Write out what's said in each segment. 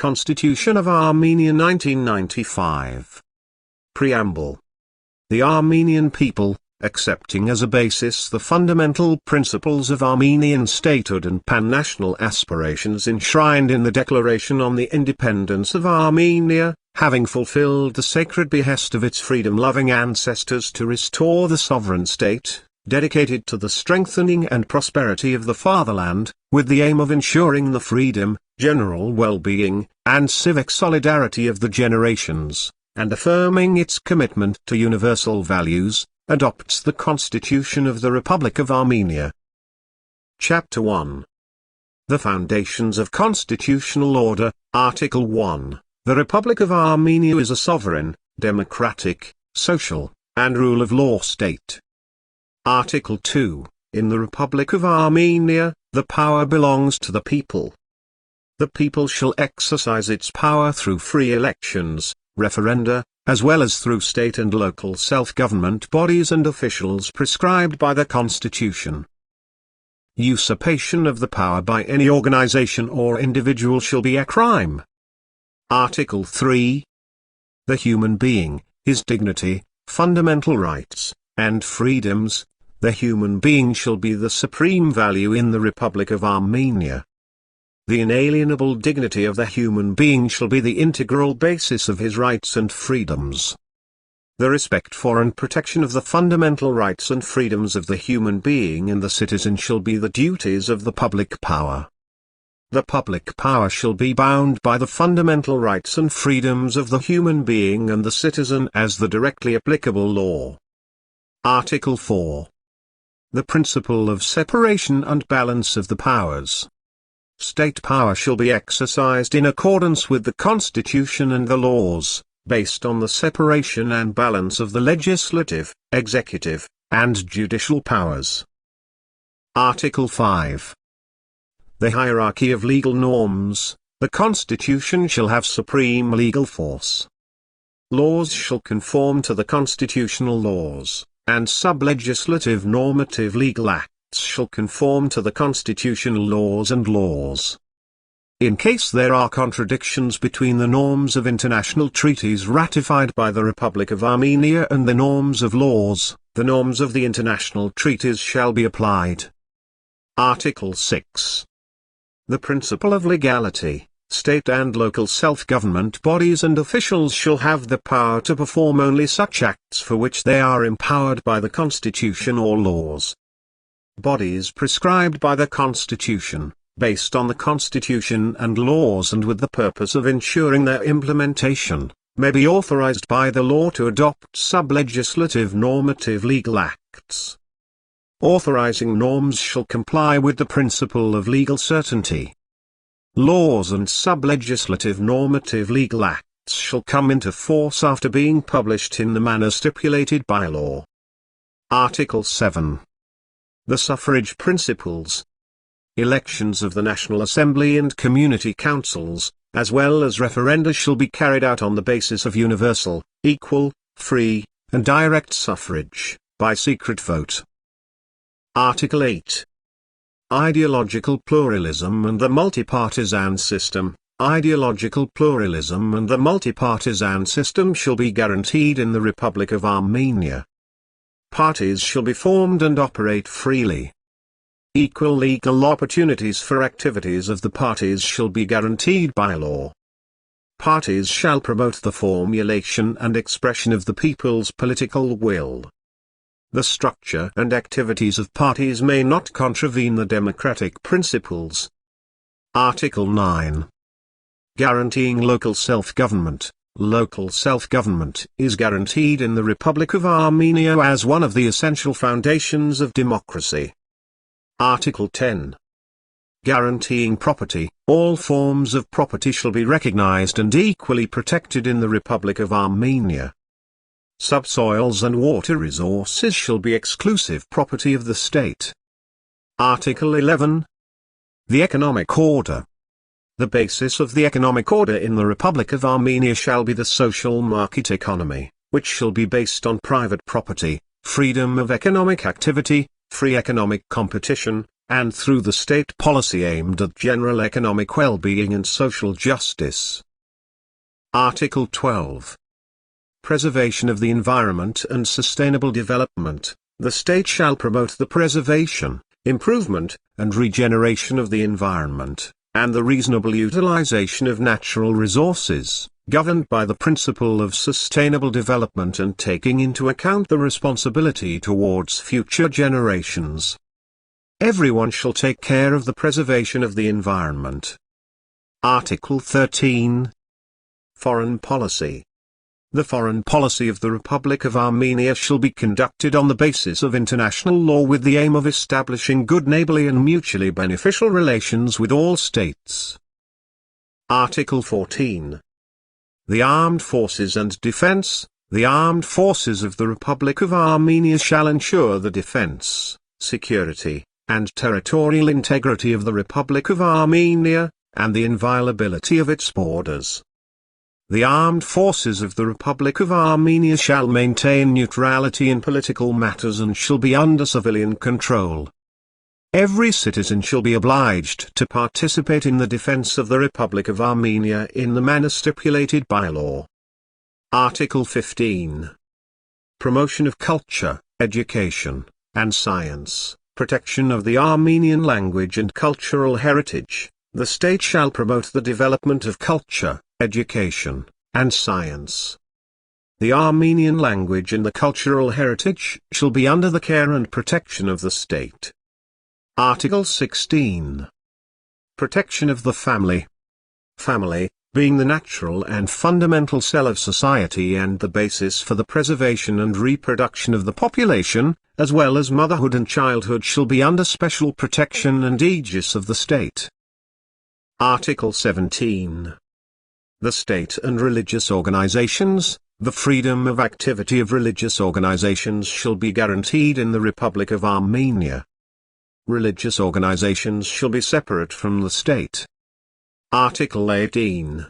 Constitution of Armenia 1995. Preamble. The Armenian people, accepting as a basis the fundamental principles of Armenian statehood and pan-national aspirations enshrined in the Declaration on the Independence of Armenia, having fulfilled the sacred behest of its freedom-loving ancestors to restore the sovereign state, dedicated to the strengthening and prosperity of the fatherland, with the aim of ensuring the freedom, general well-being, and civic solidarity of the generations, and affirming its commitment to universal values, adopts the Constitution of the Republic of Armenia. Chapter 1. The Foundations of Constitutional Order, Article 1. The Republic of Armenia is a sovereign, democratic, social, and rule of law state. Article 2. In the Republic of Armenia, the power belongs to the people. The people shall exercise its power through free elections, referenda, as well as through state and local self-government bodies and officials prescribed by the Constitution. Usurpation of the power by any organization or individual shall be a crime. Article 3. The human being, his dignity, fundamental rights, and freedoms, the human being shall be the supreme value in the Republic of Armenia. The inalienable dignity of the human being shall be the integral basis of his rights and freedoms. The respect for and protection of the fundamental rights and freedoms of the human being and the citizen shall be the duties of the public power. The public power shall be bound by the fundamental rights and freedoms of the human being and the citizen as the directly applicable law. Article 4. The principle of separation and balance of the powers. State power shall be exercised in accordance with the Constitution and the laws, based on the separation and balance of the legislative, executive, and judicial powers. Article 5. The hierarchy of legal norms, the Constitution shall have supreme legal force. Laws shall conform to the constitutional laws, and sub-legislative normative legal acts shall conform to the constitutional laws and laws. In case there are contradictions between the norms of international treaties ratified by the Republic of Armenia and the norms of laws, the norms of the international treaties shall be applied. Article 6. The principle of legality. State and local self-government bodies and officials shall have the power to perform only such acts for which they are empowered by the Constitution or laws. Bodies prescribed by the Constitution, based on the Constitution and laws and with the purpose of ensuring their implementation, may be authorized by the law to adopt sub-legislative normative legal acts. Authorizing norms shall comply with the principle of legal certainty. Laws and sub-legislative normative legal acts shall come into force after being published in the manner stipulated by law. Article 7. The suffrage principles. Elections of the National Assembly and community councils, as well as referenda shall be carried out on the basis of universal, equal, free, and direct suffrage, by secret vote. Article 8. Ideological pluralism and the multipartisan system. Ideological pluralism and the multipartisan system shall be guaranteed in the Republic of Armenia. Parties shall be formed and operate freely. Equal legal opportunities for activities of the parties shall be guaranteed by law. Parties shall promote the formulation and expression of the people's political will. The structure and activities of parties may not contravene the democratic principles. Article 9. Guaranteeing local self-government. Local self-government is guaranteed in the Republic of Armenia as one of the essential foundations of democracy. Article 10. Guaranteeing property. All forms of property shall be recognized and equally protected in the Republic of Armenia. Subsoils and water resources shall be exclusive property of the state. Article 11. The economic order. The basis of the economic order in the Republic of Armenia shall be the social market economy, which shall be based on private property, freedom of economic activity, free economic competition, and through the state policy aimed at general economic well-being and social justice. Article 12. Preservation of the environment and sustainable development. The state shall promote the preservation, improvement, and regeneration of the environment, and the reasonable utilization of natural resources, governed by the principle of sustainable development and taking into account the responsibility towards future generations. Everyone shall take care of the preservation of the environment. Article 13. Foreign policy. The foreign policy of the Republic of Armenia shall be conducted on the basis of international law with the aim of establishing good neighborly and mutually beneficial relations with all states. Article 14. The Armed Forces and Defense. The Armed Forces of the Republic of Armenia shall ensure the defense, security, and territorial integrity of the Republic of Armenia, and the inviolability of its borders. The armed forces of the Republic of Armenia shall maintain neutrality in political matters and shall be under civilian control. Every citizen shall be obliged to participate in the defense of the Republic of Armenia in the manner stipulated by law. Article 15. Promotion of culture, education, and science, protection of the Armenian language and cultural heritage. The state shall promote the development of culture, education, and science. The Armenian language and the cultural heritage shall be under the care and protection of the state. Article 16. Protection of the family. Family, being the natural and fundamental cell of society and the basis for the preservation and reproduction of the population, as well as motherhood and childhood, shall be under special protection and aegis of the state. Article 17. The state and religious organizations. The freedom of activity of religious organizations shall be guaranteed in the Republic of Armenia. Religious organizations shall be separate from the state. Article 18.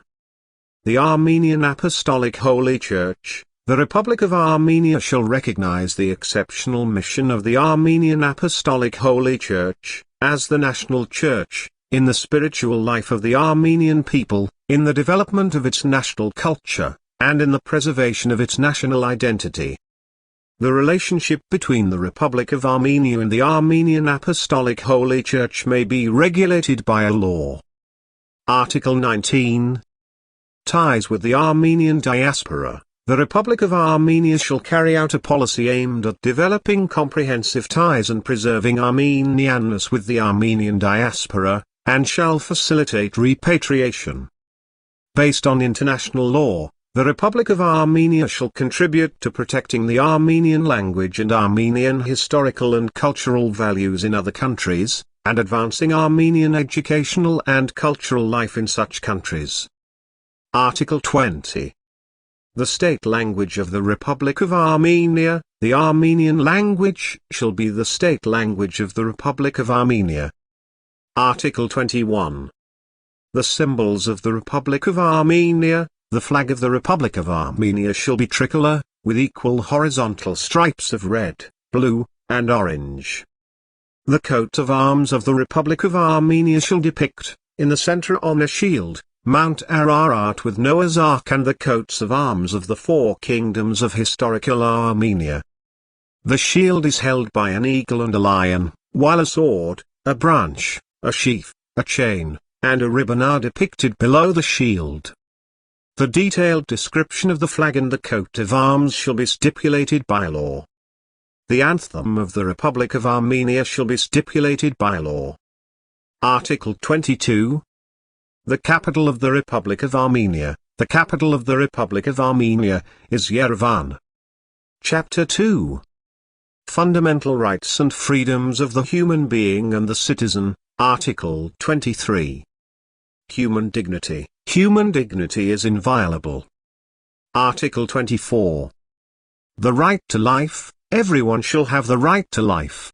The Armenian Apostolic Holy Church. The Republic of Armenia shall recognize the exceptional mission of the Armenian Apostolic Holy Church, as the national church, in the spiritual life of the Armenian people, in the development of its national culture, and in the preservation of its national identity. The relationship between the Republic of Armenia and the Armenian Apostolic Holy Church may be regulated by a law. Article 19. Ties with the Armenian diaspora. The Republic of Armenia shall carry out a policy aimed at developing comprehensive ties and preserving Armenianness with the Armenian diaspora, and shall facilitate repatriation. Based on international law, the Republic of Armenia shall contribute to protecting the Armenian language and Armenian historical and cultural values in other countries, and advancing Armenian educational and cultural life in such countries. Article 20. The state language of the Republic of Armenia. The Armenian language shall be the state language of the Republic of Armenia. Article 21. The symbols of the Republic of Armenia. The flag of the Republic of Armenia shall be tricolor, with equal horizontal stripes of red, blue, and orange. The coat of arms of the Republic of Armenia shall depict, in the center on a shield, Mount Ararat with Noah's Ark and the coats of arms of the four kingdoms of historical Armenia. The shield is held by an eagle and a lion, while a sword, a branch, a sheaf, a chain, and a ribbon are depicted below the shield. The detailed description of the flag and the coat of arms shall be stipulated by law. The anthem of the Republic of Armenia shall be stipulated by law. Article 22. The capital of the Republic of Armenia. The capital of the Republic of Armenia is Yerevan. Chapter 2. Fundamental rights and freedoms of the human being and the citizen. Article 23. Human dignity. Human dignity is inviolable. Article 24. The right to life. Everyone shall have the right to life.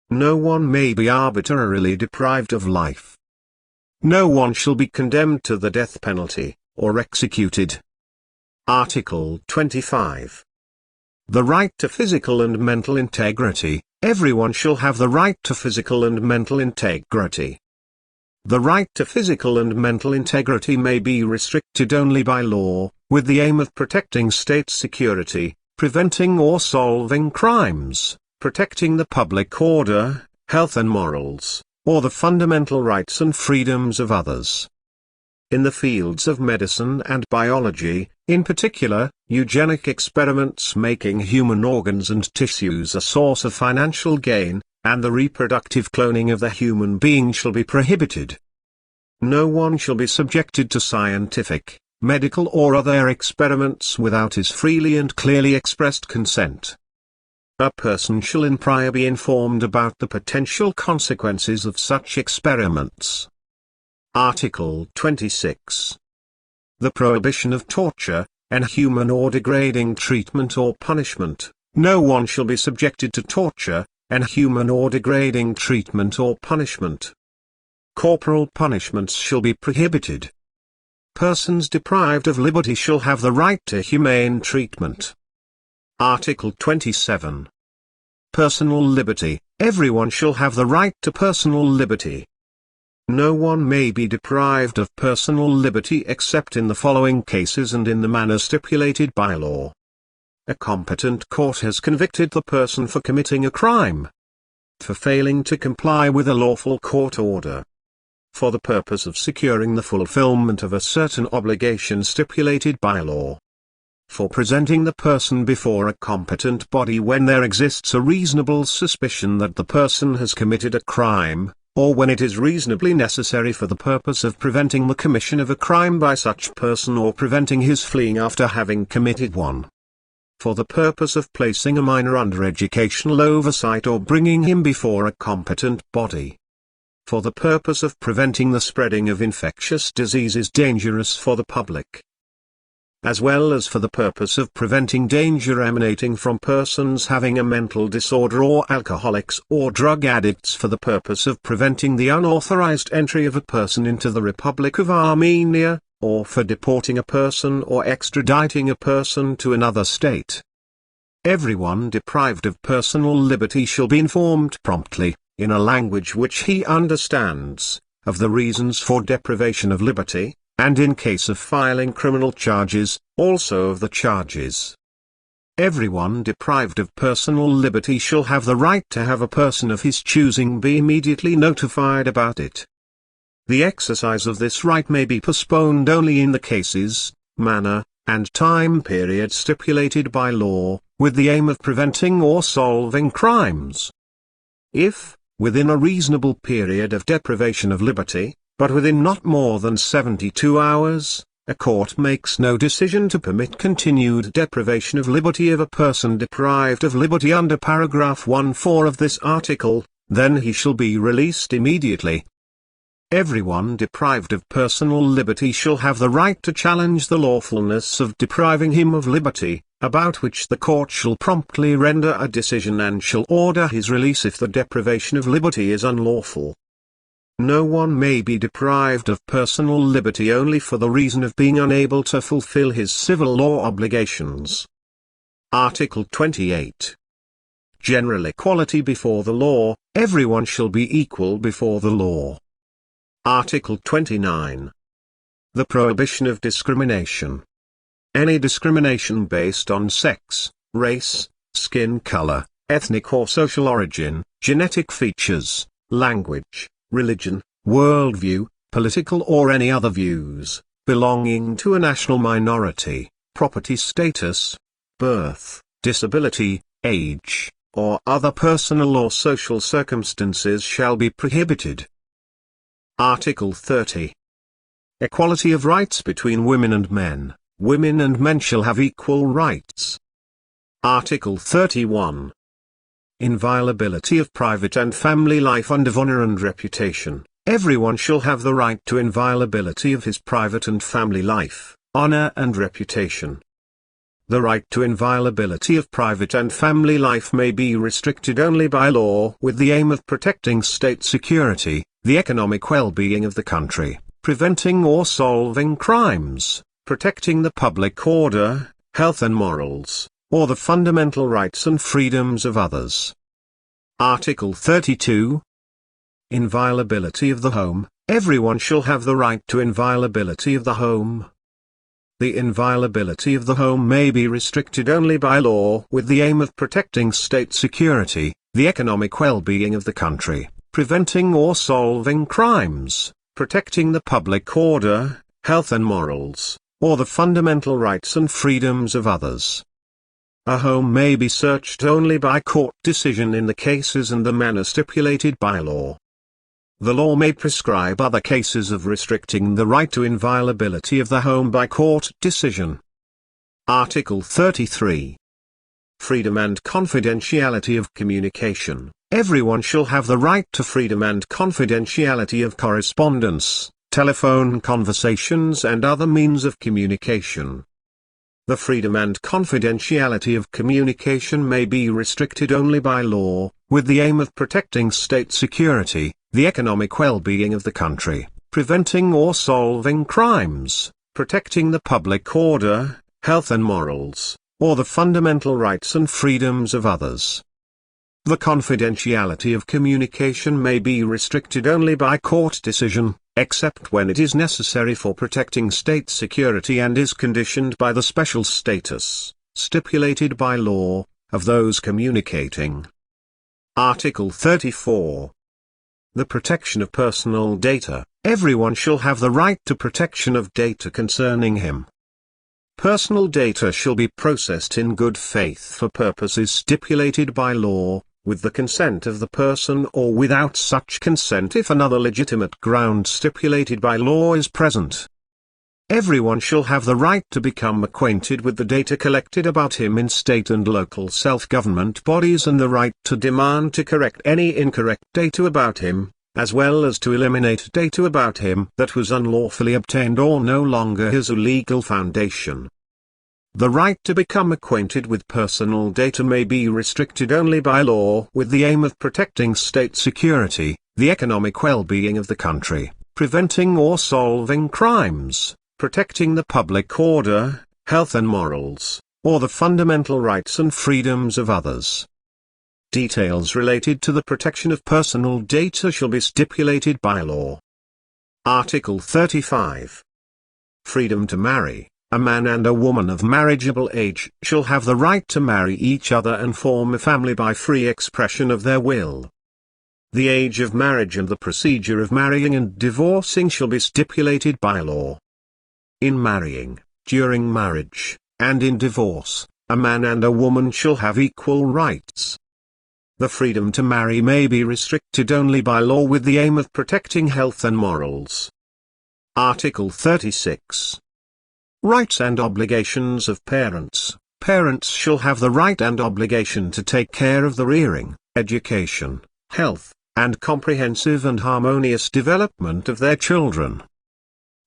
No one may be arbitrarily deprived of life. No one shall be condemned to the death penalty, or executed. Article 25. The right to physical and mental integrity. everyone shall have the right to physical and mental integrity. The right to physical and mental integrity may be restricted only by law, with the aim of protecting state security, preventing or solving crimes, protecting the public order, health and morals, or the fundamental rights and freedoms of others. In the fields of medicine and biology, in particular, eugenic experiments making human organs and tissues a source of financial gain, and the reproductive cloning of the human being shall be prohibited. No one shall be subjected to scientific, medical or other experiments without his freely and clearly expressed consent. A person shall in prior be informed about the potential consequences of such experiments. Article 26. The prohibition of torture, inhuman or degrading treatment or punishment. No one shall be subjected to torture, inhuman or degrading treatment or punishment. Corporal punishments shall be prohibited. Persons deprived of liberty shall have the right to humane treatment. Article 27. Personal liberty. Everyone shall have the right to personal liberty. No one may be deprived of personal liberty except in the following cases and in the manner stipulated by law. A competent court has convicted the person for committing a crime. For failing to comply with a lawful court order. For the purpose of securing the fulfillment of a certain obligation stipulated by law. For presenting the person before a competent body when there exists a reasonable suspicion that the person has committed a crime, or when it is reasonably necessary for the purpose of preventing the commission of a crime by such person or preventing his fleeing after having committed one. For the purpose of placing a minor under educational oversight or bringing him before a competent body. For the purpose of preventing the spreading of infectious diseases dangerous for the public. As well as for the purpose of preventing danger emanating from persons having a mental disorder or alcoholics or drug addicts, for the purpose of preventing the unauthorized entry of a person into the Republic of Armenia, or for deporting a person or extraditing a person to another state. Everyone deprived of personal liberty shall be informed promptly, in a language which he understands, of the reasons for deprivation of liberty, and in case of filing criminal charges, also of the charges. Everyone deprived of personal liberty shall have the right to have a person of his choosing be immediately notified about it. The exercise of this right may be postponed only in the cases, manner, and time period stipulated by law, with the aim of preventing or solving crimes. If, within a reasonable period of deprivation of liberty, but within not more than 72 hours, a court makes no decision to permit continued deprivation of liberty of a person deprived of liberty under paragraph 1(4) of this article, then he shall be released immediately. Everyone deprived of personal liberty shall have the right to challenge the lawfulness of depriving him of liberty, about which the court shall promptly render a decision and shall order his release if the deprivation of liberty is unlawful. No one may be deprived of personal liberty only for the reason of being unable to fulfill his civil law obligations. Article 28. General equality before the law. Everyone shall be equal before the law. Article 29. The prohibition of discrimination. Any discrimination based on sex, race, skin color, ethnic or social origin, genetic features, language, religion, worldview, political or any other views, belonging to a national minority, property status, birth, disability, age, or other personal or social circumstances shall be prohibited. Article 30. Equality of rights between women and men. Women and men shall have equal rights. Article 31. Inviolability of private and family life and of honor and reputation. Everyone shall have the right to inviolability of his private and family life, honor and reputation. The right to inviolability of private and family life may be restricted only by law with the aim of protecting state security, the economic well-being of the country, preventing or solving crimes, protecting the public order, health and morals, or the fundamental rights and freedoms of others. Article 32. Inviolability of the home. Everyone shall have the right to inviolability of the home. The inviolability of the home may be restricted only by law with the aim of protecting state security, the economic well-being of the country, preventing or solving crimes, protecting the public order, health and morals, or the fundamental rights and freedoms of others. A home may be searched only by court decision in the cases and the manner stipulated by law. The law may prescribe other cases of restricting the right to inviolability of the home by court decision. Article 33. Freedom and confidentiality of communication. Everyone shall have the right to freedom and confidentiality of correspondence, telephone conversations and other means of communication. The freedom and confidentiality of communication may be restricted only by law, with the aim of protecting state security, the economic well-being of the country, preventing or solving crimes, protecting the public order, health and morals, or the fundamental rights and freedoms of others. The confidentiality of communication may be restricted only by court decision, except when it is necessary for protecting state security and is conditioned by the special status, stipulated by law, of those communicating. Article 34. The protection of personal data. Everyone shall have the right to protection of data concerning him. Personal data shall be processed in good faith for purposes stipulated by law, with the consent of the person or without such consent if another legitimate ground stipulated by law is present. Everyone shall have the right to become acquainted with the data collected about him in state and local self-government bodies and the right to demand to correct any incorrect data about him, as well as to eliminate data about him that was unlawfully obtained or no longer has a legal foundation. The right to become acquainted with personal data may be restricted only by law with the aim of protecting state security, the economic well-being of the country, preventing or solving crimes, protecting the public order, health and morals, or the fundamental rights and freedoms of others. Details related to the protection of personal data shall be stipulated by law. Article 35. Freedom to marry. A man and a woman of marriageable age shall have the right to marry each other and form a family by free expression of their will. The age of marriage and the procedure of marrying and divorcing shall be stipulated by law. In marrying, during marriage, and in divorce, a man and a woman shall have equal rights. The freedom to marry may be restricted only by law with the aim of protecting health and morals. Article 36. Rights and obligations of parents. Parents shall have the right and obligation to take care of the rearing, education, health, and comprehensive and harmonious development of their children.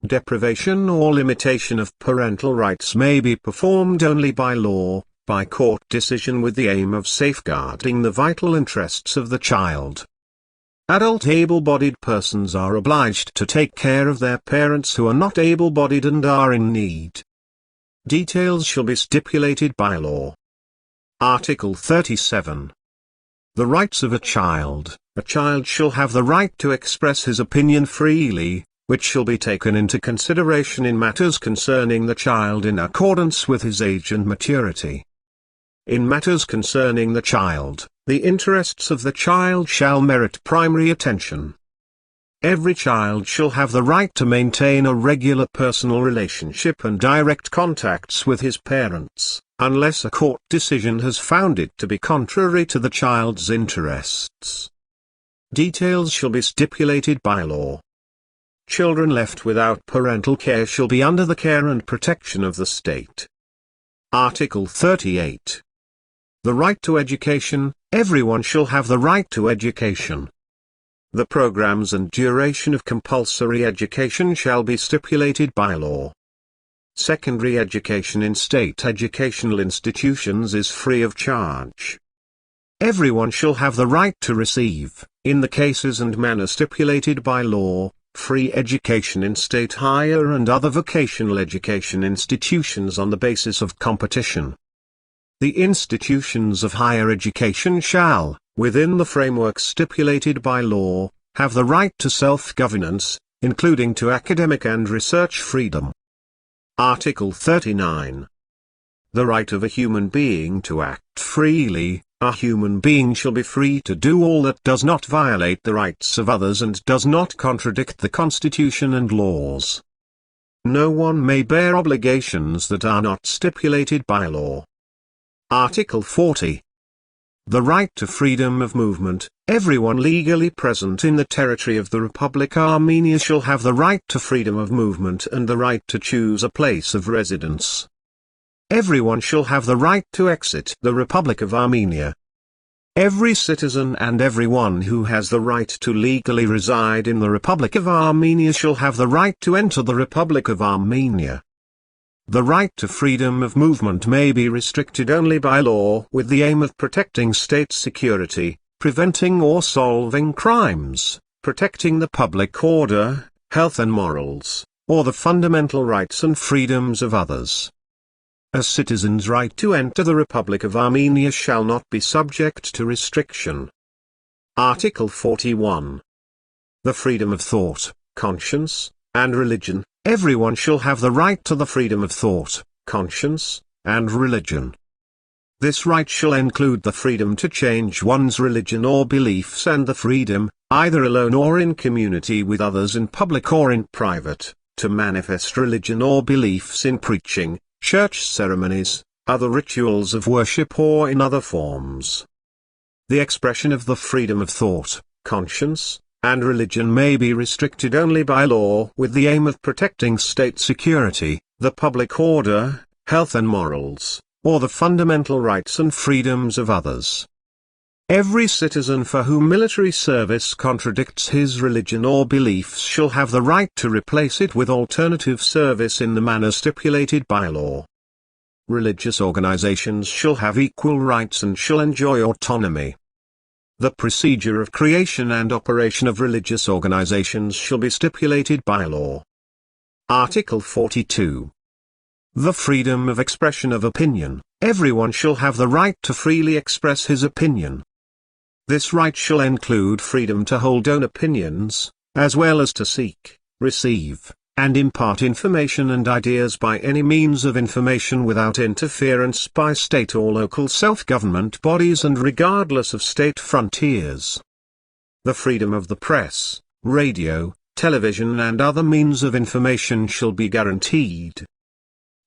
Deprivation or limitation of parental rights may be performed only by law, by court decision with the aim of safeguarding the vital interests of the child. Adult able-bodied persons are obliged to take care of their parents who are not able-bodied and are in need. Details shall be stipulated by law. Article 37. The rights of a child. A child shall have the right to express his opinion freely, which shall be taken into consideration in matters concerning the child in accordance with his age and maturity. In matters concerning the child, the interests of the child shall merit primary attention. Every child shall have the right to maintain a regular personal relationship and direct contacts with his parents, unless a court decision has found it to be contrary to the child's interests. Details shall be stipulated by law. Children left without parental care shall be under the care and protection of the state. Article 38. The right to education. Everyone shall have the right to education. The programs and duration of compulsory education shall be stipulated by law. Secondary education in state educational institutions is free of charge. Everyone shall have the right to receive, in the cases and manner stipulated by law, free education in state higher and other vocational education institutions on the basis of competition. The institutions of higher education shall, within the framework stipulated by law, have the right to self-governance, including to academic and research freedom. Article 39. The right of a human being to act freely. A human being shall be free to do all that does not violate the rights of others and does not contradict the Constitution and laws. No one may bear obligations that are not stipulated by law. Article 40. The right to freedom of movement. Everyone legally present in the territory of the Republic Armenia shall have the right to freedom of movement and the right to choose a place of residence. Everyone shall have the right to exit the Republic of Armenia. Every citizen and everyone who has the right to legally reside in the Republic of Armenia shall have the right to enter the Republic of Armenia. The right to freedom of movement may be restricted only by law with the aim of protecting state security, preventing or solving crimes, protecting the public order, health and morals, or the fundamental rights and freedoms of others. A citizen's right to enter the Republic of Armenia shall not be subject to restriction. Article 41. The freedom of thought, conscience, and religion. Everyone shall have the right to the freedom of thought, conscience, and religion. This right shall include the freedom to change one's religion or beliefs and the freedom, either alone or in community with others in public or in private, to manifest religion or beliefs in preaching, church ceremonies, other rituals of worship or in other forms. The expression of the freedom of thought, conscience, and religion may be restricted only by law with the aim of protecting state security, the public order, health and morals, or the fundamental rights and freedoms of others. Every citizen for whom military service contradicts his religion or beliefs shall have the right to replace it with alternative service in the manner stipulated by law. Religious organizations shall have equal rights and shall enjoy autonomy. The procedure of creation and operation of religious organizations shall be stipulated by law. Article 42. The freedom of expression of opinion. Everyone shall have the right to freely express his opinion. This right shall include freedom to hold own opinions, as well as to seek, receive, and impart information and ideas by any means of information without interference by state or local self-government bodies and regardless of state frontiers. The freedom of the press, radio, television and other means of information shall be guaranteed.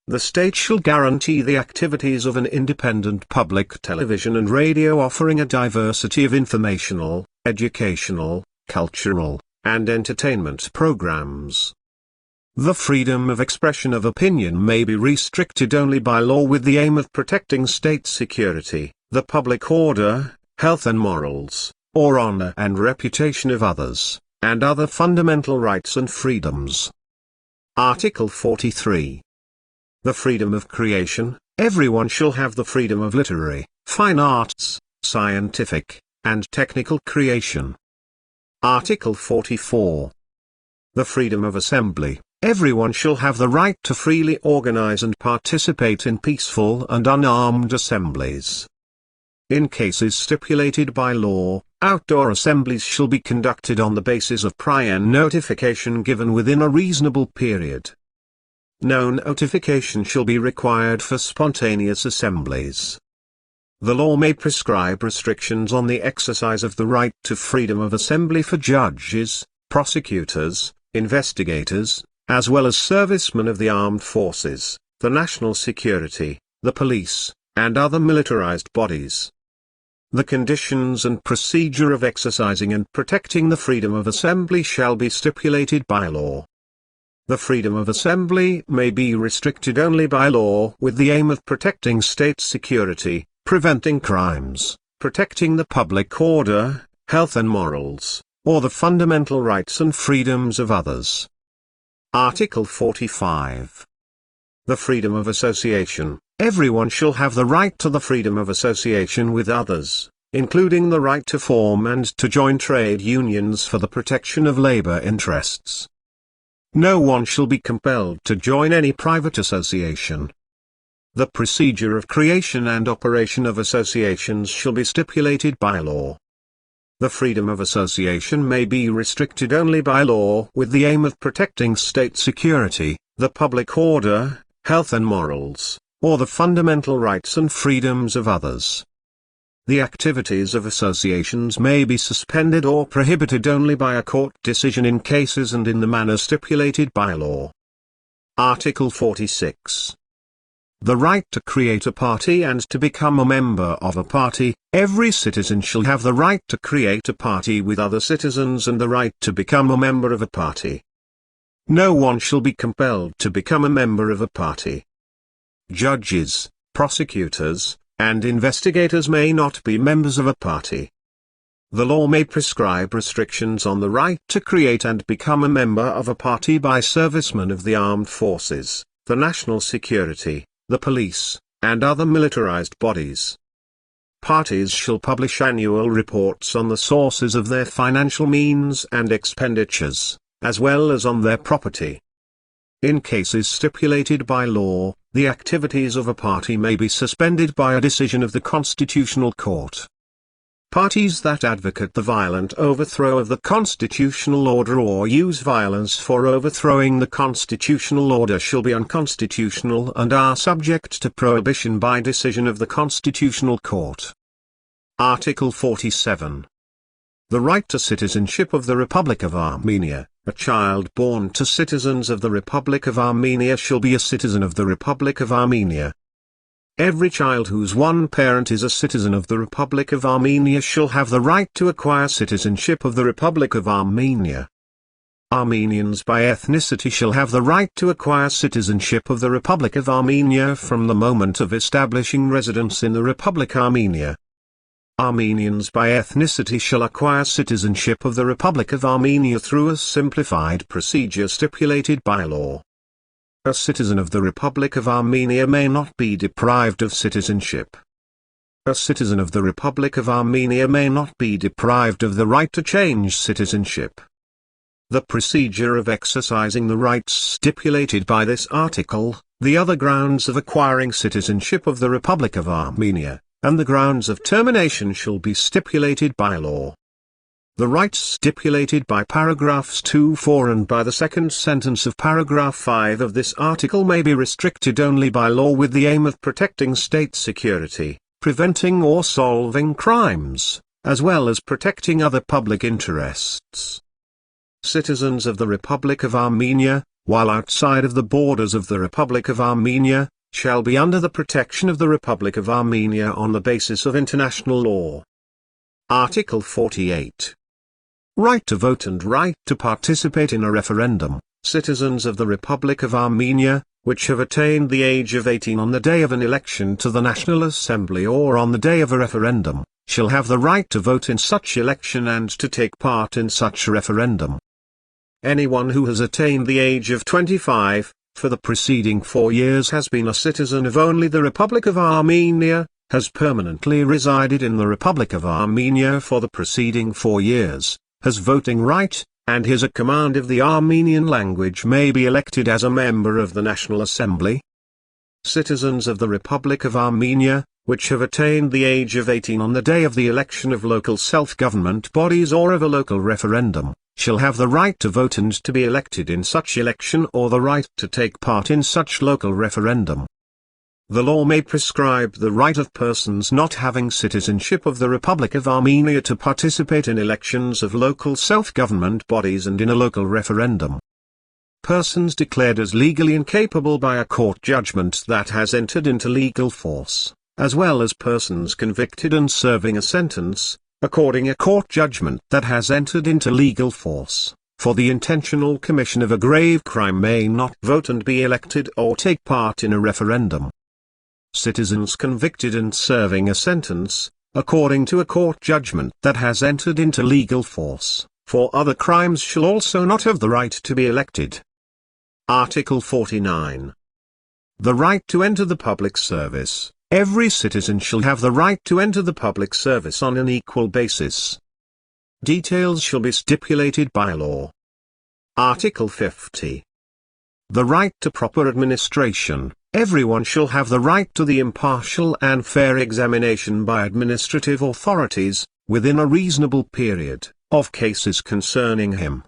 The state shall guarantee the activities of an independent public television and radio offering a diversity of informational, educational, cultural, and entertainment programs. The freedom of expression of opinion may be restricted only by law with the aim of protecting state security, the public order, health and morals, or honor and reputation of others, and other fundamental rights and freedoms. Article 43. The freedom of creation. Everyone shall have the freedom of literary, fine arts, scientific, and technical creation. Article 44. The freedom of assembly. Everyone shall have the right to freely organize and participate in peaceful and unarmed assemblies. In cases stipulated by law, outdoor assemblies shall be conducted on the basis of prior notification given within a reasonable period. No notification shall be required for spontaneous assemblies. The law may prescribe restrictions on the exercise of the right to freedom of assembly for judges, prosecutors, investigators, as well as servicemen of the armed forces, the national security, the police, and other militarized bodies. The conditions and procedure of exercising and protecting the freedom of assembly shall be stipulated by law. The freedom of assembly may be restricted only by law with the aim of protecting state security, preventing crimes, protecting the public order, health and morals, or the fundamental rights and freedoms of others. Article 45. The freedom of association. Everyone shall have the right to the freedom of association with others, including the right to form and to join trade unions for the protection of labor interests. No one shall be compelled to join any private association. The procedure of creation and operation of associations shall be stipulated by law. The freedom of association may be restricted only by law with the aim of protecting state security, the public order, health and morals, or the fundamental rights and freedoms of others. The activities of associations may be suspended or prohibited only by a court decision in cases and in the manner stipulated by law. Article 46. The right to create a party and to become a member of a party. Every citizen shall have the right to create a party with other citizens and the right to become a member of a party. No one shall be compelled to become a member of a party. Judges, prosecutors, and investigators may not be members of a party. The law may prescribe restrictions on the right to create and become a member of a party by servicemen of the armed forces, the national security, the police, and other militarized bodies. Parties shall publish annual reports on the sources of their financial means and expenditures, as well as on their property. In cases stipulated by law, the activities of a party may be suspended by a decision of the Constitutional Court. Parties that advocate the violent overthrow of the constitutional order or use violence for overthrowing the constitutional order shall be unconstitutional and are subject to prohibition by decision of the Constitutional Court. Article 47. The right to citizenship of the Republic of Armenia. A child born to citizens of the Republic of Armenia shall be a citizen of the Republic of Armenia. Every child whose one parent is a citizen of the Republic of Armenia shall have the right to acquire citizenship of the Republic of Armenia. Armenians by ethnicity shall have the right to acquire citizenship of the Republic of Armenia from the moment of establishing residence in the Republic of Armenia. Armenians by ethnicity shall acquire citizenship of the Republic of Armenia through a simplified procedure stipulated by law. A citizen of the Republic of Armenia may not be deprived of citizenship. A citizen of the Republic of Armenia may not be deprived of the right to change citizenship. The procedure of exercising the rights stipulated by this article, the other grounds of acquiring citizenship of the Republic of Armenia, and the grounds of termination shall be stipulated by law. The rights stipulated by paragraphs 2, 4 and by the second sentence of paragraph 5 of this article may be restricted only by law with the aim of protecting state security, preventing or solving crimes, as well as protecting other public interests. Citizens of the Republic of Armenia, while outside of the borders of the Republic of Armenia, shall be under the protection of the Republic of Armenia on the basis of international law. Article 48. Right to vote and right to participate in a referendum. Citizens of the Republic of Armenia, which have attained the age of 18 on the day of an election to the National Assembly or on the day of a referendum, shall have the right to vote in such election and to take part in such referendum. Anyone who has attained the age of 25, for the preceding 4 years has been a citizen of only the Republic of Armenia, has permanently resided in the Republic of Armenia for the preceding 4 years, has voting right, and is a command of the Armenian language may be elected as a member of the National Assembly. Citizens of the Republic of Armenia, which have attained the age of 18 on the day of the election of local self-government bodies or of a local referendum, shall have the right to vote and to be elected in such election or the right to take part in such local referendum. The law may prescribe the right of persons not having citizenship of the Republic of Armenia to participate in elections of local self-government bodies and in a local referendum. Persons declared as legally incapable by a court judgment that has entered into legal force, as well as persons convicted and serving a sentence, according a court judgment that has entered into legal force, for the intentional commission of a grave crime may not vote and be elected or take part in a referendum. Citizens convicted and serving a sentence, according to a court judgment that has entered into legal force, for other crimes shall also not have the right to be elected. Article 49. The right to enter the public service. Every citizen shall have the right to enter the public service on an equal basis. Details shall be stipulated by law. Article 50. The right to proper administration. Everyone shall have the right to the impartial and fair examination by administrative authorities, within a reasonable period, of cases concerning him.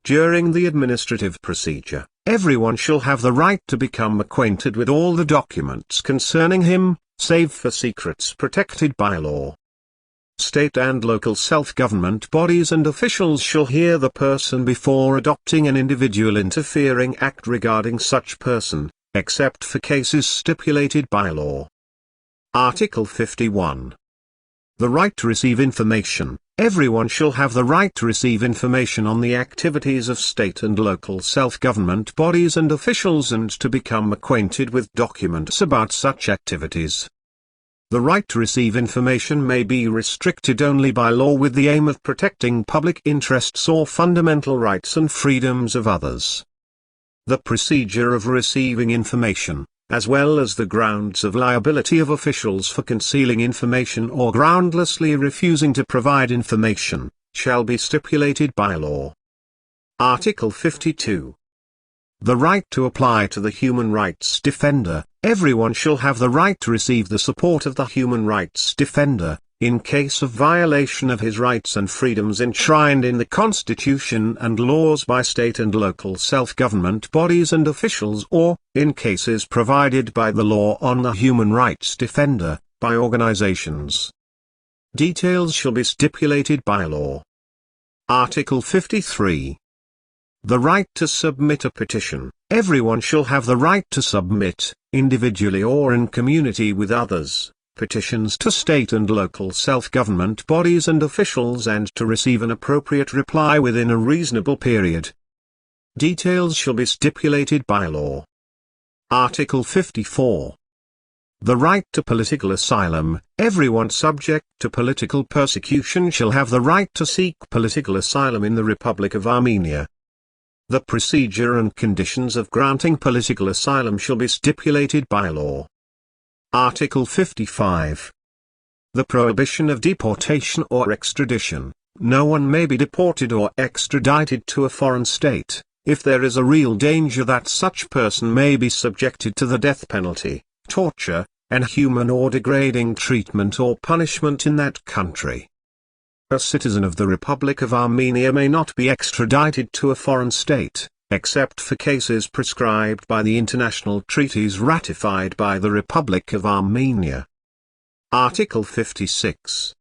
During the administrative procedure, everyone shall have the right to become acquainted with all the documents concerning him, save for secrets protected by law. State and local self-government bodies and officials shall hear the person before adopting an individual interfering act regarding such person, except for cases stipulated by law. Article 51. The right to receive information. Everyone shall have the right to receive information on the activities of state and local self-government bodies and officials and to become acquainted with documents about such activities. The right to receive information may be restricted only by law with the aim of protecting public interests or fundamental rights and freedoms of others. The procedure of receiving information, as well as the grounds of liability of officials for concealing information or groundlessly refusing to provide information, shall be stipulated by law. Article 52. The right to apply to the human rights defender. Everyone shall have the right to receive the support of the human rights defender, in case of violation of his rights and freedoms enshrined in the Constitution and laws by state and local self-government bodies and officials or, in cases provided by the law on the human rights defender, by organizations. Details shall be stipulated by law. Article 53. The right to submit a petition. Everyone shall have the right to submit, individually or in community with others, petitions to state and local self-government bodies and officials and to receive an appropriate reply within a reasonable period. Details shall be stipulated by law. Article 54. The right to political asylum. Everyone subject to political persecution shall have the right to seek political asylum in the Republic of Armenia. The procedure and conditions of granting political asylum shall be stipulated by law. Article 55. The prohibition of deportation or extradition. No one may be deported or extradited to a foreign state, if there is a real danger that such person may be subjected to the death penalty, torture, inhuman or degrading treatment or punishment in that country. A citizen of the Republic of Armenia may not be extradited to a foreign state, except for cases prescribed by the international treaties ratified by the Republic of Armenia. Article 56.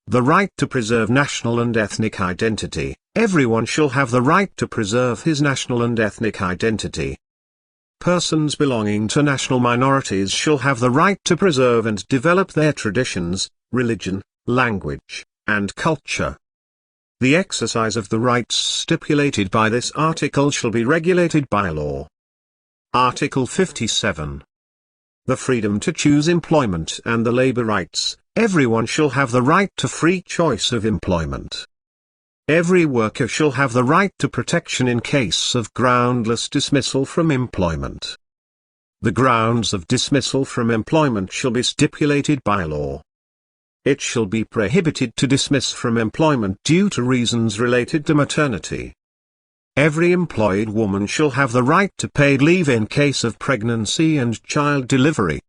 The right to preserve national and ethnic identity. Everyone shall have the right to preserve his national and ethnic identity. Persons belonging to national minorities shall have the right to preserve and develop their traditions, religion, language, and culture. The exercise of the rights stipulated by this article shall be regulated by law. Article 57. The freedom to choose employment and the labor rights. Everyone shall have the right to free choice of employment. Every worker shall have the right to protection in case of groundless dismissal from employment. The grounds of dismissal from employment shall be stipulated by law. It shall be prohibited to dismiss from employment due to reasons related to maternity. Every employed woman shall have the right to paid leave in case of pregnancy and child delivery.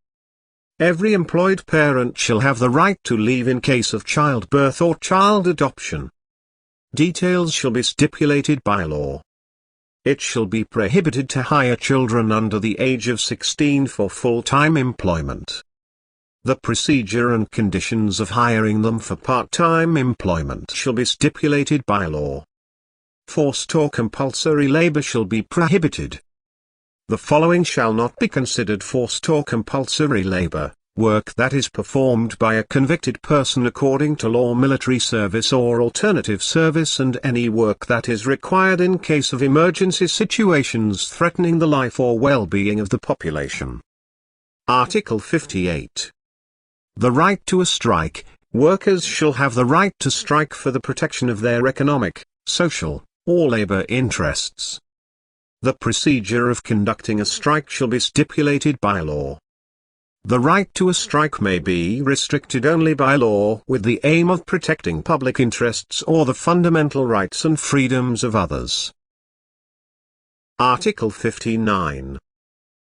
Every employed parent shall have the right to leave in case of childbirth or child adoption. Details shall be stipulated by law. It shall be prohibited to hire children under the age of 16 for full-time employment. The procedure and conditions of hiring them for part-time employment shall be stipulated by law. Forced or compulsory labor shall be prohibited. The following shall not be considered forced or compulsory labor: work that is performed by a convicted person according to law, military service or alternative service, and any work that is required in case of emergency situations threatening the life or well-being of the population. Article 58. The right to a strike. Workers shall have the right to strike for the protection of their economic, social, or labor interests. The procedure of conducting a strike shall be stipulated by law. The right to a strike may be restricted only by law with the aim of protecting public interests or the fundamental rights and freedoms of others. Article 59.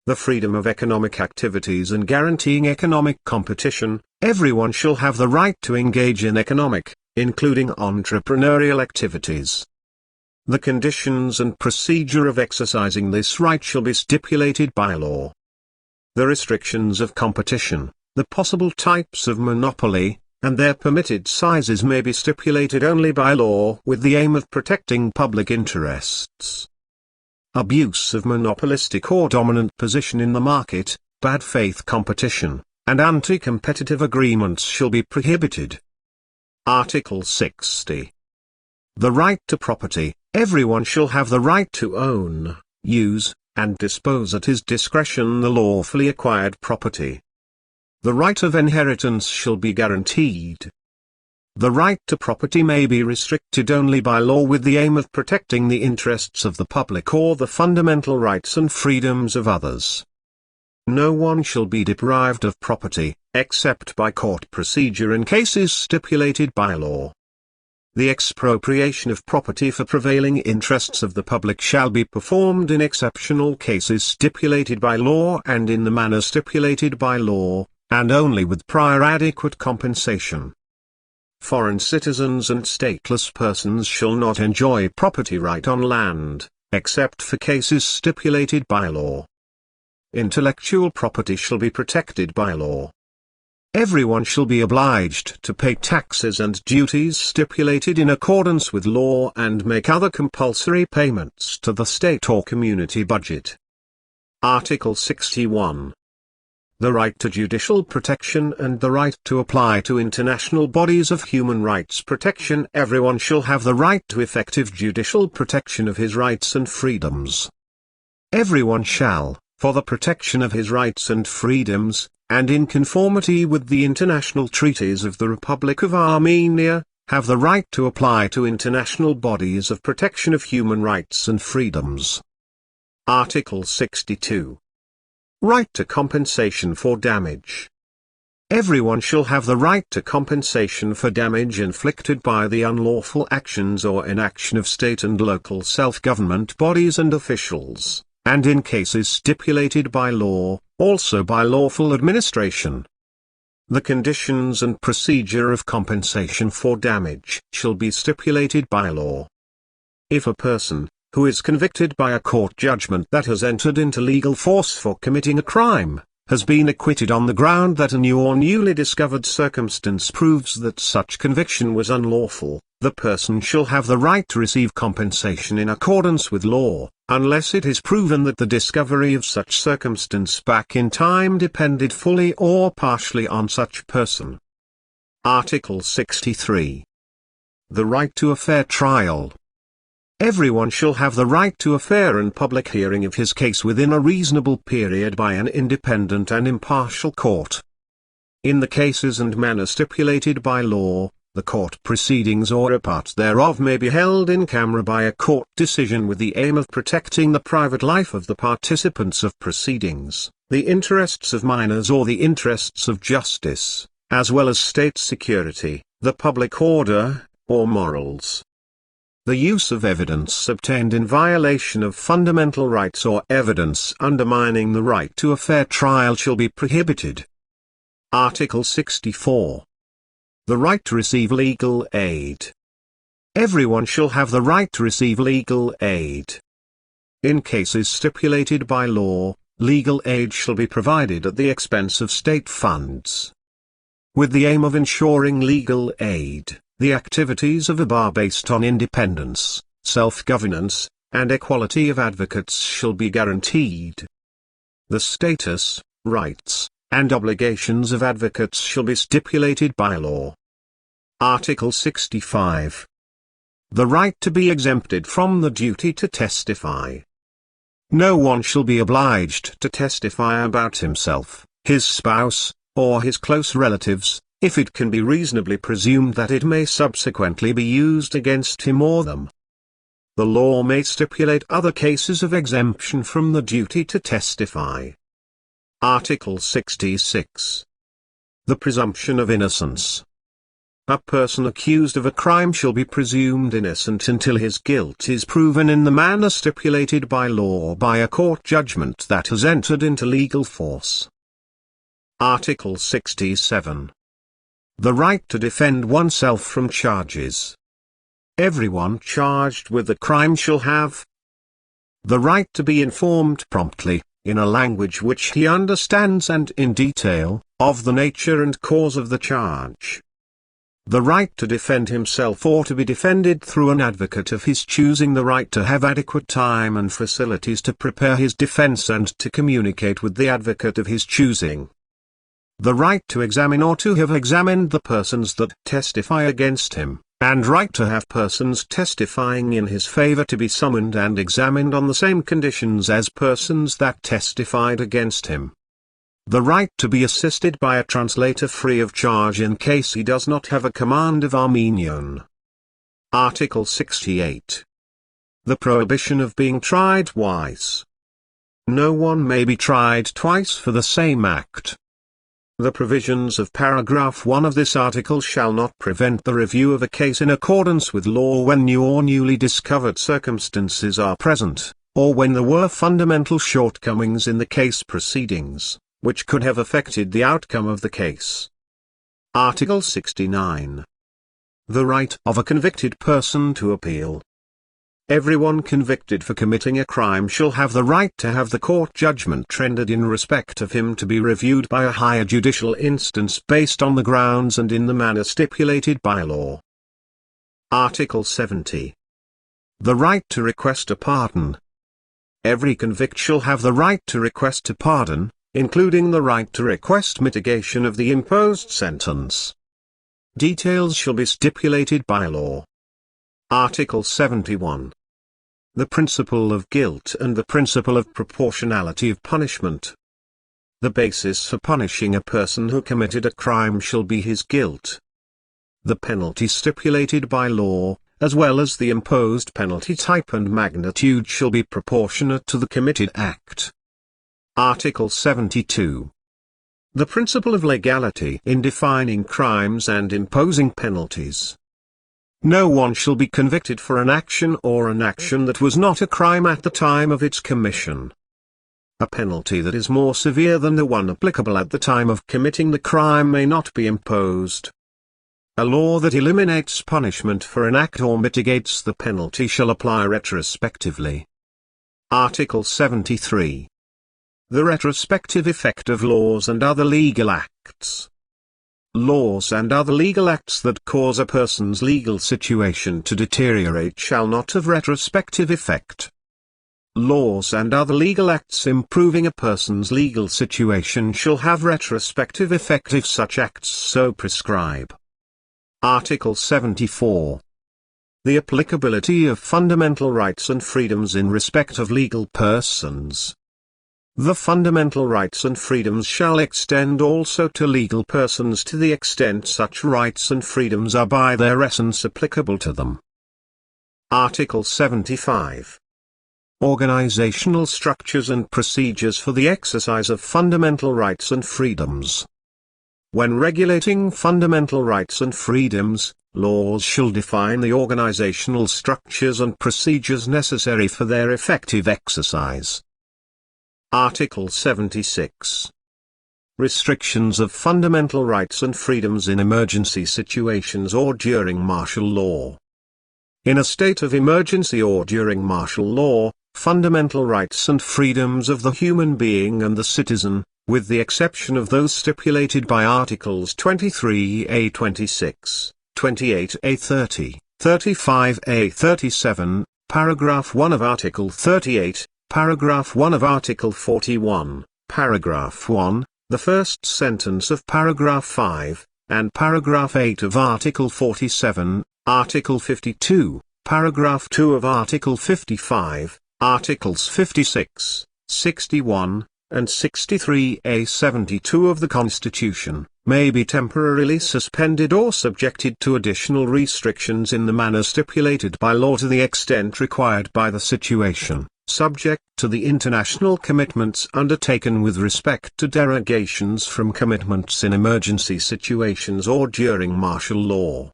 the freedom of economic activities and guaranteeing economic competition. Everyone shall have the right to engage in economic, including entrepreneurial activities. The conditions and procedure of exercising this right shall be stipulated by law. The restrictions of competition, the possible types of monopoly, and their permitted sizes may be stipulated only by law with the aim of protecting public interests. Abuse of monopolistic or dominant position in the market, bad faith competition, and anti-competitive agreements shall be prohibited. Article 60. The right to property. Everyone shall have the right to own, use, and dispose at his discretion the lawfully acquired property. The right of inheritance shall be guaranteed. The right to property may be restricted only by law with the aim of protecting the interests of the public or the fundamental rights and freedoms of others. No one shall be deprived of property, except by court procedure in cases stipulated by law. The expropriation of property for prevailing interests of the public shall be performed in exceptional cases stipulated by law and in the manner stipulated by law, and only with prior adequate compensation. Foreign citizens and stateless persons shall not enjoy property right on land, except for cases stipulated by law. Intellectual property shall be protected by law. Everyone shall be obliged to pay taxes and duties stipulated in accordance with law and make other compulsory payments to the state or community budget. Article 61. The right to judicial protection and the right to apply to international bodies of human rights protection. Everyone shall have the right to effective judicial protection of his rights and freedoms. Everyone shall, for the protection of his rights and freedoms, and in conformity with the international treaties of the Republic of Armenia, have the right to apply to international bodies of protection of human rights and freedoms. Article 62. Right to compensation for damage. Everyone shall have the right to compensation for damage inflicted by the unlawful actions or inaction of state and local self-government bodies and officials, and in cases stipulated by law, also by lawful administration. The conditions and procedure of compensation for damage shall be stipulated by law. If a person, who is convicted by a court judgment that has entered into legal force for committing a crime, has been acquitted on the ground that a new or newly discovered circumstance proves that such conviction was unlawful, the person shall have the right to receive compensation in accordance with law, unless it is proven that the discovery of such circumstance back in time depended fully or partially on such person. Article 63. The right to a fair trial. Everyone shall have the right to a fair and public hearing of his case within a reasonable period by an independent and impartial court. In the cases and manner stipulated by law, the court proceedings or a part thereof may be held in camera by a court decision with the aim of protecting the private life of the participants of proceedings, the interests of minors or the interests of justice, as well as state security, the public order, or morals. The use of evidence obtained in violation of fundamental rights or evidence undermining the right to a fair trial shall be prohibited. Article 64. The right to receive legal aid. Everyone shall have the right to receive legal aid. In cases stipulated by law, legal aid shall be provided at the expense of state funds. With the aim of ensuring legal aid, the activities of a bar based on independence, self-governance, and equality of advocates shall be guaranteed. The status, rights, and obligations of advocates shall be stipulated by law. Article 65. The right to be exempted from the duty to testify. No one shall be obliged to testify about himself, his spouse, or his close relatives, if it can be reasonably presumed that it may subsequently be used against him or them. The law may stipulate other cases of exemption from the duty to testify. Article 66. The presumption of innocence. A person accused of a crime shall be presumed innocent until his guilt is proven in the manner stipulated by law by a court judgment that has entered into legal force. Article 67. The right to defend oneself from charges. Everyone charged with a crime shall have the right to be informed promptly, in a language which he understands and in detail, of the nature and cause of the charge. The right to defend himself or to be defended through an advocate of his choosing, the right to have adequate time and facilities to prepare his defense and to communicate with the advocate of his choosing. The right to examine or to have examined the persons that testify against him, and right to have persons testifying in his favor to be summoned and examined on the same conditions as persons that testified against him. The right to be assisted by a translator free of charge in case he does not have a command of Armenian. Article 68. The prohibition of being tried twice. No one may be tried twice for the same act. The provisions of paragraph 1 of this article shall not prevent the review of a case in accordance with law when new or newly discovered circumstances are present, or when there were fundamental shortcomings in the case proceedings, which could have affected the outcome of the case. Article 69. The right of a convicted person to appeal. Everyone convicted for committing a crime shall have the right to have the court judgment rendered in respect of him to be reviewed by a higher judicial instance based on the grounds and in the manner stipulated by law. Article 70. The right to request a pardon. Every convict shall have the right to request a pardon, including the right to request mitigation of the imposed sentence. Details shall be stipulated by law. Article 71. The principle of guilt and the principle of proportionality of punishment. The basis for punishing a person who committed a crime shall be his guilt. The penalty stipulated by law, as well as the imposed penalty type and magnitude, shall be proportionate to the committed act. Article 72. The principle of legality in defining crimes and imposing penalties. No one shall be convicted for an action or an action that was not a crime at the time of its commission. A penalty that is more severe than the one applicable at the time of committing the crime may not be imposed. A law that eliminates punishment for an act or mitigates the penalty shall apply retrospectively. Article 73. The retrospective effect of laws and other legal acts. Laws and other legal acts that cause a person's legal situation to deteriorate shall not have retrospective effect. Laws and other legal acts improving a person's legal situation shall have retrospective effect if such acts so prescribe. Article 74. The applicability of fundamental rights and freedoms in respect of legal persons. The fundamental rights and freedoms shall extend also to legal persons to the extent such rights and freedoms are by their essence applicable to them. Article 75. Organizational structures and procedures for the exercise of fundamental rights and freedoms. When regulating fundamental rights and freedoms, laws shall define the organizational structures and procedures necessary for their effective exercise. Article 76. Restrictions of fundamental rights and freedoms in emergency situations or during martial law. In a state of emergency or during martial law, fundamental rights and freedoms of the human being and the citizen, with the exception of those stipulated by Articles 23A-26, 28A-30, 35A-37, paragraph 1 of Article 38, Paragraph 1 of Article 41, Paragraph 1, the first sentence of Paragraph 5, and Paragraph 8 of Article 47, Article 52, Paragraph 2 of Article 55, Articles 56, 61, and 63A-72 of the Constitution, may be temporarily suspended or subjected to additional restrictions in the manner stipulated by law to the extent required by the situation, subject to the international commitments undertaken with respect to derogations from commitments in emergency situations or during martial law.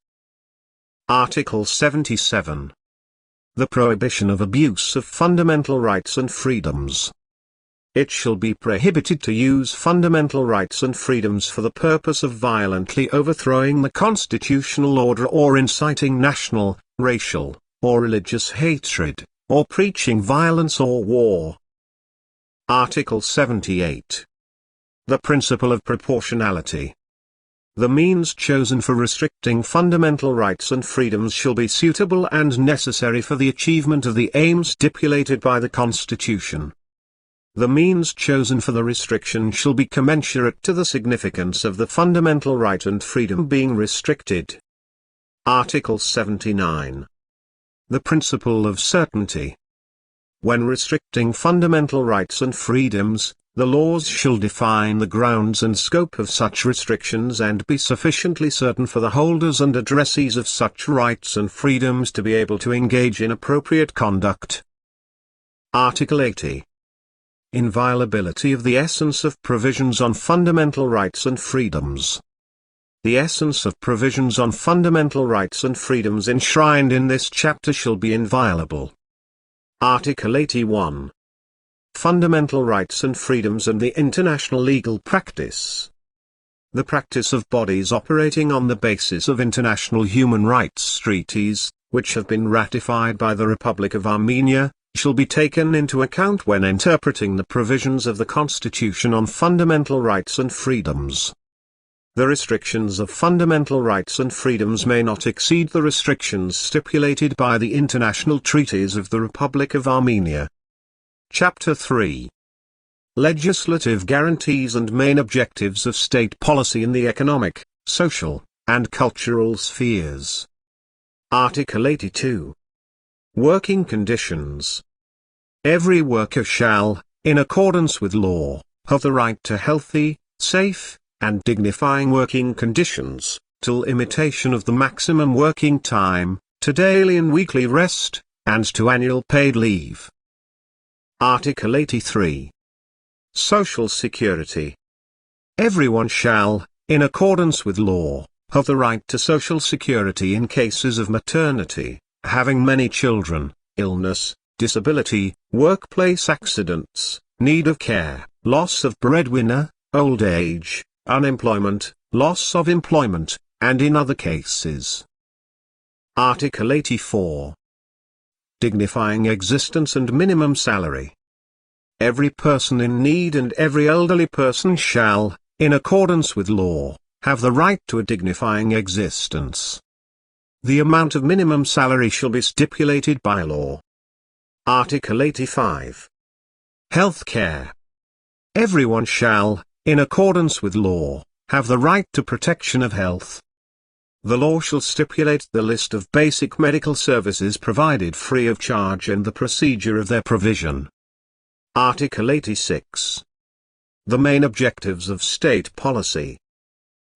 Article 77. The prohibition of abuse of fundamental rights and freedoms. It shall be prohibited to use fundamental rights and freedoms for the purpose of violently overthrowing the constitutional order or inciting national, racial, or religious hatred, or preaching violence or war. Article 78. The principle of proportionality. The means chosen for restricting fundamental rights and freedoms shall be suitable and necessary for the achievement of the aim stipulated by the Constitution. The means chosen for the restriction shall be commensurate to the significance of the fundamental right and freedom being restricted. Article 79. The principle of certainty. When restricting fundamental rights and freedoms, the laws shall define the grounds and scope of such restrictions and be sufficiently certain for the holders and addressees of such rights and freedoms to be able to engage in appropriate conduct. Article 80. Inviolability of the essence of provisions on fundamental rights and freedoms. The essence of provisions on fundamental rights and freedoms enshrined in this chapter shall be inviolable. Article 81. Fundamental rights and freedoms and the international legal practice. The practice of bodies operating on the basis of international human rights treaties, which have been ratified by the Republic of Armenia, shall be taken into account when interpreting the provisions of the Constitution on fundamental rights and freedoms. The restrictions of fundamental rights and freedoms may not exceed the restrictions stipulated by the international treaties of the Republic of Armenia. Chapter 3. Legislative guarantees and main objectives of state policy in the economic, social, and cultural spheres. Article 82. Working conditions. Every worker shall, in accordance with law, have the right to healthy, safe, and dignifying working conditions, to limitation of the maximum working time, to daily and weekly rest, and to annual paid leave. Article 83. Social Security. Everyone shall, in accordance with law, have the right to social security in cases of maternity, having many children, illness, disability, workplace accidents, need of care, loss of breadwinner, old age, unemployment, loss of employment, and in other cases. Article 84. Dignifying existence and minimum salary. Every person in need and every elderly person shall, in accordance with law, have the right to a dignifying existence. The amount of minimum salary shall be stipulated by law. Article 85. Health care. Everyone shall, in accordance with law, have the right to protection of health. The law shall stipulate the list of basic medical services provided free of charge and the procedure of their provision. Article 86. The main objectives of state policy.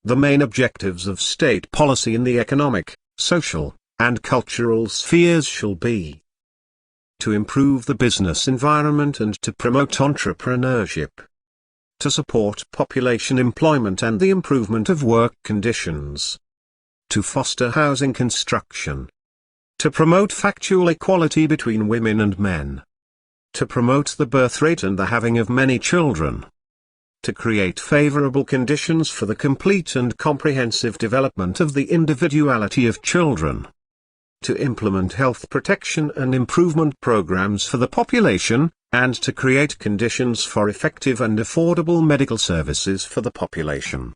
The main objectives of state policy in the economic, social, and cultural spheres shall be to improve the business environment and to promote entrepreneurship, to support population employment and the improvement of work conditions, to foster housing construction, to promote factual equality between women and men, to promote the birth rate and the having of many children, to create favorable conditions for the complete and comprehensive development of the individuality of children, to implement health protection and improvement programs for the population, and to create conditions for effective and affordable medical services for the population,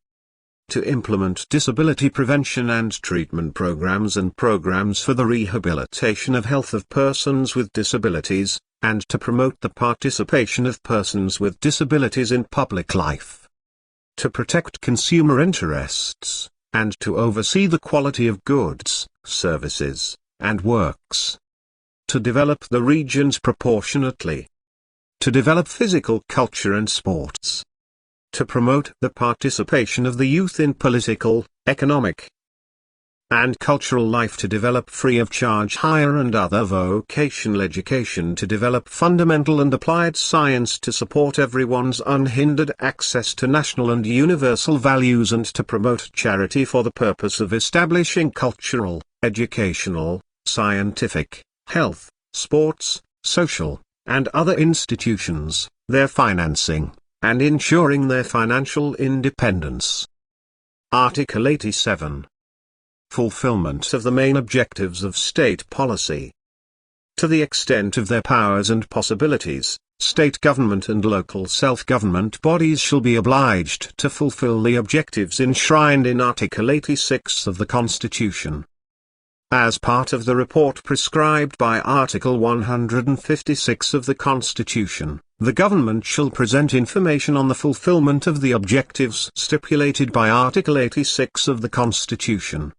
to implement disability prevention and treatment programs and programs for the rehabilitation of health of persons with disabilities, and to promote the participation of persons with disabilities in public life, to protect consumer interests, and to oversee the quality of goods, services, and works, to develop the regions proportionately, to develop physical culture and sports, to promote the participation of the youth in political, economic, and cultural life to develop free of charge higher and other vocational education to develop fundamental and applied science to support everyone's unhindered access to national and universal values and to promote charity for the purpose of establishing cultural, educational, scientific, health, sports, social, and other institutions, their financing, and ensuring their financial independence. Article 87. Fulfillment of the main objectives of state policy. To the extent of their powers and possibilities, state government and local self-government bodies shall be obliged to fulfill the objectives enshrined in Article 86 of the Constitution. As part of the report prescribed by Article 156 of the Constitution, the government shall present information on the fulfillment of the objectives stipulated by Article 86 of the Constitution.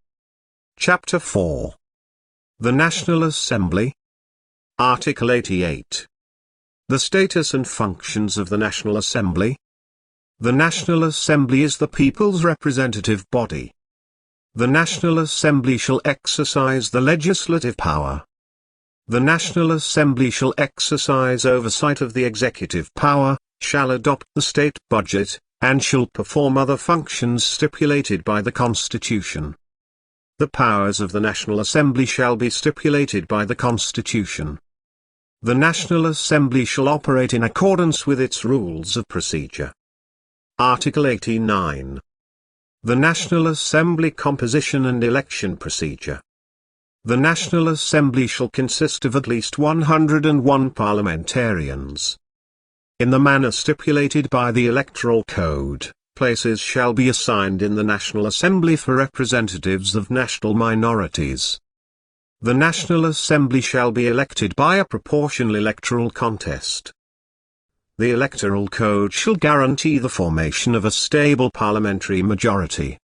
Chapter 4. The National Assembly. Article 88. The status and functions of the National Assembly. The National Assembly is the people's representative body. The National Assembly shall exercise the legislative power. The National Assembly shall exercise oversight of the executive power, shall adopt the state budget, and shall perform other functions stipulated by the Constitution. The powers of the National Assembly shall be stipulated by the Constitution. The National Assembly shall operate in accordance with its rules of procedure. Article 89. The National Assembly composition and election procedure. The National Assembly shall consist of at least 101 parliamentarians. In the manner stipulated by the Electoral Code, places shall be assigned in the National Assembly for representatives of national minorities. The National Assembly shall be elected by a proportional electoral contest. The Electoral Code shall guarantee the formation of a stable parliamentary majority.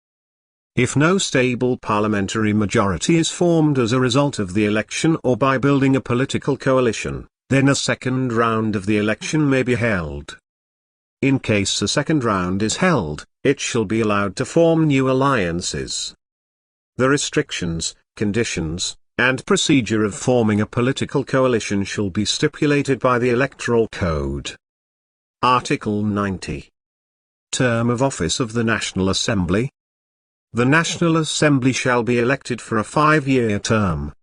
If no stable parliamentary majority is formed as a result of the election or by building a political coalition, then a second round of the election may be held. In case a second round is held, it shall be allowed to form new alliances. The restrictions, conditions, and procedure of forming a political coalition shall be stipulated by the Electoral Code. Article 90. Term of office of the National Assembly. The National Assembly shall be elected for a 5-year term.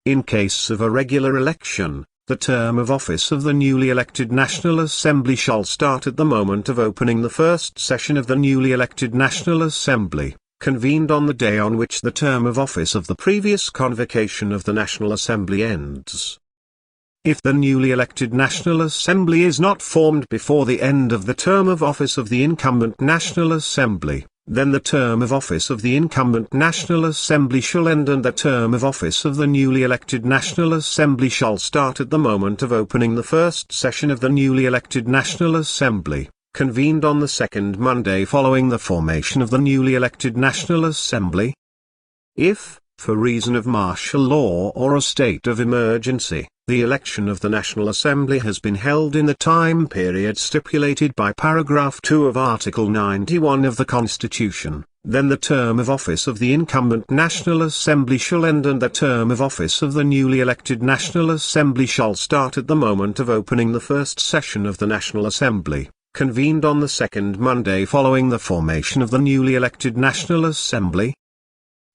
In case of a regular election, the term of office of the newly elected National Assembly shall start at the moment of opening the first session of the newly elected National Assembly, convened on the day on which the term of office of the previous convocation of the National Assembly ends. If the newly elected National Assembly is not formed before the end of the term of office of the incumbent National Assembly, then the term of office of the incumbent National Assembly shall end and the term of office of the newly elected National Assembly shall start at the moment of opening the first session of the newly elected National Assembly, convened on the second Monday following the formation of the newly elected National Assembly. If, for reason of martial law or a state of emergency, the election of the National Assembly has been held in the time period stipulated by paragraph 2 of Article 91 of the Constitution, then the term of office of the incumbent National Assembly shall end and the term of office of the newly elected National Assembly shall start at the moment of opening the first session of the National Assembly, convened on the second Monday following the formation of the newly elected National Assembly.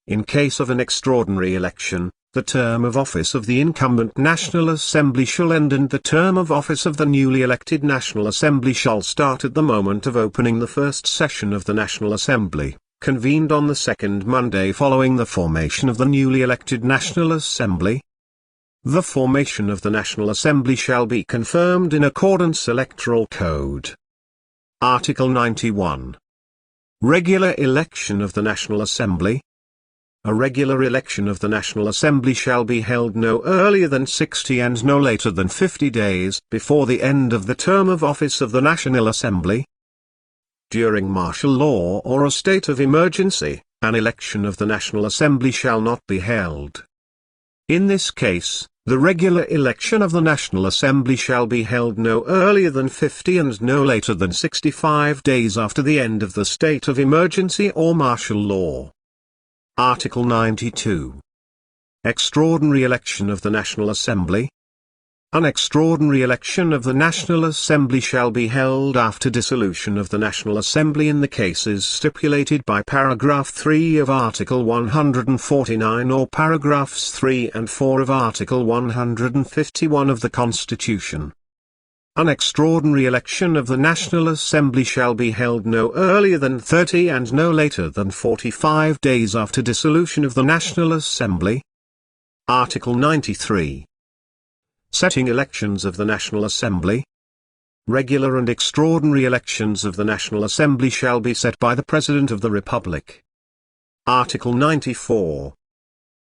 In case of an extraordinary election, the term of office of the incumbent National Assembly shall end and the term of office of the newly elected National Assembly shall start at the moment of opening the first session of the National Assembly, convened on the second Monday following the formation of the newly elected National Assembly. The formation of the National Assembly shall be confirmed in accordance Electoral Code. Article 91. Regular election of the National Assembly. A regular election of the National Assembly shall be held no earlier than 60 and no later than 50 days before the end of the term of office of the National Assembly. During martial law or a state of emergency, an election of the National Assembly shall not be held. In this case, the regular election of the National Assembly shall be held no earlier than 50 and no later than 65 days after the end of the state of emergency or martial law. Article 92. Extraordinary election of the National Assembly. An extraordinary election of the National Assembly shall be held after dissolution of the National Assembly in the cases stipulated by paragraph 3 of Article 149 or paragraphs 3 and 4 of Article 151 of the Constitution. An extraordinary election of the National Assembly shall be held no earlier than 30 and no later than 45 days after dissolution of the National Assembly. Article 93. Setting elections of the National Assembly. Regular and extraordinary elections of the National Assembly shall be set by the President of the Republic. Article 94.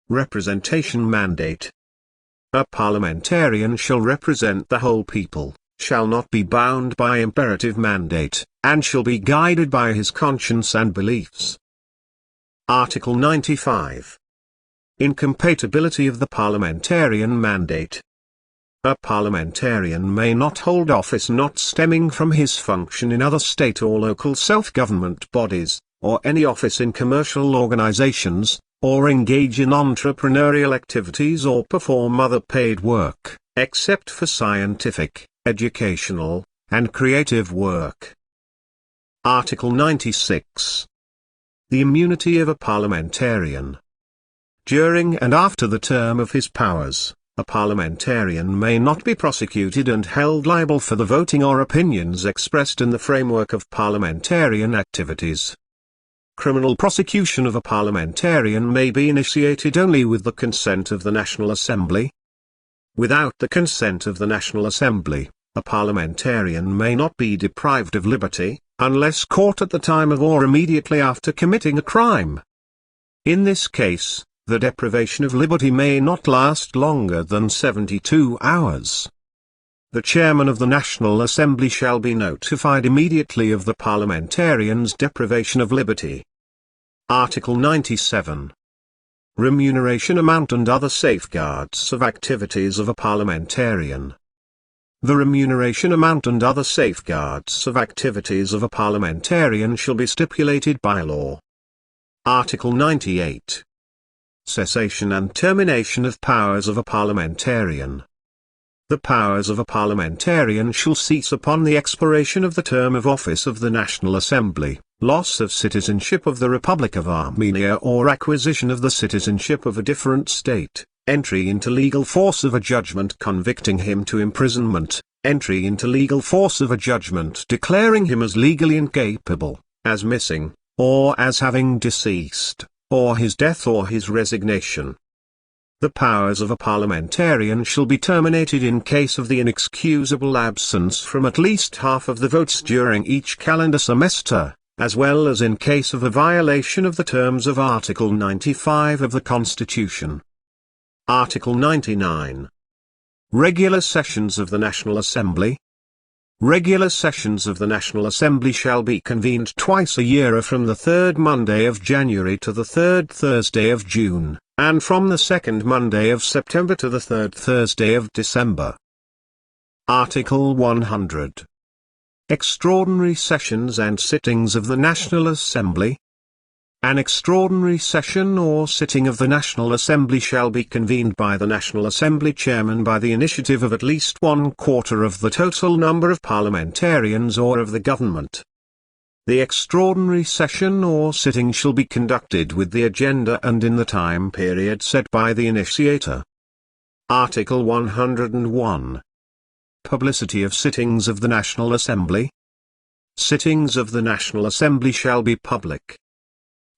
Representation mandate. A parliamentarian shall represent the whole people, shall not be bound by imperative mandate, and shall be guided by his conscience and beliefs. Article 95. Incompatibility of the parliamentarian mandate. A parliamentarian may not hold office not stemming from his function in other state or local self-government bodies, or any office in commercial organizations, or engage in entrepreneurial activities or perform other paid work, except for scientific, educational, and creative work. Article 96. The immunity of a parliamentarian. During and after the term of his powers, a parliamentarian may not be prosecuted and held liable for the voting or opinions expressed in the framework of parliamentarian activities. Criminal prosecution of a parliamentarian may be initiated only with the consent of the National Assembly. Without the consent of the National Assembly, a parliamentarian may not be deprived of liberty, unless caught at the time of or immediately after committing a crime. In this case, the deprivation of liberty may not last longer than 72 hours. The chairman of the National Assembly shall be notified immediately of the parliamentarian's deprivation of liberty. Article 97. Remuneration amount and other safeguards of activities of a parliamentarian. The remuneration amount and other safeguards of activities of a parliamentarian shall be stipulated by law. Article 98. Cessation and termination of powers of a parliamentarian. The powers of a parliamentarian shall cease upon the expiration of the term of office of the National Assembly, loss of citizenship of the Republic of Armenia or acquisition of the citizenship of a different state, entry into legal force of a judgment convicting him to imprisonment, entry into legal force of a judgment declaring him as legally incapable, as missing, or as having deceased, or his death or his resignation. The powers of a parliamentarian shall be terminated in case of the inexcusable absence from at least half of the votes during each calendar semester, as well as in case of a violation of the terms of Article 95 of the Constitution. Article 99. Regular sessions of the National Assembly. Regular sessions of the National Assembly shall be convened twice a year from the third Monday of January to the third Thursday of June, and from the second Monday of September to the third Thursday of December. Article 100. Extraordinary sessions and sittings of the National Assembly. An extraordinary session or sitting of the National Assembly shall be convened by the National Assembly chairman by the initiative of at least 1/4 of the total number of parliamentarians or of the government. The extraordinary session or sitting shall be conducted with the agenda and in the time period set by the initiator. Article 101. Publicity of sittings of the National Assembly. Sittings of the National Assembly shall be public.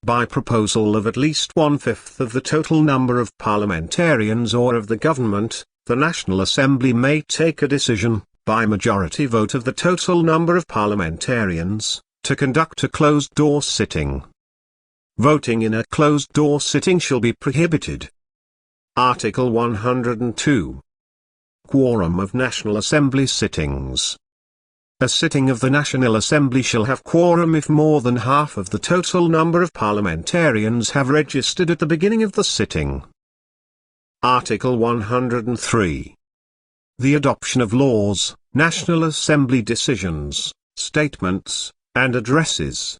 By proposal of at least 1/5 of the total number of parliamentarians or of the government, the National Assembly may take a decision, by majority vote of the total number of parliamentarians, to conduct a closed-door sitting. Voting in a closed-door sitting shall be prohibited. Article 102. Quorum of National Assembly sittings. A sitting of the National Assembly shall have quorum if more than half of the total number of parliamentarians have registered at the beginning of the sitting. Article 103. The adoption of laws, National Assembly decisions, statements, and addresses.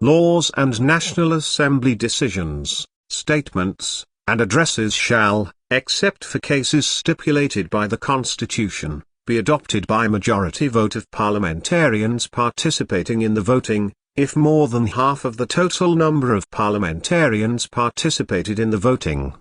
Laws and National Assembly decisions, statements, and addresses shall, except for cases stipulated by the Constitution, be adopted by majority vote of parliamentarians participating in the voting, if more than half of the total number of parliamentarians participated in the voting.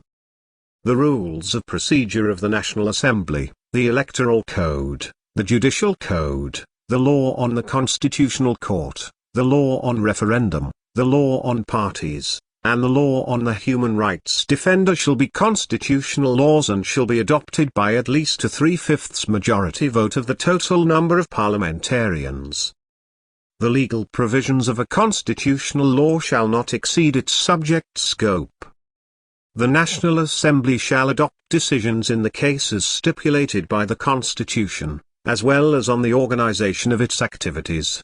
The rules of procedure of the National Assembly, the Electoral Code, the Judicial Code, the law on the Constitutional Court, the law on referendum, the law on parties, and the law on the human rights defender shall be constitutional laws and shall be adopted by at least a 3/5 majority vote of the total number of parliamentarians. The legal provisions of a constitutional law shall not exceed its subject scope. The National Assembly shall adopt decisions in the cases stipulated by the Constitution, as well as on the organization of its activities.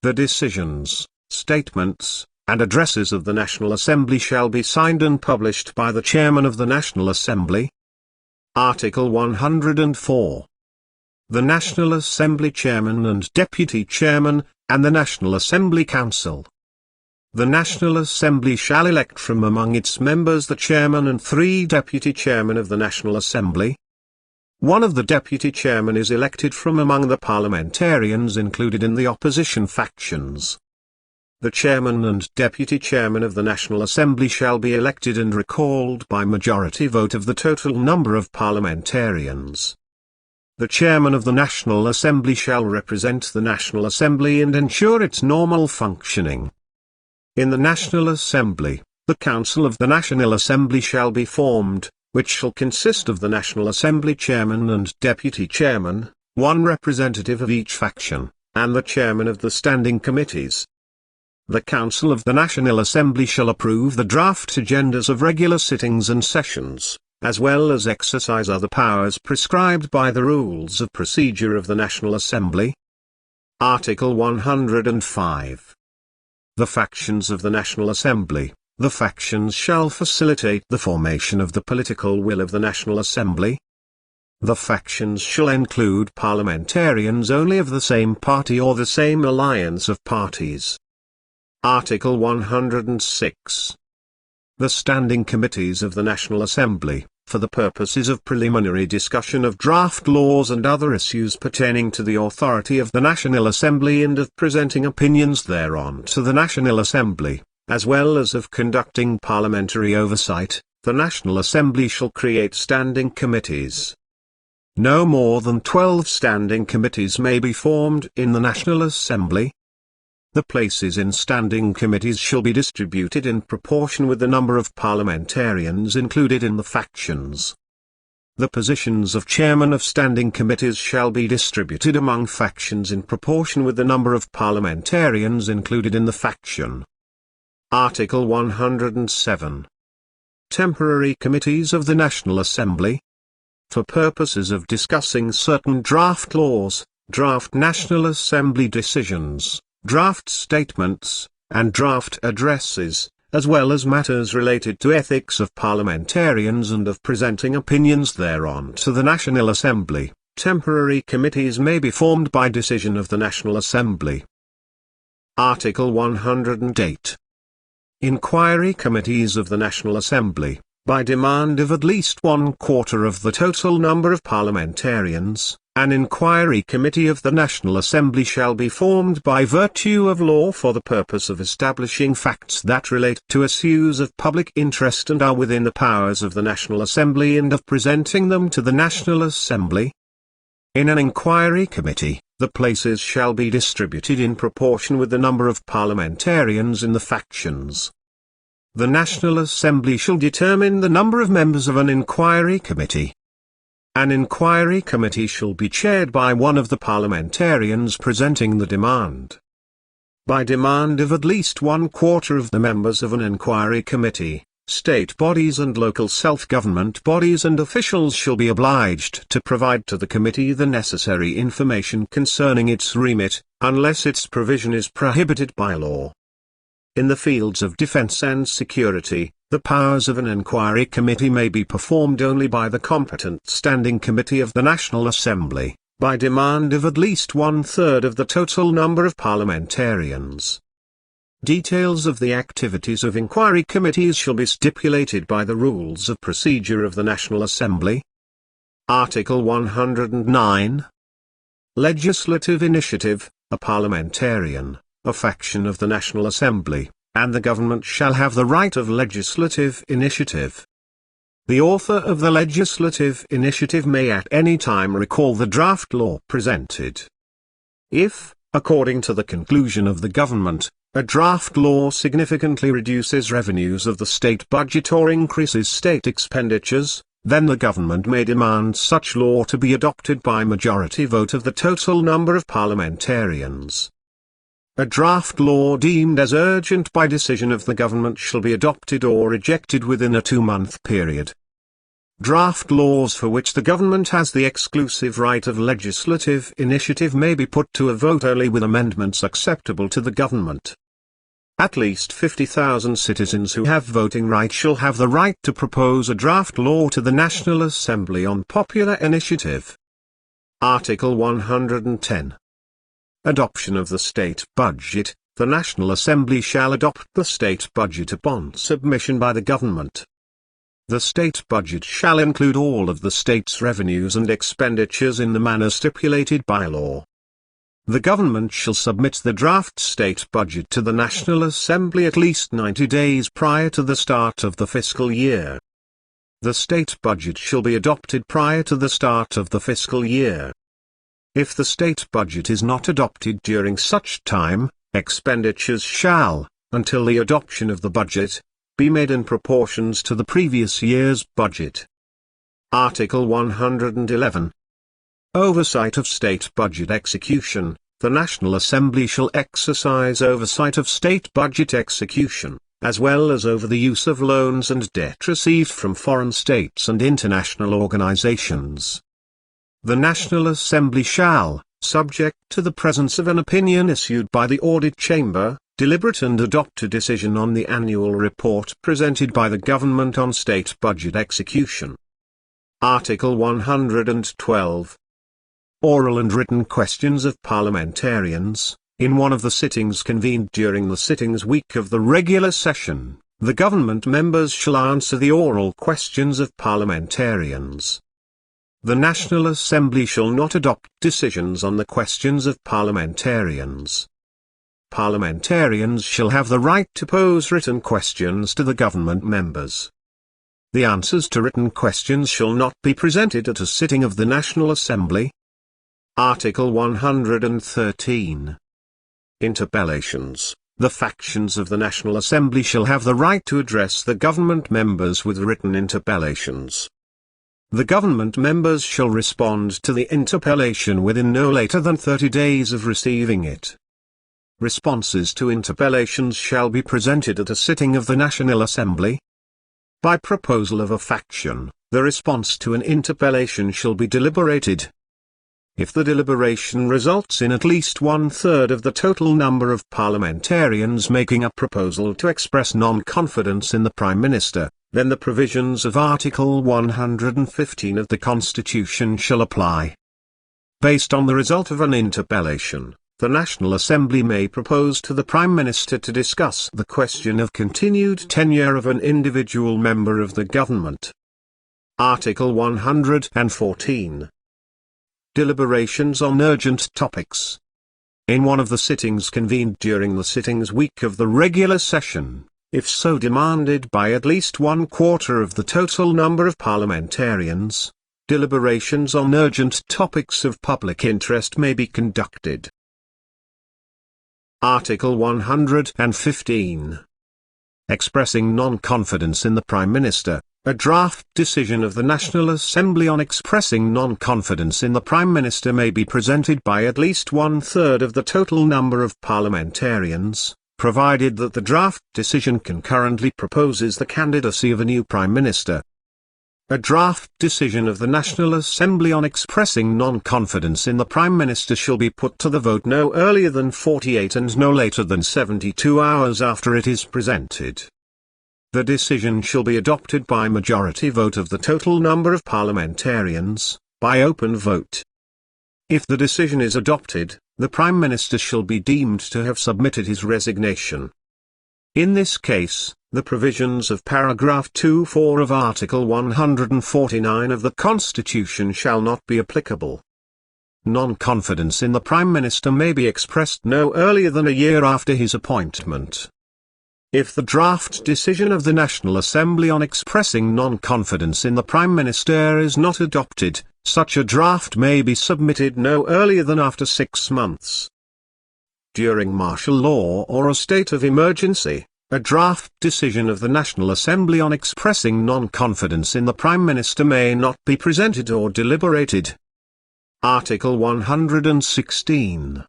The decisions, statements, and addresses of the National Assembly shall be signed and published by the Chairman of the National Assembly. Article 104. The National Assembly Chairman and Deputy Chairman, and the National Assembly Council. The National Assembly shall elect from among its members the Chairman and 3 Deputy Chairmen of the National Assembly. One of the Deputy Chairmen is elected from among the parliamentarians included in the opposition factions. The Chairman and Deputy Chairman of the National Assembly shall be elected and recalled by majority vote of the total number of parliamentarians. The Chairman of the National Assembly shall represent the National Assembly and ensure its normal functioning. In the National Assembly, the Council of the National Assembly shall be formed, which shall consist of the National Assembly Chairman and Deputy Chairman, 1 representative of each faction, and the Chairman of the Standing Committees. The Council of the National Assembly shall approve the draft agendas of regular sittings and sessions, as well as exercise other powers prescribed by the rules of procedure of the National Assembly. Article 105. The factions of the National Assembly. The factions shall facilitate the formation of the political will of the National Assembly. The factions shall include parliamentarians only of the same party or the same alliance of parties. Article 106. The Standing Committees of the National Assembly, for the purposes of preliminary discussion of draft laws and other issues pertaining to the authority of the National Assembly and of presenting opinions thereon to the National Assembly, as well as of conducting parliamentary oversight, the National Assembly shall create standing committees. No more than 12 standing committees may be formed in the National Assembly. The places in standing committees shall be distributed in proportion with the number of parliamentarians included in the factions. The positions of chairman of standing committees shall be distributed among factions in proportion with the number of parliamentarians included in the faction. Article 107. Temporary committees of the National Assembly. For purposes of discussing certain draft laws, draft National Assembly decisions, draft statements, and draft addresses, as well as matters related to ethics of parliamentarians and of presenting opinions thereon to the National Assembly, temporary committees may be formed by decision of the National Assembly. Article 108. Inquiry committees of the National Assembly, by demand of at least 1/4 of the total number of parliamentarians, an inquiry committee of the National Assembly shall be formed by virtue of law for the purpose of establishing facts that relate to issues of public interest and are within the powers of the National Assembly and of presenting them to the National Assembly. In an inquiry committee, the places shall be distributed in proportion with the number of parliamentarians in the factions. The National Assembly shall determine the number of members of an inquiry committee. An inquiry committee shall be chaired by one of the parliamentarians presenting the demand. By demand of at least 1/4 of the members of an inquiry committee, state bodies and local self-government bodies and officials shall be obliged to provide to the committee the necessary information concerning its remit, unless its provision is prohibited by law. In the fields of defense and security, the powers of an inquiry committee may be performed only by the competent standing committee of the National Assembly, by demand of at least 1/3 of the total number of parliamentarians. Details of the activities of inquiry committees shall be stipulated by the rules of procedure of the National Assembly. Article 109. Legislative initiative. A parliamentarian, a faction of the National Assembly, and the government shall have the right of legislative initiative. The author of the legislative initiative may at any time recall the draft law presented. If, according to the conclusion of the government, a draft law significantly reduces revenues of the state budget or increases state expenditures, then the government may demand such law to be adopted by majority vote of the total number of parliamentarians. A draft law deemed as urgent by decision of the government shall be adopted or rejected within a 2-month period. Draft laws for which the government has the exclusive right of legislative initiative may be put to a vote only with amendments acceptable to the government. At least 50,000 citizens who have voting rights shall have the right to propose a draft law to the National Assembly on popular initiative. Article 110. Adoption of the state budget. The National Assembly shall adopt the state budget upon submission by the government. The state budget shall include all of the state's revenues and expenditures in the manner stipulated by law. The government shall submit the draft state budget to the National Assembly at least 90 days prior to the start of the fiscal year. The state budget shall be adopted prior to the start of the fiscal year. If the state budget is not adopted during such time, expenditures shall, until the adoption of the budget, be made in proportions to the previous year's budget. Article 111. Oversight of state budget execution. The National Assembly shall exercise oversight of state budget execution, as well as over the use of loans and debt received from foreign states and international organizations. The National Assembly shall, subject to the presence of an opinion issued by the Audit Chamber, deliberate and adopt a decision on the annual report presented by the government on state budget execution. Article 112. Oral and written questions of parliamentarians. In one of the sittings convened during the sittings week of the regular session, the government members shall answer the oral questions of parliamentarians. The National Assembly shall not adopt decisions on the questions of parliamentarians. Parliamentarians shall have the right to pose written questions to the government members. The answers to written questions shall not be presented at a sitting of the National Assembly. Article 113. Interpellations. The factions of the National Assembly shall have the right to address the government members with written interpellations. The government members shall respond to the interpellation within no later than 30 days of receiving it. Responses to interpellations shall be presented at a sitting of the National Assembly. By proposal of a faction, the response to an interpellation shall be deliberated. If the deliberation results in at least 1/3 of the total number of parliamentarians making a proposal to express non-confidence in the Prime Minister, then the provisions of Article 115 of the Constitution shall apply. Based on the result of an interpellation, the National Assembly may propose to the Prime Minister to discuss the question of continued tenure of an individual member of the government. Article 114. Deliberations on urgent topics. In one of the sittings convened during the sittings week of the regular session, if so demanded by at least 1/4 of the total number of parliamentarians, deliberations on urgent topics of public interest may be conducted. Article 115. Expressing non-confidence in the Prime Minister. A draft decision of the National Assembly on expressing non-confidence in the Prime Minister may be presented by at least 1/3 of the total number of parliamentarians, provided that the draft decision concurrently proposes the candidacy of a new Prime Minister. A draft decision of the National Assembly on expressing non-confidence in the Prime Minister shall be put to the vote no earlier than 48 and no later than 72 hours after it is presented. The decision shall be adopted by majority vote of the total number of parliamentarians, by open vote. If the decision is adopted, the Prime Minister shall be deemed to have submitted his resignation. In this case, the provisions of paragraph 2(4) of Article 149 of the Constitution shall not be applicable. Non-confidence in the Prime Minister may be expressed no earlier than a year after his appointment. If the draft decision of the National Assembly on expressing non-confidence in the Prime Minister is not adopted, such a draft may be submitted no earlier than after 6 months. During martial law or a state of emergency, a draft decision of the National Assembly on expressing non-confidence in the Prime Minister may not be presented or deliberated. Article 116.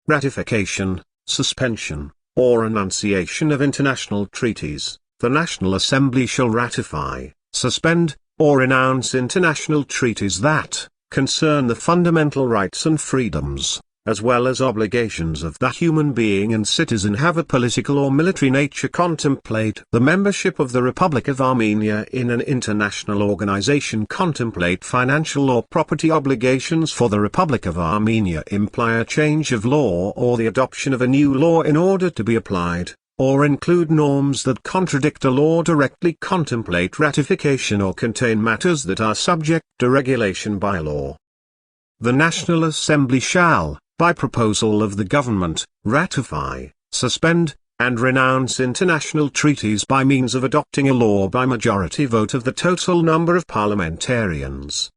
Ratification, suspension, or enunciation of international treaties. The National Assembly shall ratify, suspend, or renounce international treaties that concern the fundamental rights and freedoms, as well as obligations of the human being and citizen, have a political or military nature, contemplate the membership of the Republic of Armenia in an international organization, contemplate financial or property obligations for the Republic of Armenia, imply a change of law or the adoption of a new law in order to be applied, or include norms that contradict a law directly, contemplate ratification, or contain matters that are subject to regulation by law. The National Assembly shall, by proposal of the government, ratify, suspend, and renounce international treaties by means of adopting a law by majority vote of the total number of parliamentarians.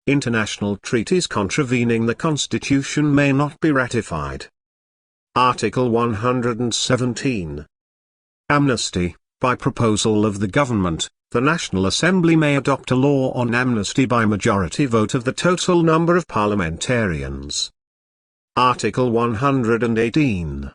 International treaties contravening the Constitution may not be ratified. Article 117. Amnesty. By proposal of the government, the National Assembly may adopt a law on amnesty by majority vote of the total number of parliamentarians. Article 118.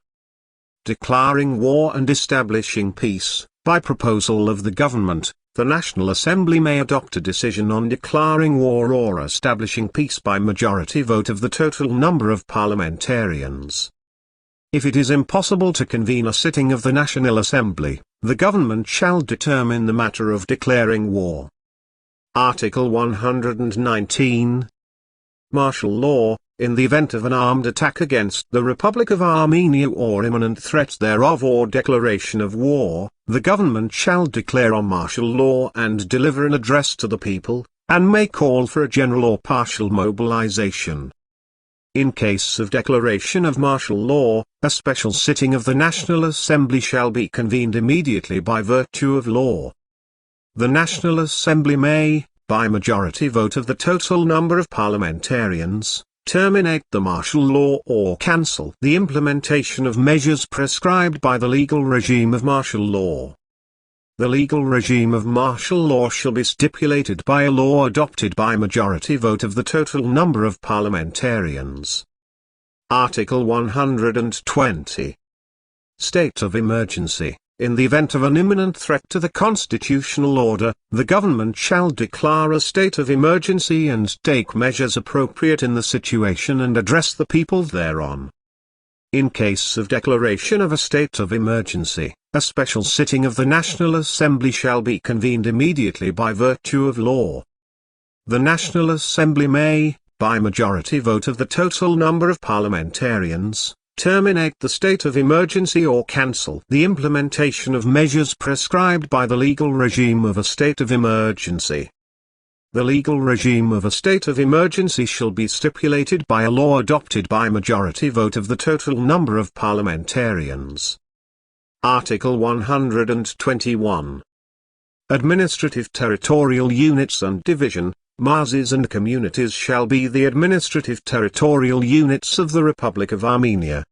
Declaring war and establishing peace. By proposal of the government, the National Assembly may adopt a decision on declaring war or establishing peace by majority vote of the total number of parliamentarians. If it is impossible to convene a sitting of the National Assembly, the government shall determine the matter of declaring war. Article 119. Martial law. In the event of an armed attack against the Republic of Armenia or imminent threat thereof or declaration of war, the government shall declare on martial law and deliver an address to the people, and may call for a general or partial mobilization. In case of declaration of martial law, a special sitting of the National Assembly shall be convened immediately by virtue of law. The National Assembly may, by majority vote of the total number of parliamentarians, terminate the martial law or cancel the implementation of measures prescribed by the legal regime of martial law. The legal regime of martial law shall be stipulated by a law adopted by majority vote of the total number of parliamentarians. Article 120. State of emergency. In the event of an imminent threat to the constitutional order, the government shall declare a state of emergency and take measures appropriate in the situation and address the people thereon. In case of declaration of a state of emergency, a special sitting of the National Assembly shall be convened immediately by virtue of law. The National Assembly may, by majority vote of the total number of parliamentarians, terminate the state of emergency or cancel the implementation of measures prescribed by the legal regime of a state of emergency. The legal regime of a state of emergency shall be stipulated by a law adopted by majority vote of the total number of parliamentarians. Article 121. Administrative territorial units and division, mazes and communities shall be the administrative territorial units of the Republic of Armenia.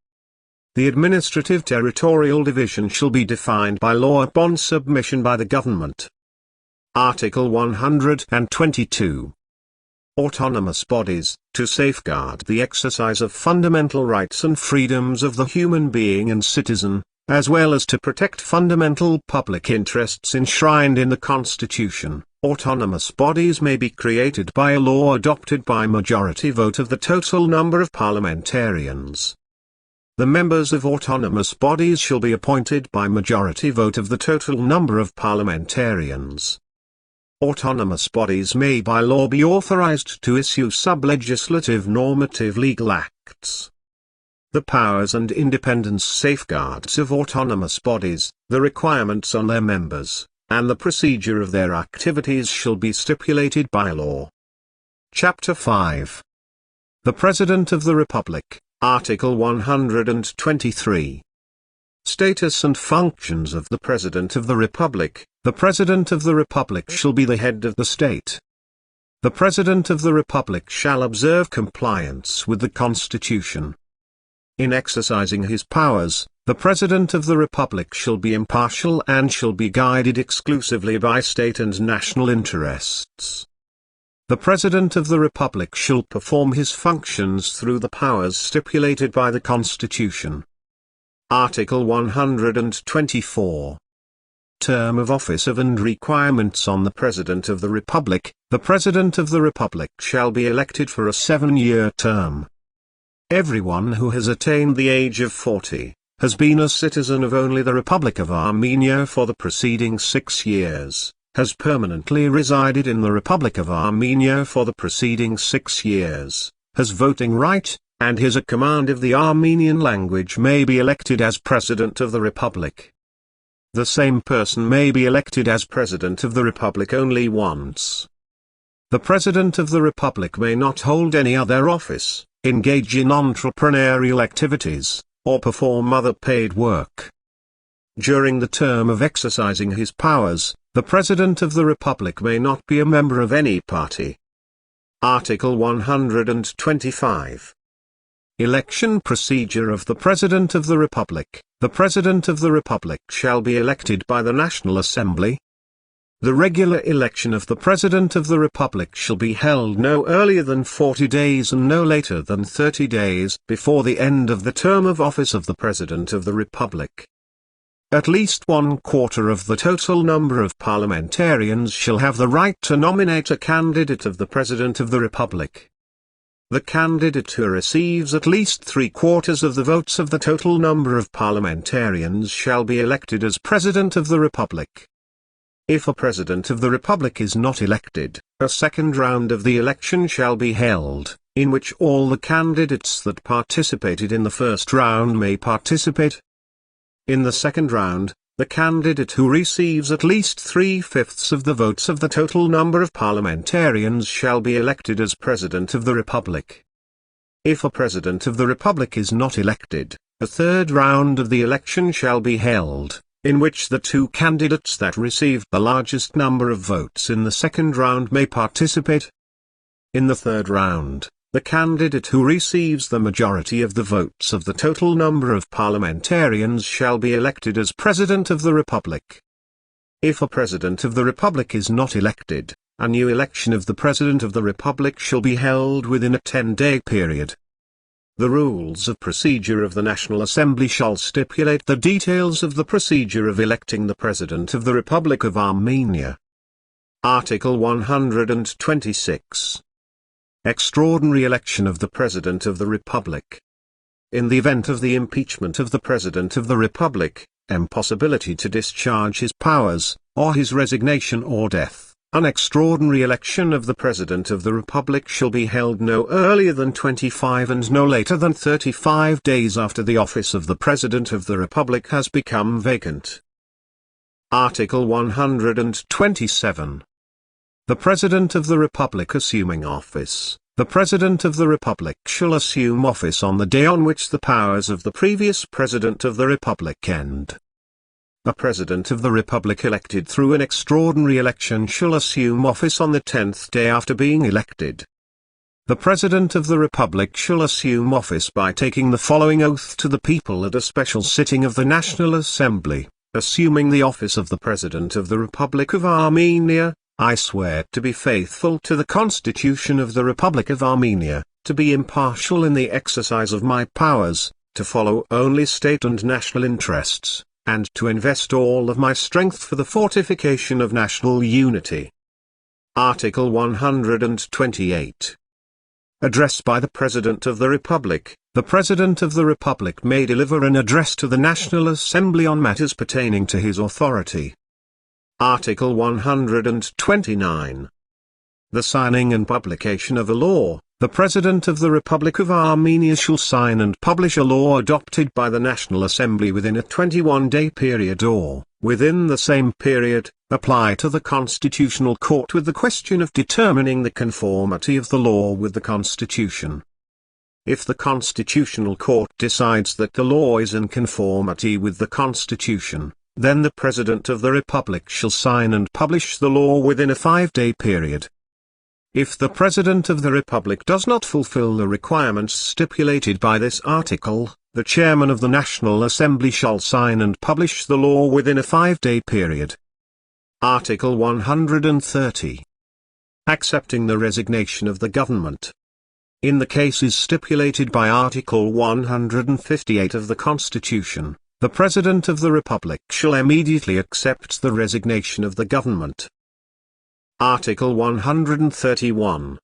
The administrative territorial division shall be defined by law upon submission by the government. Article 122. Autonomous bodies, to safeguard the exercise of fundamental rights and freedoms of the human being and citizen, as well as to protect fundamental public interests enshrined in the Constitution. Autonomous bodies may be created by a law adopted by majority vote of the total number of parliamentarians. The members of autonomous bodies shall be appointed by majority vote of the total number of parliamentarians. Autonomous bodies may by law be authorized to issue sub-legislative normative legal acts. the powers and independence safeguards of autonomous bodies, the requirements on their members, and the procedure of their activities shall be stipulated by law. Chapter 5. The President of the Republic, Article 123. Status and functions of the President of the Republic. The President of the Republic shall be the head of the state. The President of the Republic shall observe compliance with the Constitution. In exercising his powers, the President of the Republic shall be impartial and shall be guided exclusively by state and national interests. The President of the Republic shall perform his functions through the powers stipulated by the Constitution. Article 124. Term of office of and requirements on the President of the Republic. The President of the Republic shall be elected for a 7-year term. Everyone who has attained the age of 40, has been a citizen of only the Republic of Armenia for the preceding 6 years, has permanently resided in the Republic of Armenia for the preceding 6 years, has voting right, and has a command of the Armenian language may be elected as President of the Republic. The same person may be elected as President of the Republic only once. The President of the Republic may not hold any other office, engage in entrepreneurial activities, or perform other paid work. During the term of exercising his powers, the President of the Republic may not be a member of any party. Article 125. Election procedure of the President of the Republic. The President of the Republic shall be elected by the National Assembly. The regular election of the President of the Republic shall be held no earlier than 40 days and no later than 30 days before the end of the term of office of the President of the Republic. At least 1/4 of the total number of parliamentarians shall have the right to nominate a candidate of the President of the Republic. The candidate who receives at least 3/4 of the votes of the total number of parliamentarians shall be elected as President of the Republic. If a President of the Republic is not elected, a second round of the election shall be held, in which all the candidates that participated in the first round may participate. In the second round, the candidate who receives at least 3/5 of the votes of the total number of parliamentarians shall be elected as President of the Republic. If a President of the Republic is not elected, a third round of the election shall be held, in which the two candidates that receive the largest number of votes in the second round may participate. In the third round, the candidate who receives the majority of the votes of the total number of parliamentarians shall be elected as President of the Republic. If a President of the Republic is not elected, a new election of the President of the Republic shall be held within a 10-day period. The rules of procedure of the National Assembly shall stipulate the details of the procedure of electing the President of the Republic of Armenia. Article 126. Extraordinary election of the President of the Republic. In the event of the impeachment of the President of the Republic, impossibility to discharge his powers, or his resignation or death, an extraordinary election of the President of the Republic shall be held no earlier than 25 and no later than 35 days after the office of the President of the Republic has become vacant. Article 127. The President of the Republic assuming office. The President of the Republic shall assume office on the day on which the powers of the previous President of the Republic end. A President of the Republic elected through an extraordinary election shall assume office on the 10th day after being elected. The President of the Republic shall assume office by taking the following oath to the people at a special sitting of the National Assembly, assuming the office of the President of the Republic of Armenia. I swear to be faithful to the Constitution of the Republic of Armenia, to be impartial in the exercise of my powers, to follow only state and national interests, and to invest all of my strength for the fortification of national unity. Article 128. Address by the President of the Republic. The President of the Republic may deliver an address to the National Assembly on matters pertaining to his authority. Article 129. The signing and publication of a law. the President of the Republic of Armenia shall sign and publish a law adopted by the National Assembly within a 21-day period or, within the same period, apply to the Constitutional Court with the question of determining the conformity of the law with the Constitution. If the Constitutional Court decides that the law is in conformity with the Constitution, then the President of the Republic shall sign and publish the law within a 5-day period. If the President of the Republic does not fulfill the requirements stipulated by this article, the Chairman of the National Assembly shall sign and publish the law within a 5-day period. Article 130. Accepting the resignation of the government. In the cases stipulated by Article 158 of the Constitution, the President of the Republic shall immediately accept the resignation of the government. Article 131.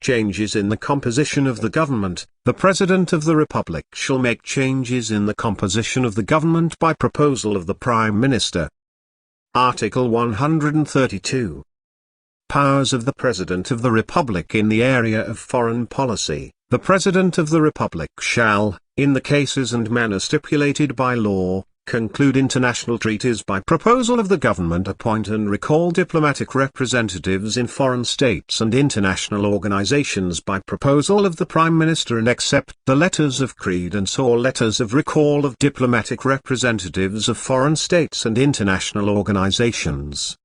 Changes in the composition of the government. The President of the Republic shall make changes in the composition of the government by proposal of the Prime Minister. Article 132. Powers of the President of the Republic in the area of foreign policy. The President of the Republic shall, in the cases and manner stipulated by law, conclude international treaties by proposal of the government, appoint and recall diplomatic representatives in foreign states and international organizations by proposal of the Prime Minister, and accept the letters of credence or letters of recall of diplomatic representatives of foreign states and international organizations.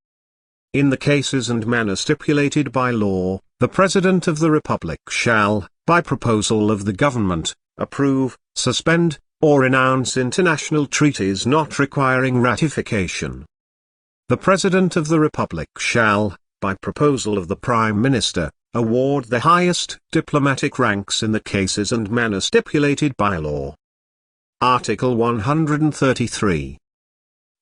In the cases and manner stipulated by law, the President of the Republic shall, by proposal of the government, approve, suspend, or renounce international treaties not requiring ratification. The President of the Republic shall, by proposal of the Prime Minister, award the highest diplomatic ranks in the cases and manner stipulated by law. Article 133.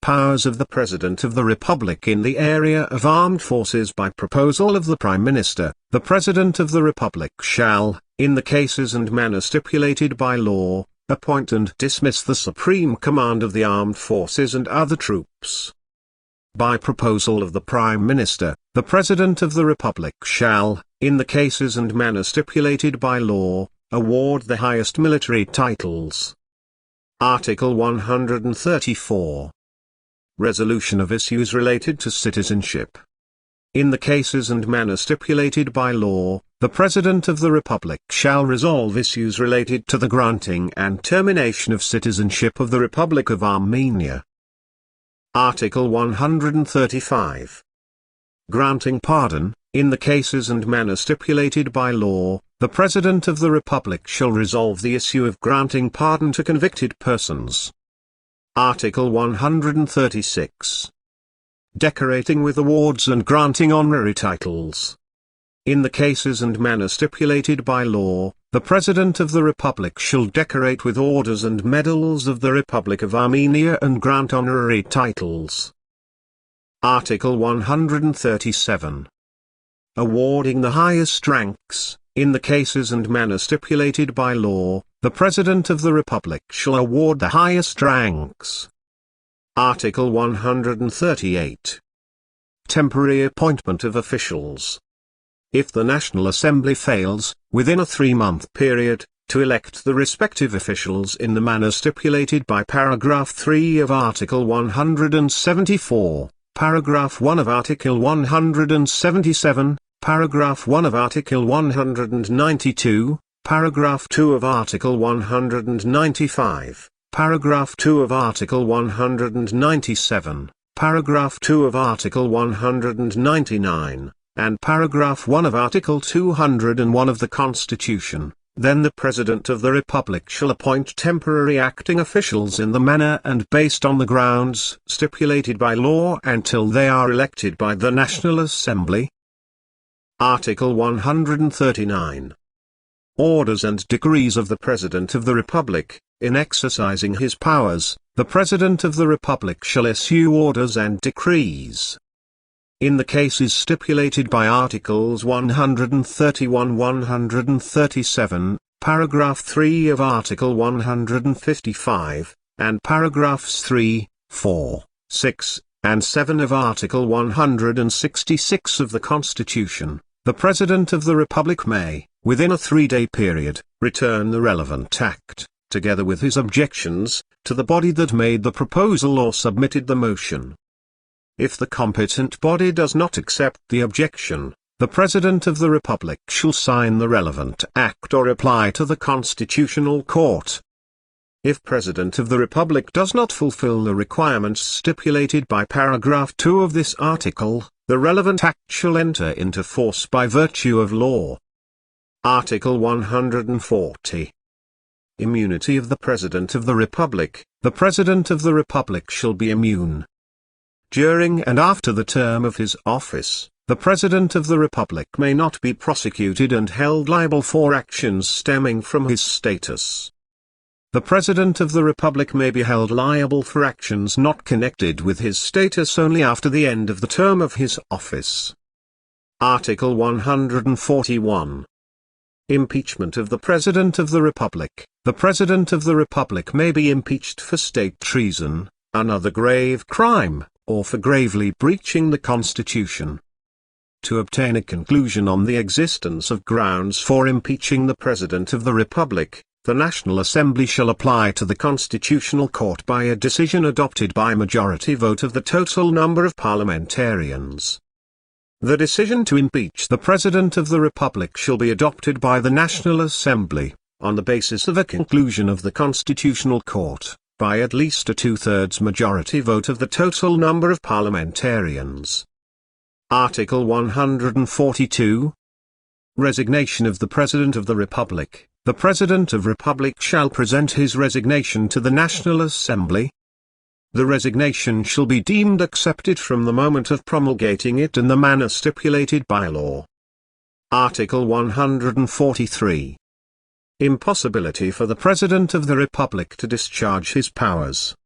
Powers of the President of the Republic in the area of armed forces. By proposal of the Prime Minister, the President of the Republic shall, in the cases and manner stipulated by law, appoint and dismiss the supreme command of the armed forces and other troops. By proposal of the Prime Minister, the President of the Republic shall, in the cases and manner stipulated by law, award the highest military titles. Article 134. Resolution of issues related to citizenship. In the cases and manner stipulated by law, the President of the Republic shall resolve issues related to the granting and termination of citizenship of the Republic of Armenia. Article 135. Granting pardon. In the cases and manner stipulated by law, the President of the Republic shall resolve the issue of granting pardon to convicted persons. Article 136. Decorating with awards and granting honorary titles. In the cases and manner stipulated by law, the President of the Republic shall decorate with orders and medals of the Republic of Armenia and grant honorary titles. Article 137. Awarding the highest ranks. In the cases and manner stipulated by law, the President of the Republic shall award the highest ranks. Article 138. Temporary appointment of officials. If the National Assembly fails, within a 3-month period, to elect the respective officials in the manner stipulated by paragraph 3 of Article 174, paragraph 1 of Article 177, paragraph 1 of Article 192, paragraph 2 of Article 195, paragraph 2 of Article 197, paragraph 2 of Article 199, and paragraph 1 of Article 201 of the Constitution, then the President of the Republic shall appoint temporary acting officials in the manner and based on the grounds stipulated by law until they are elected by the National Assembly. Article 139. Orders and decrees of the President of the Republic. In exercising his powers, the President of the Republic shall issue orders and decrees. In the cases stipulated by Articles 131-137, paragraph 3 of Article 155, and paragraphs 3, 4, 6, and 7 of Article 166 of the Constitution, the President of the Republic may, within a 3-day period, return the relevant act, together with his objections, to the body that made the proposal or submitted the motion. If the competent body does not accept the objection, the President of the Republic shall sign the relevant act or reply to the Constitutional Court. If President of the Republic does not fulfill the requirements stipulated by paragraph 2 of this article, the relevant act shall enter into force by virtue of law. Article 140. Immunity of the President of the Republic. The President of the Republic shall be immune. During and after the term of his office, the President of the Republic may not be prosecuted and held liable for actions stemming from his status. The President of the Republic may be held liable for actions not connected with his status only after the end of the term of his office. Article 141. Impeachment of the President of the Republic. The President of the Republic may be impeached for state treason, another grave crime, or for gravely breaching the Constitution. To obtain a conclusion on the existence of grounds for impeaching the President of the Republic, the National Assembly shall apply to the Constitutional Court by a decision adopted by majority vote of the total number of parliamentarians. The decision to impeach the President of the Republic shall be adopted by the National Assembly, on the basis of a conclusion of the Constitutional Court, by at least a 2/3 majority vote of the total number of parliamentarians. Article 142. Resignation of the President of the Republic. The President of the Republic shall present his resignation to the National Assembly. The resignation shall be deemed accepted from the moment of promulgating it in the manner stipulated by law. Article 143. Impossibility for the President of the Republic to discharge his powers.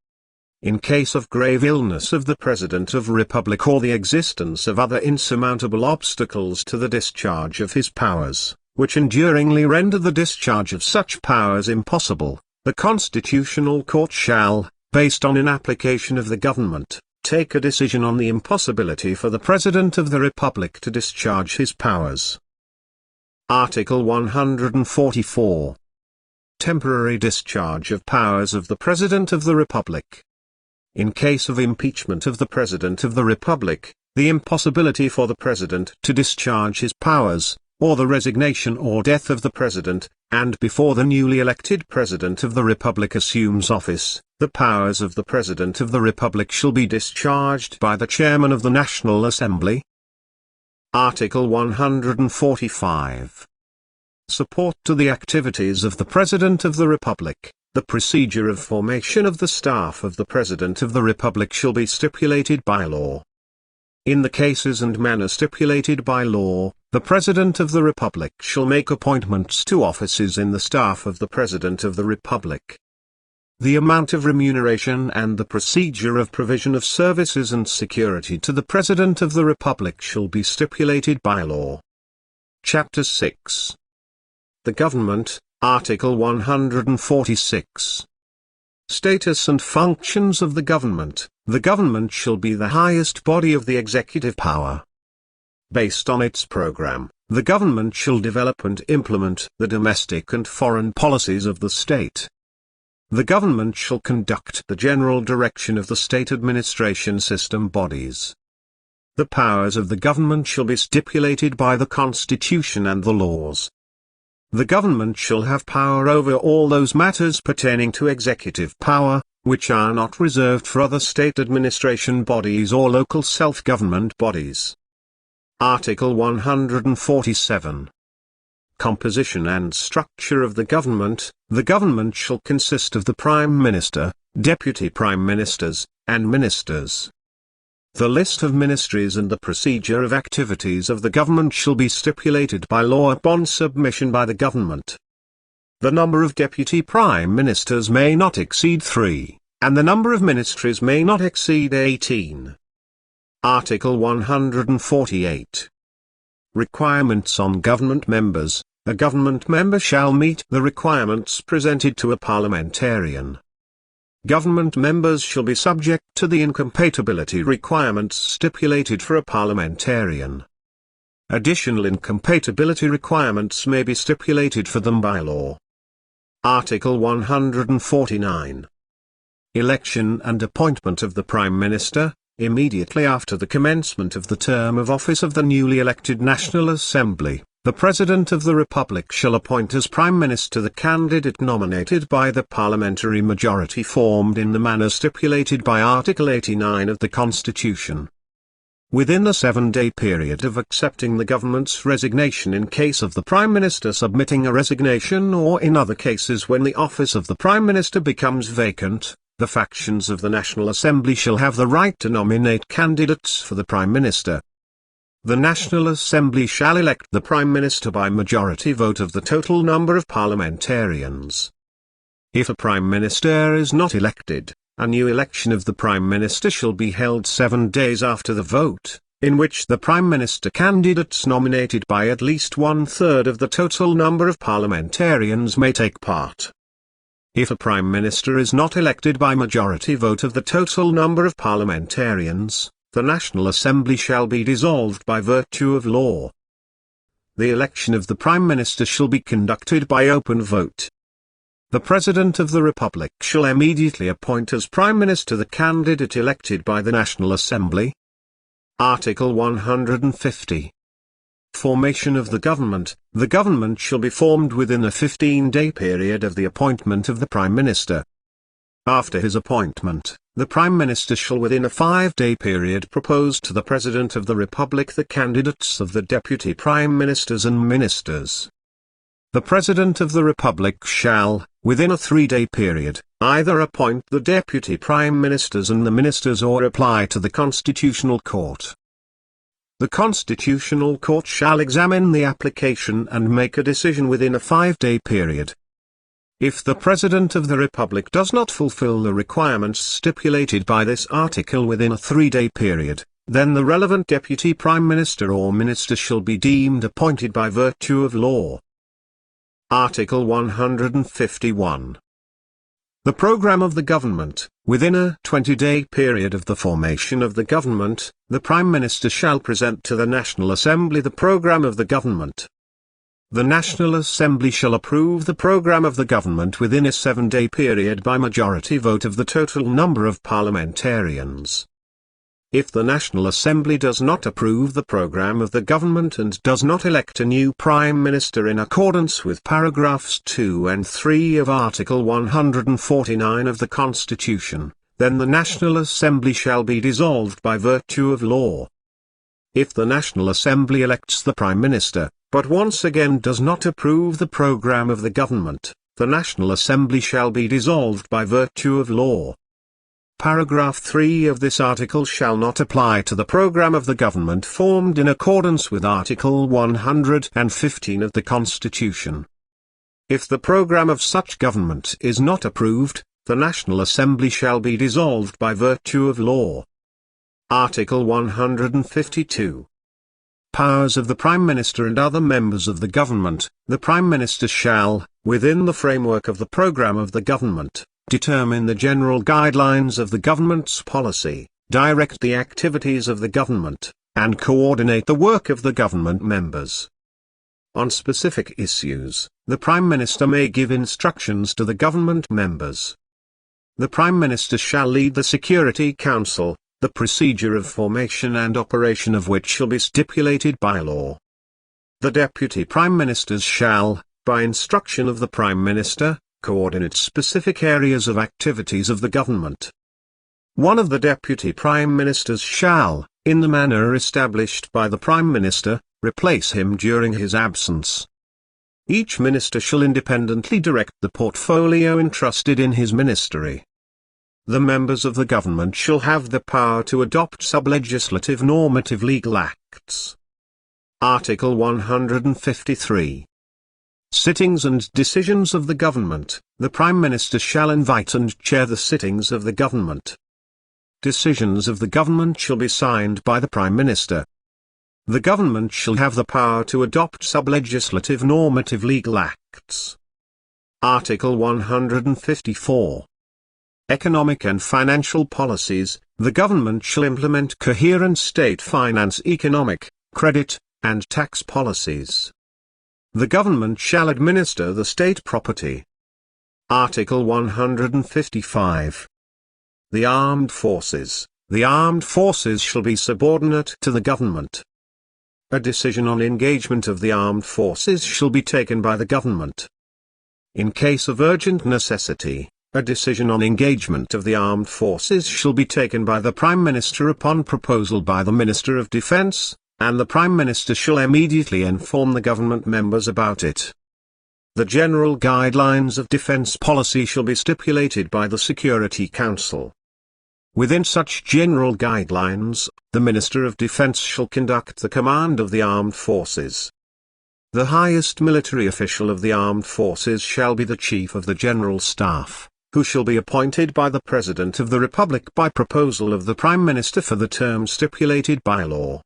In case of grave illness of the President of the Republic or the existence of other insurmountable obstacles to the discharge of his powers, which enduringly render the discharge of such powers impossible, the Constitutional Court shall, based on an application of the government, take a decision on the impossibility for the President of the Republic to discharge his powers. Article 144. Temporary discharge of powers of the President of the Republic. In case of impeachment of the President of the Republic, the impossibility for the President to discharge his powers, or the resignation or death of the President, and before the newly elected President of the Republic assumes office, the powers of the President of the Republic shall be discharged by the Chairman of the National Assembly. Article 145. Support to the activities of the President of the Republic. The procedure of formation of the staff of the President of the Republic shall be stipulated by law. In the cases and manner stipulated by law, the President of the Republic shall make appointments to offices in the staff of the President of the Republic. The amount of remuneration and the procedure of provision of services and security to the President of the Republic shall be stipulated by law. Chapter 6. The Government, Article 146. Status and functions of the government. The government shall be the highest body of the executive power. Based on its program, the government shall develop and implement the domestic and foreign policies of the state. The government shall conduct the general direction of the state administration system bodies. The powers of the government shall be stipulated by the Constitution and the laws. The government shall have power over all those matters pertaining to executive power, which are not reserved for other state administration bodies or local self-government bodies. Article 147. Composition and structure of the government. The government shall consist of the Prime Minister, Deputy Prime Ministers, and Ministers. The list of ministries and the procedure of activities of the government shall be stipulated by law upon submission by the government. The number of deputy prime ministers may not exceed 3, and the number of ministries may not exceed 18. Article 148. Requirements on government members. A government member shall meet the requirements presented to a parliamentarian. Government members shall be subject to the incompatibility requirements stipulated for a parliamentarian. Additional incompatibility requirements may be stipulated for them by law. Article 149. Election and appointment of the Prime Minister. Immediately after the commencement of the term of office of the newly elected National Assembly, the President of the Republic shall appoint as Prime Minister the candidate nominated by the parliamentary majority formed in the manner stipulated by Article 89 of the Constitution. Within a 7-day period of accepting the government's resignation in case of the Prime Minister submitting a resignation or in other cases when the office of the Prime Minister becomes vacant, the factions of the National Assembly shall have the right to nominate candidates for the Prime Minister. The National Assembly shall elect the Prime Minister by majority vote of the total number of parliamentarians. If a Prime Minister is not elected, a new election of the Prime Minister shall be held 7 days after the vote, in which the Prime Minister candidates nominated by at least 1/3 of the total number of parliamentarians may take part. If a Prime Minister is not elected by majority vote of the total number of parliamentarians, the National Assembly shall be dissolved by virtue of law. The election of the Prime Minister shall be conducted by open vote. The President of the Republic shall immediately appoint as Prime Minister the candidate elected by the National Assembly. Article 150. Formation of the government. The government shall be formed within a 15-day period of the appointment of the Prime Minister. After his appointment, the Prime Minister shall within a 5-day period propose to the President of the Republic the candidates of the Deputy Prime Ministers and Ministers. The President of the Republic shall, within a 3-day period, either appoint the Deputy Prime Ministers and the Ministers or apply to the Constitutional Court. The Constitutional Court shall examine the application and make a decision within a 5-day period. If the President of the Republic does not fulfill the requirements stipulated by this article within a 3-day period, then the relevant Deputy Prime Minister or Minister shall be deemed appointed by virtue of law. Article 151. The program of the government. Within a 20-day period of the formation of the government, the Prime Minister shall present to the National Assembly the program of the government. The National Assembly shall approve the program of the government within a 7-day period by majority vote of the total number of parliamentarians. If the National Assembly does not approve the program of the government and does not elect a new Prime Minister in accordance with paragraphs 2 and 3 of Article 149 of the Constitution, then the National Assembly shall be dissolved by virtue of law. If the National Assembly elects the Prime Minister, but once again does not approve the program of the government, the National Assembly shall be dissolved by virtue of law. Paragraph 3 of this article shall not apply to the program of the government formed in accordance with Article 115 of the Constitution. If the program of such government is not approved, the National Assembly shall be dissolved by virtue of law. Article 152. Powers of the Prime Minister and other members of the government. The Prime Minister shall, within the framework of the program of the government, determine the general guidelines of the government's policy, direct the activities of the government, and coordinate the work of the government members. On specific issues, the Prime Minister may give instructions to the government members. The Prime Minister shall lead the Security Council, the procedure of formation and operation of which shall be stipulated by law. The Deputy Prime Ministers shall, by instruction of the Prime Minister, coordinate specific areas of activities of the government. One of the Deputy Prime Ministers shall, in the manner established by the Prime Minister, replace him during his absence. Each minister shall independently direct the portfolio entrusted in his ministry. The members of the government shall have the power to adopt sub-legislative normative legal acts. Article 153. Sittings and decisions of the government. The Prime Minister shall invite and chair the sittings of the government. Decisions of the government shall be signed by the Prime Minister. The government shall have the power to adopt sub-legislative normative legal acts. Article 154. Economic and financial policies. The government shall implement coherent state finance, economic, credit, and tax policies. The government shall administer the state property. Article 155. The armed forces. The armed forces shall be subordinate to the government. A decision on engagement of the armed forces shall be taken by the government. In case of urgent necessity, a decision on engagement of the armed forces shall be taken by the Prime Minister upon proposal by the Minister of Defence, and the Prime Minister shall immediately inform the government members about it. The general guidelines of defence policy shall be stipulated by the Security Council. Within such general guidelines, the Minister of Defence shall conduct the command of the armed forces. The highest military official of the armed forces shall be the Chief of the General Staff, who shall be appointed by the President of the Republic by proposal of the Prime Minister for the term stipulated by law.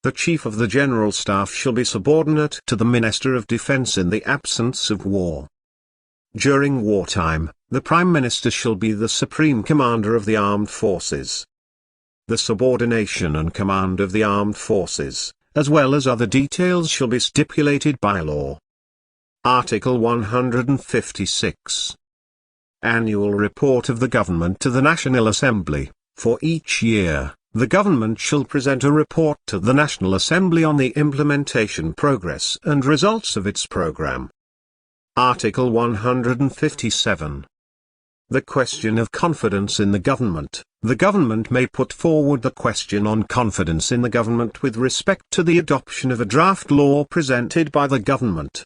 The Chief of the General Staff shall be subordinate to the Minister of Defence in the absence of war. During wartime, the Prime Minister shall be the supreme commander of the armed forces. The subordination and command of the armed forces, as well as other details, shall be stipulated by law. Article 156. Annual report of the government to the National Assembly. For each year, the government shall present a report to the National Assembly on the implementation progress and results of its program. Article 157. The question of confidence in the government. The government may put forward the question on confidence in the government with respect to the adoption of a draft law presented by the government.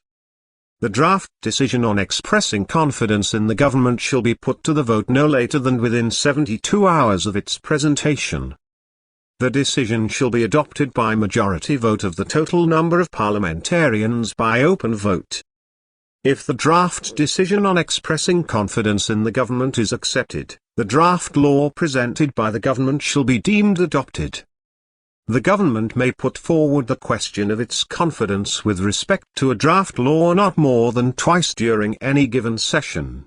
The draft decision on expressing confidence in the government shall be put to the vote no later than within 72 hours of its presentation. The decision shall be adopted by majority vote of the total number of parliamentarians by open vote. If the draft decision on expressing confidence in the government is accepted, the draft law presented by the government shall be deemed adopted. The government may put forward the question of its confidence with respect to a draft law not more than twice during any given session.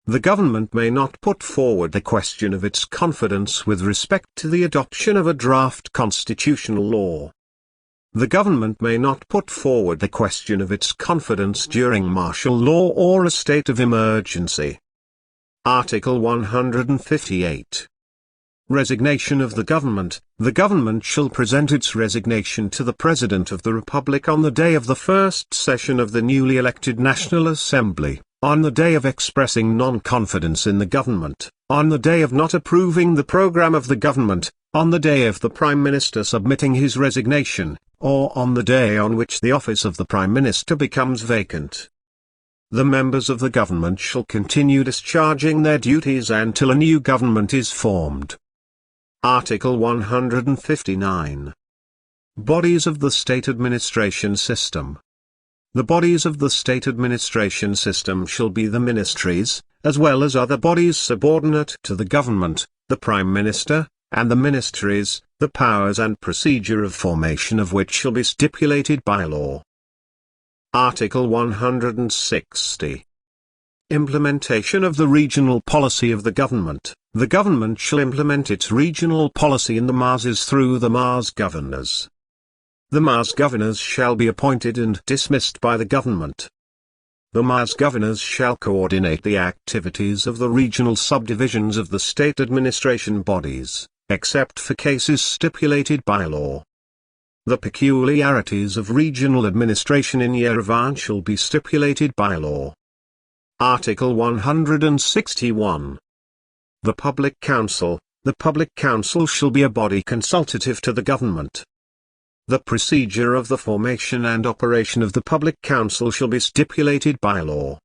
The government may not put forward the question of its confidence with respect to the adoption of a draft constitutional law. The government may not put forward the question of its confidence during martial law or a state of emergency. Article 158. Resignation of the government. The government shall present its resignation to the President of the Republic on the day of the first session of the newly elected National Assembly, on the day of expressing non-confidence in the government, on the day of not approving the program of the government, on the day of the Prime Minister submitting his resignation, or on the day on which the office of the Prime Minister becomes vacant. The members of the government shall continue discharging their duties until a new government is formed. Article 159. Bodies of the State Administration System. The bodies of the state administration system shall be the ministries, as well as other bodies subordinate to the government, the Prime Minister, and the ministries, the powers and procedure of formation of which shall be stipulated by law. Article 160. Implementation of the regional policy of the government. The government shall implement its regional policy in the MASs through the MAS governors. The MAS governors shall be appointed and dismissed by the government. The MAS governors shall coordinate the activities of the regional subdivisions of the state administration bodies, except for cases stipulated by law. The peculiarities of regional administration in Yerevan shall be stipulated by law. Article 161. The Public Council. The Public Council shall be a body consultative to the government. The procedure of the formation and operation of the Public Council shall be stipulated by law.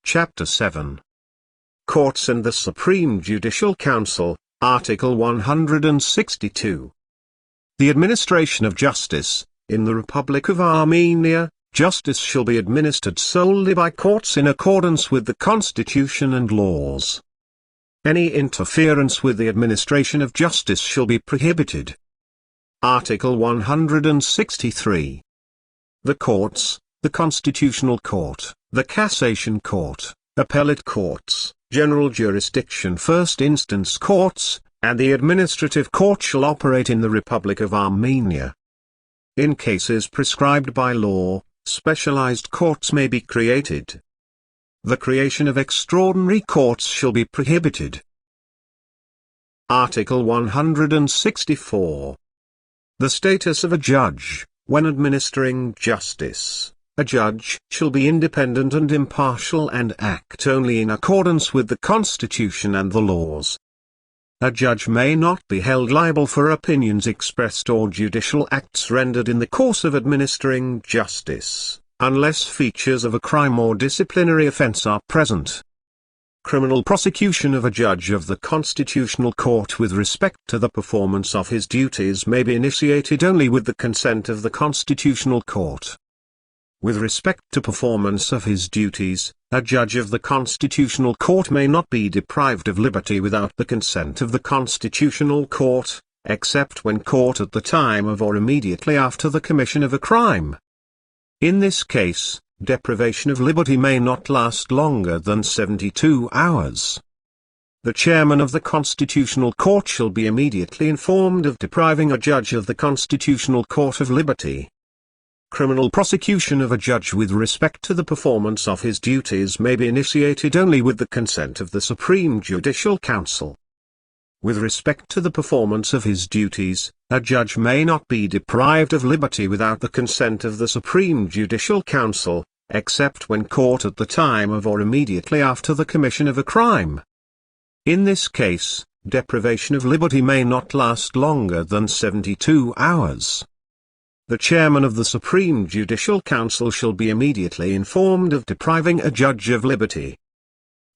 Chapter 7. Courts and the Supreme Judicial Council. Article 162. The administration of justice. In the Republic of Armenia, justice shall be administered solely by courts in accordance with the constitution and laws. Any interference with the administration of justice shall be prohibited. Article 163. The courts, the Constitutional Court, the Cassation Court, Appellate Courts, General Jurisdiction First Instance Courts, and the Administrative Court shall operate in the Republic of Armenia. In cases prescribed by law, specialized courts may be created. The creation of extraordinary courts shall be prohibited. Article 164. The status of a judge. When administering justice, a judge shall be independent and impartial and act only in accordance with the Constitution and the laws. A judge may not be held liable for opinions expressed or judicial acts rendered in the course of administering justice, unless features of a crime or disciplinary offense are present. Criminal prosecution of a judge of the Constitutional Court with respect to the performance of his duties may be initiated only with the consent of the Constitutional Court. With respect to performance of his duties, a judge of the Constitutional Court may not be deprived of liberty without the consent of the Constitutional Court, except when caught at the time of or immediately after the commission of a crime. In this case, deprivation of liberty may not last longer than 72 hours. The chairman of the Constitutional Court shall be immediately informed of depriving a judge of the Constitutional Court of liberty. Criminal prosecution of a judge with respect to the performance of his duties may be initiated only with the consent of the Supreme Judicial Council. With respect to the performance of his duties, a judge may not be deprived of liberty without the consent of the Supreme Judicial Council, except when caught at the time of or immediately after the commission of a crime. In this case, deprivation of liberty may not last longer than 72 hours. The chairman of the Supreme Judicial Council shall be immediately informed of depriving a judge of liberty.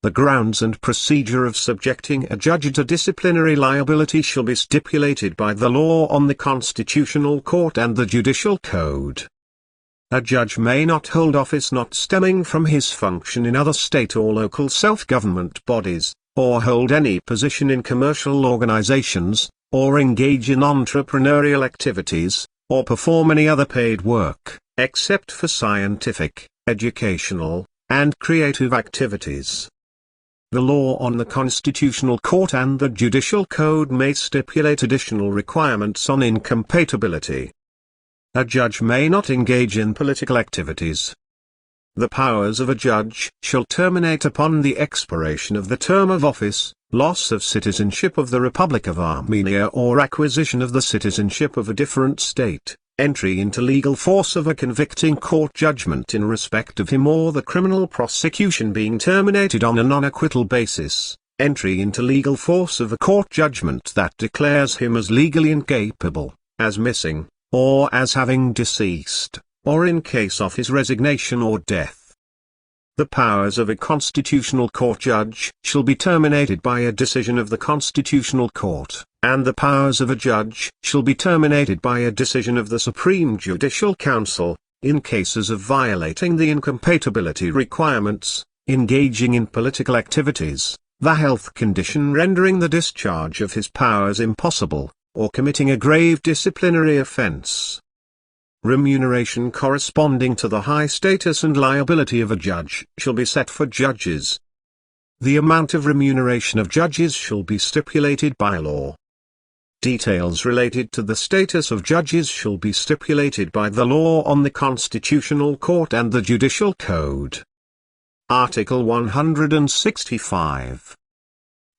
The grounds and procedure of subjecting a judge to disciplinary liability shall be stipulated by the law on the Constitutional Court and the Judicial Code. A judge may not hold office not stemming from his function in other state or local self-government bodies, or hold any position in commercial organizations, or engage in entrepreneurial activities, or perform any other paid work, except for scientific, educational, and creative activities. The law on the Constitutional Court and the Judicial Code may stipulate additional requirements on incompatibility. A judge may not engage in political activities. The powers of a judge shall terminate upon the expiration of the term of office, loss of citizenship of the Republic of Armenia or acquisition of the citizenship of a different state, entry into legal force of a convicting court judgment in respect of him or the criminal prosecution being terminated on a non-acquittal basis, entry into legal force of a court judgment that declares him as legally incapable, as missing, or as having deceased, or in case of his resignation or death. The powers of a constitutional court judge shall be terminated by a decision of the Constitutional Court, and the powers of a judge shall be terminated by a decision of the Supreme Judicial Council, in cases of violating the incompatibility requirements, engaging in political activities, the health condition rendering the discharge of his powers impossible, or committing a grave disciplinary offense. Remuneration corresponding to the high status and liability of a judge shall be set for judges. The amount of remuneration of judges shall be stipulated by law. Details related to the status of judges shall be stipulated by the law on the Constitutional Court and the Judicial Code. Article 165.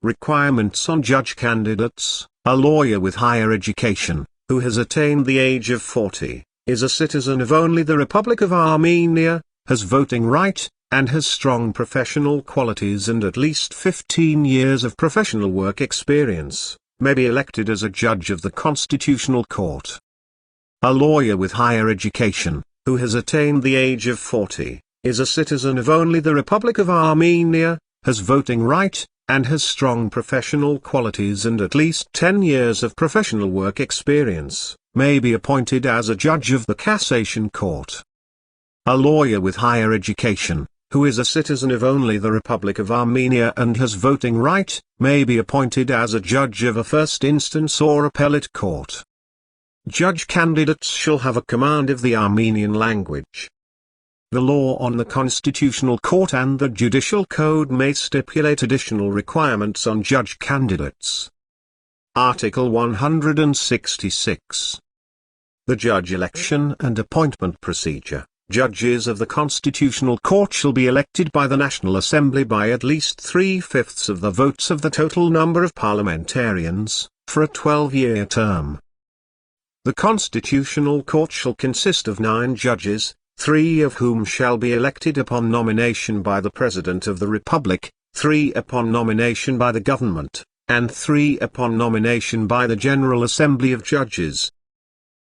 Requirements on judge candidates. A lawyer with higher education, who has attained the age of 40, is a citizen of only the Republic of Armenia, has voting right, and has strong professional qualities and at least 15 years of professional work experience, may be elected as a judge of the Constitutional Court. A lawyer with higher education, who has attained the age of 40, is a citizen of only the Republic of Armenia, has voting right, and has strong professional qualities and at least 10 years of professional work experience, may be appointed as a judge of the Cassation Court. A lawyer with higher education, who is a citizen of only the Republic of Armenia and has voting right, may be appointed as a judge of a first instance or appellate court. Judge candidates shall have a command of the Armenian language. The law on the Constitutional Court and the Judicial Code may stipulate additional requirements on judge candidates. Article 166. The judge election and appointment procedure. Judges of the Constitutional Court shall be elected by the National Assembly by at least 3/5 of the votes of the total number of parliamentarians, for a 12-year term. The Constitutional Court shall consist of 9 judges, 3 of whom shall be elected upon nomination by the President of the Republic, 3 upon nomination by the Government, and 3 upon nomination by the General Assembly of Judges.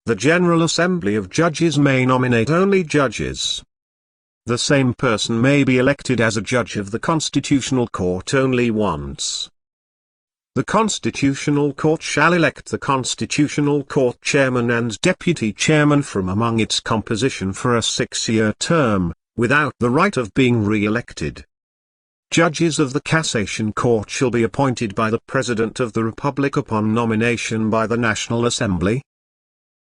The General Assembly of Judges may nominate only judges. The same person may be elected as a judge of the Constitutional Court only once. The Constitutional Court shall elect the Constitutional Court chairman and deputy chairman from among its composition for a 6-year term, without the right of being re-elected. Judges of the Cassation Court shall be appointed by the President of the Republic upon nomination by the National Assembly.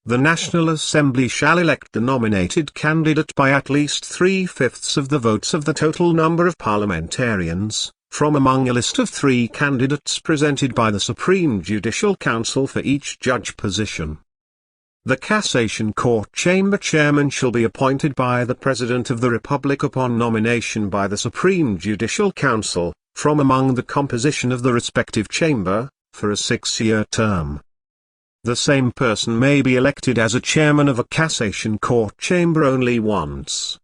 The National Assembly shall elect the nominated candidate by at least 3/5 of the votes of the total number of parliamentarians, from among a list of 3 candidates presented by the Supreme Judicial Council for each judge position. The Cassation Court Chamber Chairman shall be appointed by the President of the Republic upon nomination by the Supreme Judicial Council, from among the composition of the respective chamber, for a 6-year term. The same person may be elected as a chairman of a Cassation Court chamber only once.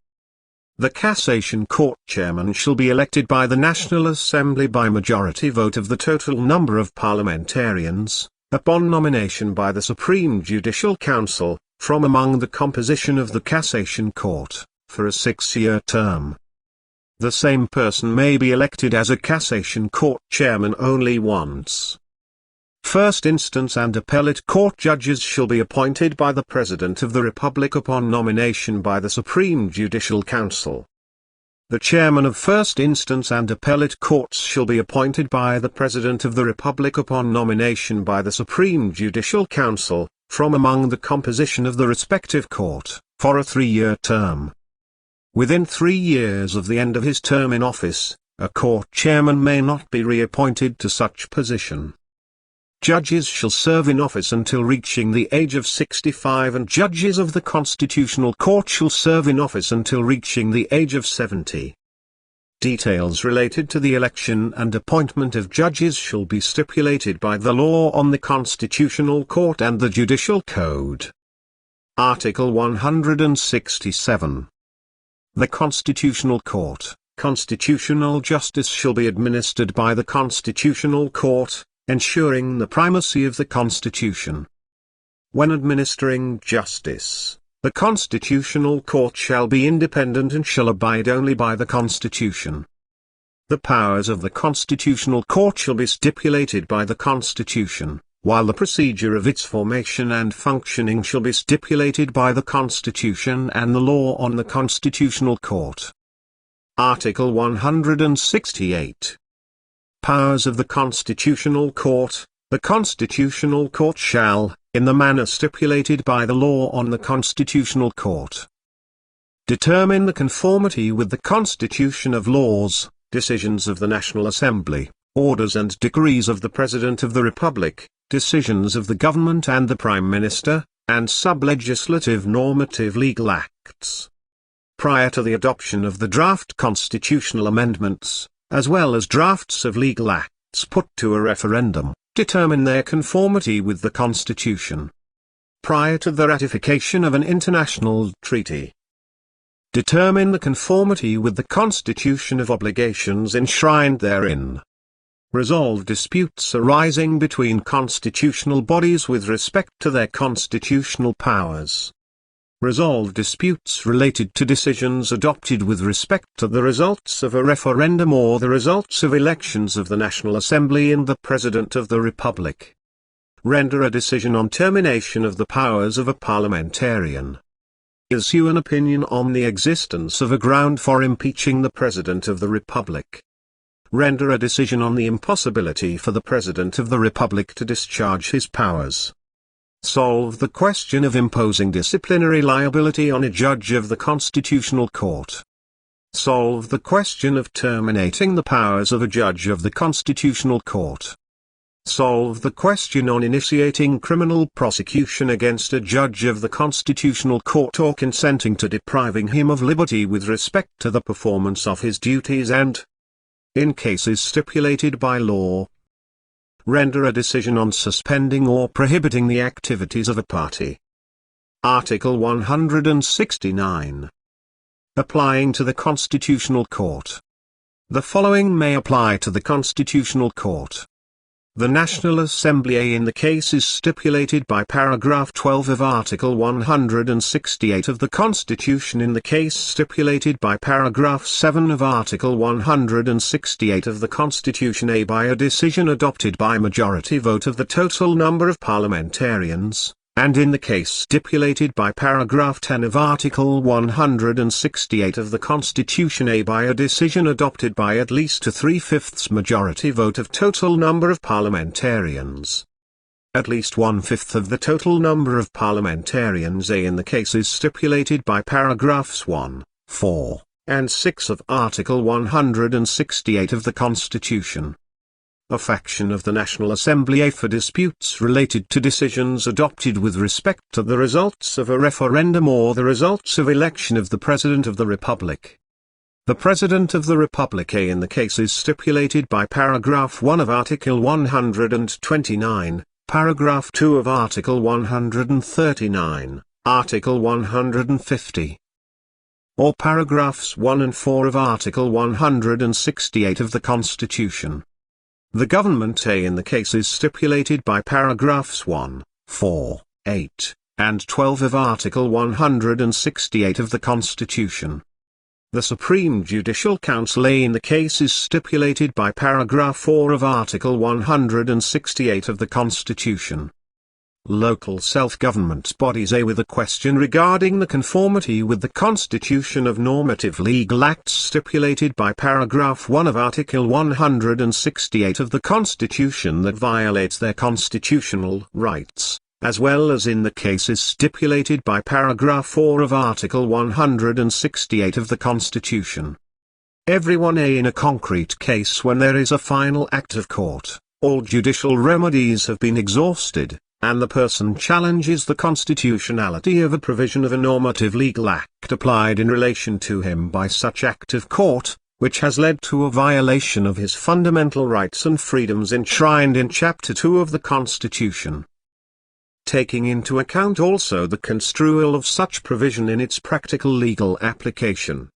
The Cassation Court chairman shall be elected by the National Assembly by majority vote of the total number of parliamentarians, upon nomination by the Supreme Judicial Council, from among the composition of the Cassation Court, for a 6-year term. The same person may be elected as a Cassation Court chairman only once. First instance and appellate court judges shall be appointed by the President of the Republic upon nomination by the Supreme Judicial Council. The chairman of first instance and appellate courts shall be appointed by the President of the Republic upon nomination by the Supreme Judicial Council, from among the composition of the respective court, for a 3-year term. Within 3 years of the end of his term in office, a court chairman may not be reappointed to such position. Judges shall serve in office until reaching the age of 65, and judges of the Constitutional Court shall serve in office until reaching the age of 70. Details related to the election and appointment of judges shall be stipulated by the law on the Constitutional Court and the Judicial Code. Article 167. The Constitutional Court. Constitutional justice shall be administered by the Constitutional Court, ensuring the primacy of the Constitution. When administering justice, the Constitutional Court shall be independent and shall abide only by the Constitution. The powers of the Constitutional Court shall be stipulated by the Constitution, while the procedure of its formation and functioning shall be stipulated by the Constitution and the law on the Constitutional Court. Article 168. Powers of the Constitutional Court. The Constitutional Court shall, in the manner stipulated by the law on the Constitutional Court, determine the conformity with the Constitution of laws, decisions of the National Assembly, orders and decrees of the President of the Republic, decisions of the Government and the Prime Minister, and sub-legislative normative legal acts. Prior to the adoption of the draft constitutional amendments, as well as drafts of legal acts put to a referendum, determine their conformity with the Constitution. Prior to the ratification of an international treaty, determine the conformity with the Constitution of obligations enshrined therein. Resolve disputes arising between constitutional bodies with respect to their constitutional powers. Resolve disputes related to decisions adopted with respect to the results of a referendum or the results of elections of the National Assembly and the President of the Republic. Render a decision on termination of the powers of a parliamentarian. Issue an opinion on the existence of a ground for impeaching the President of the Republic. Render a decision on the impossibility for the President of the Republic to discharge his powers. Solve the question of imposing disciplinary liability on a judge of the Constitutional Court. Solve the question of terminating the powers of a judge of the Constitutional Court. solve the question on initiating criminal prosecution against a judge of the Constitutional Court or consenting to depriving him of liberty with respect to the performance of his duties and, in cases stipulated by law, render a decision on suspending or prohibiting the activities of a party. Article 169. Applying to the Constitutional Court. The following may apply to the Constitutional Court. The National Assembly A in the cases stipulated by paragraph 12 of Article 168 of the Constitution in the case stipulated by paragraph 7 of Article 168 of the Constitution A by a decision adopted by majority vote of the total number of parliamentarians, and in the case stipulated by paragraph 10 of Article 168 of the Constitution A by a decision adopted by at least a 3/5 majority vote of total number of parliamentarians. At least 1/5 of the total number of parliamentarians A in the cases stipulated by paragraphs 1, 4, and 6 of Article 168 of the Constitution. A faction of the National Assembly A for disputes related to decisions adopted with respect to the results of a referendum or the results of election of the President of the Republic. The President of the Republic A in the cases stipulated by paragraph 1 of Article 129, paragraph 2 of Article 139, Article 150. Or paragraphs 1 and 4 of Article 168 of the Constitution. The Government A in the cases stipulated by paragraphs 1, 4, 8, and 12 of Article 168 of the Constitution. The Supreme Judicial Council A in the cases stipulated by paragraph 4 of Article 168 of the Constitution. Local self-government bodies A with a question regarding the conformity with the Constitution of normative legal acts stipulated by paragraph 1 of Article 168 of the Constitution that violates their constitutional rights, as well as in the cases stipulated by paragraph 4 of Article 168 of the Constitution. Everyone A in a concrete case when there is a final act of court, all judicial remedies have been exhausted, and the person challenges the constitutionality of a provision of a normative legal act applied in relation to him by such act of court, which has led to a violation of his fundamental rights and freedoms enshrined in Chapter 2 of the Constitution. Taking into account also the construal of such provision in its practical legal application.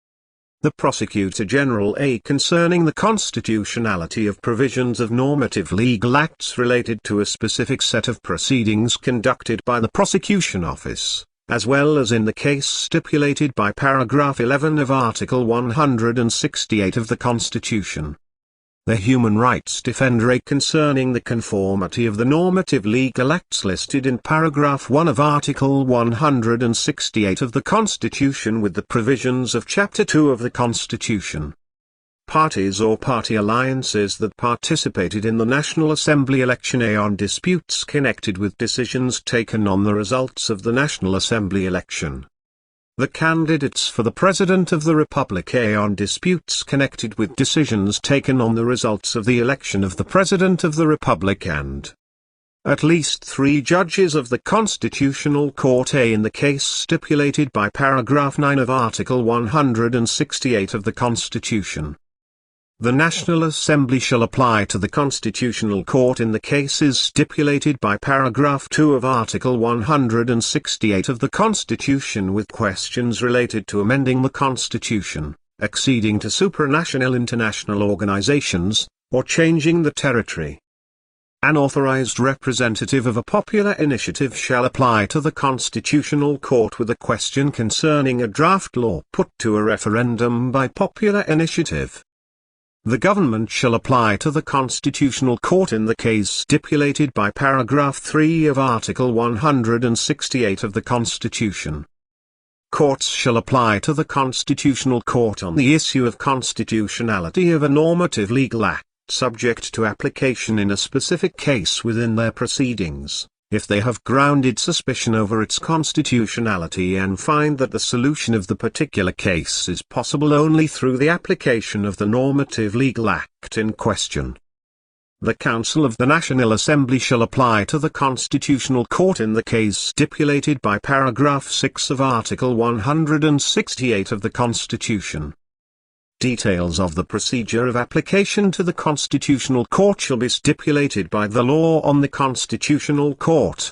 The Prosecutor General A concerning the constitutionality of provisions of normative legal acts related to a specific set of proceedings conducted by the Prosecution Office, as well as in the case stipulated by paragraph 11 of Article 168 of the Constitution. The Human Rights Defender A concerning the conformity of the normative legal acts listed in paragraph 1 of Article 168 of the Constitution with the provisions of Chapter 2 of the Constitution. Parties or party alliances that participated in the National Assembly election A on disputes connected with decisions taken on the results of the National Assembly election. The candidates for the President of the Republic A on disputes connected with decisions taken on the results of the election of the President of the Republic and at least 3 judges of the Constitutional Court A in the case stipulated by paragraph 9 of Article 168 of the Constitution. The National Assembly shall apply to the Constitutional Court in the cases stipulated by paragraph 2 of Article 168 of the Constitution with questions related to amending the Constitution, acceding to supranational international organizations, or changing the territory. An authorized representative of a popular initiative shall apply to the Constitutional Court with a question concerning a draft law put to a referendum by popular initiative. The government shall apply to the Constitutional Court in the case stipulated by paragraph 3 of Article 168 of the Constitution. Courts shall apply to the Constitutional Court on the issue of constitutionality of a normative legal act subject to application in a specific case within their proceedings, if they have grounded suspicion over its constitutionality and find that the solution of the particular case is possible only through the application of the normative legal act in question. The Council of the National Assembly shall apply to the Constitutional Court in the case stipulated by paragraph 6 of Article 168 of the Constitution. Details of the procedure of application to the Constitutional Court shall be stipulated by the law on the Constitutional Court.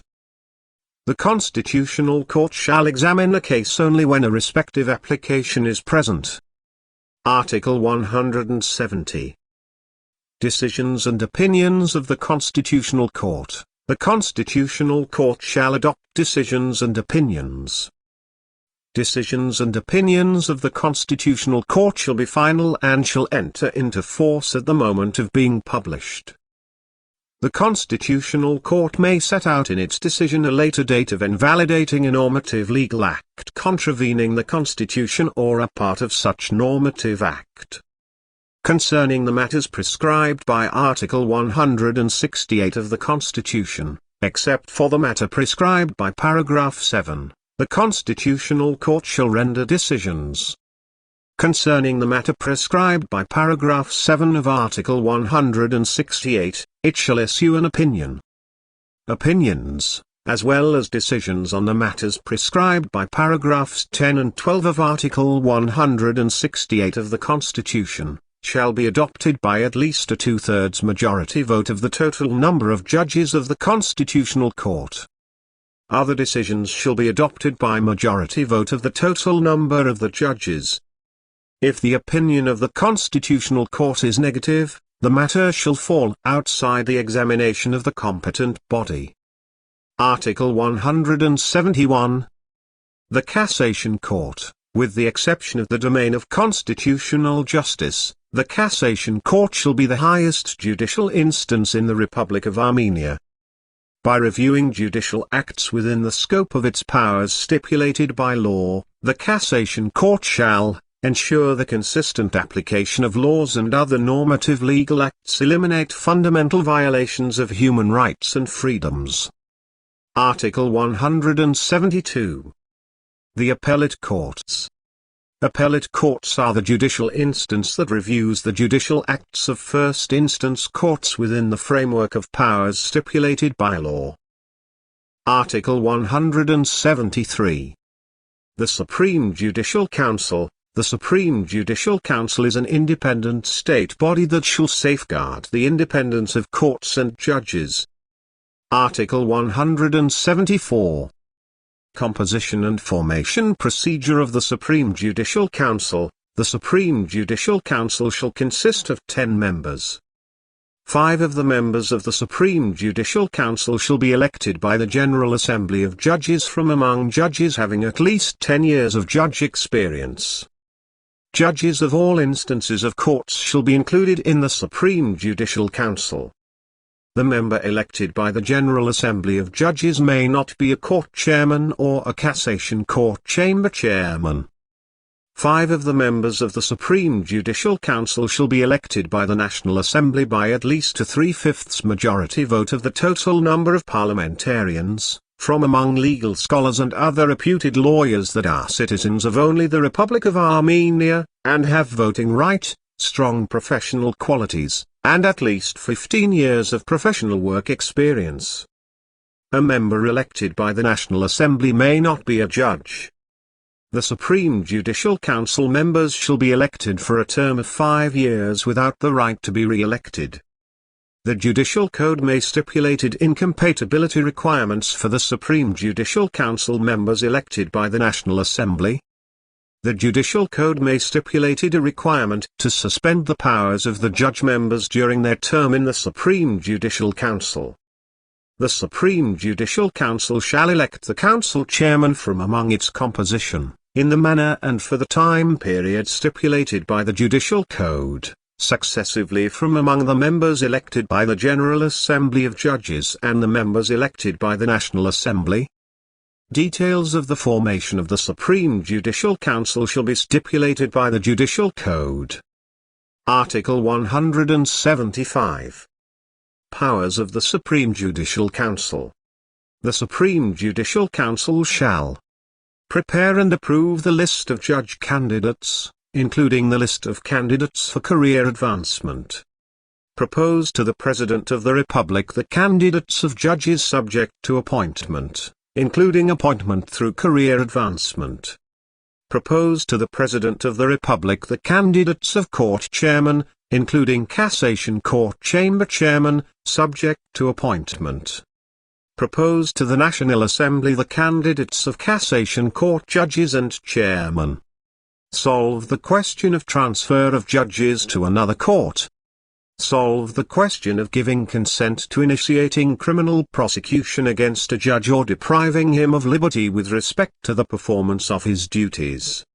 The Constitutional Court shall examine a case only when a respective application is present. Article 170. Decisions and opinions of the Constitutional Court. The Constitutional Court shall adopt decisions and opinions. Decisions and opinions of the Constitutional Court shall be final and shall enter into force at the moment of being published. The Constitutional Court may set out in its decision a later date of invalidating a normative legal act contravening the Constitution or a part of such normative act. Concerning the matters prescribed by Article 168 of the Constitution, except for the matter prescribed by paragraph 7, the Constitutional Court shall render decisions. Concerning the matter prescribed by paragraph 7 of Article 168, it shall issue an opinion. Opinions, as well as decisions on the matters prescribed by paragraphs 10 and 12 of Article 168 of the Constitution, shall be adopted by at least a two-thirds majority vote of the total number of judges of the Constitutional Court. Other decisions shall be adopted by majority vote of the total number of the judges. If the opinion of the Constitutional Court is negative, the matter shall fall outside the examination of the competent body. Article 171. The Cassation Court, with the exception of the domain of constitutional justice, the Cassation Court shall be the highest judicial instance in the Republic of Armenia. By reviewing judicial acts within the scope of its powers stipulated by law, the Cassation Court shall ensure the consistent application of laws and other normative legal acts, eliminate fundamental violations of human rights and freedoms. Article 172. The Appellate Courts. Appellate courts are the judicial instance that reviews the judicial acts of first instance courts within the framework of powers stipulated by law. Article 173. The Supreme Judicial Council. The Supreme Judicial Council is an independent state body that shall safeguard the independence of courts and judges. Article 174. Composition and formation procedure of the Supreme Judicial Council. The Supreme Judicial Council shall consist of 10 members. 5 of the members of the Supreme Judicial Council shall be elected by the General Assembly of Judges from among judges having at least 10 years of judge experience. Judges of all instances of courts shall be included in the Supreme Judicial Council. The member elected by the General Assembly of Judges may not be a court chairman or a cassation court chamber chairman. 5 of the members of the Supreme Judicial Council shall be elected by the National Assembly by at least a 3/5 majority vote of the total number of parliamentarians, from among legal scholars and other reputed lawyers that are citizens of only the Republic of Armenia, and have voting right, strong professional qualities, and at least 15 years of professional work experience. A member elected by the National Assembly may not be a judge. The Supreme Judicial Council members shall be elected for a term of 5 years without the right to be re-elected. The Judicial Code may stipulate incompatibility requirements for the Supreme Judicial Council members elected by the National Assembly. The Judicial Code may stipulate a requirement to suspend the powers of the judge members during their term in the Supreme Judicial Council. The Supreme Judicial Council shall elect the council chairman from among its composition, in the manner and for the time period stipulated by the Judicial Code, successively from among the members elected by the General Assembly of Judges and the members elected by the National Assembly. Details of the formation of the Supreme Judicial Council shall be stipulated by the Judicial Code. Article 175. Powers of the Supreme Judicial Council. The Supreme Judicial Council shall prepare and approve the list of judge candidates, including the list of candidates for career advancement. Propose to the President of the Republic the candidates of judges subject to appointment, including appointment through career advancement. Propose to the President of the Republic the candidates of court chairman, including cassation court chamber chairman, subject to appointment. Propose to the National Assembly the candidates of cassation court judges and chairman. Solve the question of transfer of judges to another court. Solve the question of giving consent to initiating criminal prosecution against a judge or depriving him of liberty with respect to the performance of his duties.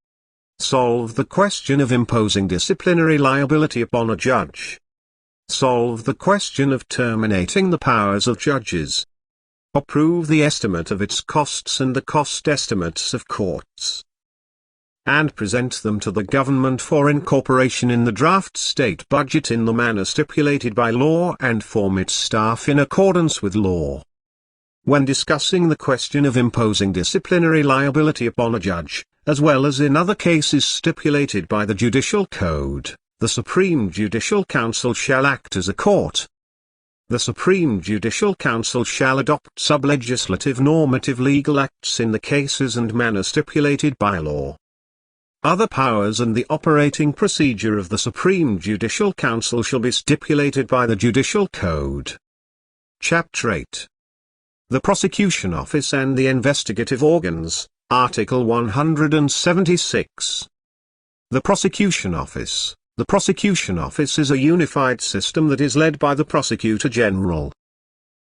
Solve the question of imposing disciplinary liability upon a judge. Solve the question of terminating the powers of judges. Approve the estimate of its costs and the cost estimates of courts, and present them to the government for incorporation in the draft state budget in the manner stipulated by law and form its staff in accordance with law. When discussing the question of imposing disciplinary liability upon a judge, as well as in other cases stipulated by the Judicial Code, the Supreme Judicial Council shall act as a court. The Supreme Judicial Council shall adopt sub-legislative normative legal acts in the cases and manner stipulated by law. Other powers and the operating procedure of the Supreme Judicial Council shall be stipulated by the Judicial Code. Chapter 8. The Prosecution Office and the Investigative Organs, Article 176. The Prosecution Office. The Prosecution Office is a unified system that is led by the Prosecutor General.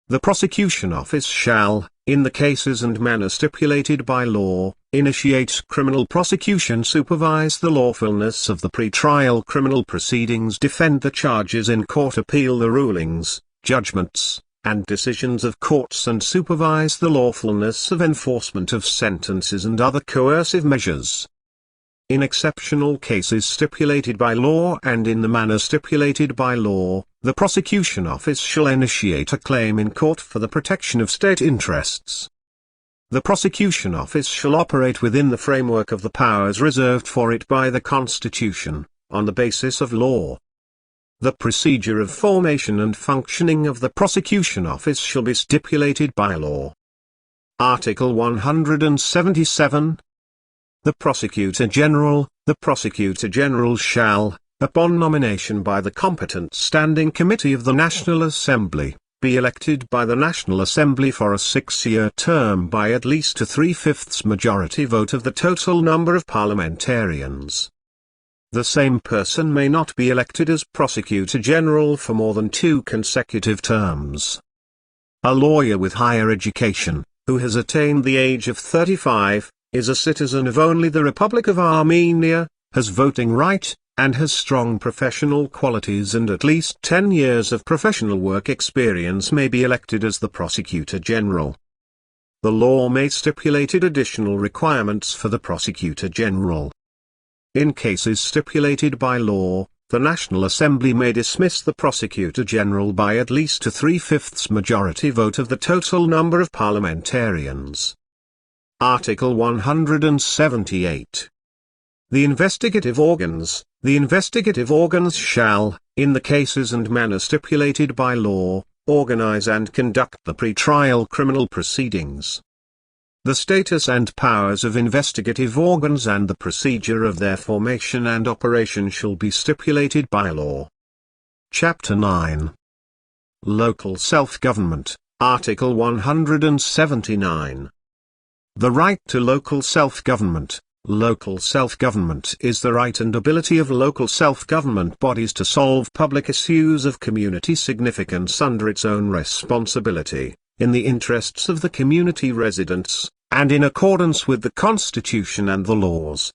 The Prosecution Office shall, in the cases and manner stipulated by law, initiate criminal prosecution, supervise the lawfulness of the pre-trial criminal proceedings, defend the charges in court, appeal the rulings, judgments, and decisions of courts, and supervise the lawfulness of enforcement of sentences and other coercive measures. In exceptional cases stipulated by law and in the manner stipulated by law, the Prosecution Office shall initiate a claim in court for the protection of state interests. The Prosecution Office shall operate within the framework of the powers reserved for it by the Constitution, on the basis of law. The procedure of formation and functioning of the Prosecution Office shall be stipulated by law. Article 177. The Prosecutor General shall, upon nomination by the competent Standing Committee of the National Assembly, be elected by the National Assembly for a 6-year term by at least a 3/5 majority vote of the total number of parliamentarians. The same person may not be elected as Prosecutor General for more than 2 consecutive terms. A lawyer with higher education, who has attained the age of 35, is a citizen of only the Republic of Armenia, has voting right, and has strong professional qualities and at least 10 years of professional work experience may be elected as the Prosecutor General. The law may stipulate additional requirements for the Prosecutor General. In cases stipulated by law, the National Assembly may dismiss the Prosecutor General by at least a 3/5 majority vote of the total number of parliamentarians. Article 178. The investigative organs shall, in the cases and manner stipulated by law, organize and conduct the pre-trial criminal proceedings. The status and powers of investigative organs and the procedure of their formation and operation shall be stipulated by law. Chapter 9. Local Self-Government, Article 179. The right to local self-government. Local self-government is the right and ability of local self-government bodies to solve public issues of community significance under its own responsibility, in the interests of the community residents, and in accordance with the Constitution and the laws.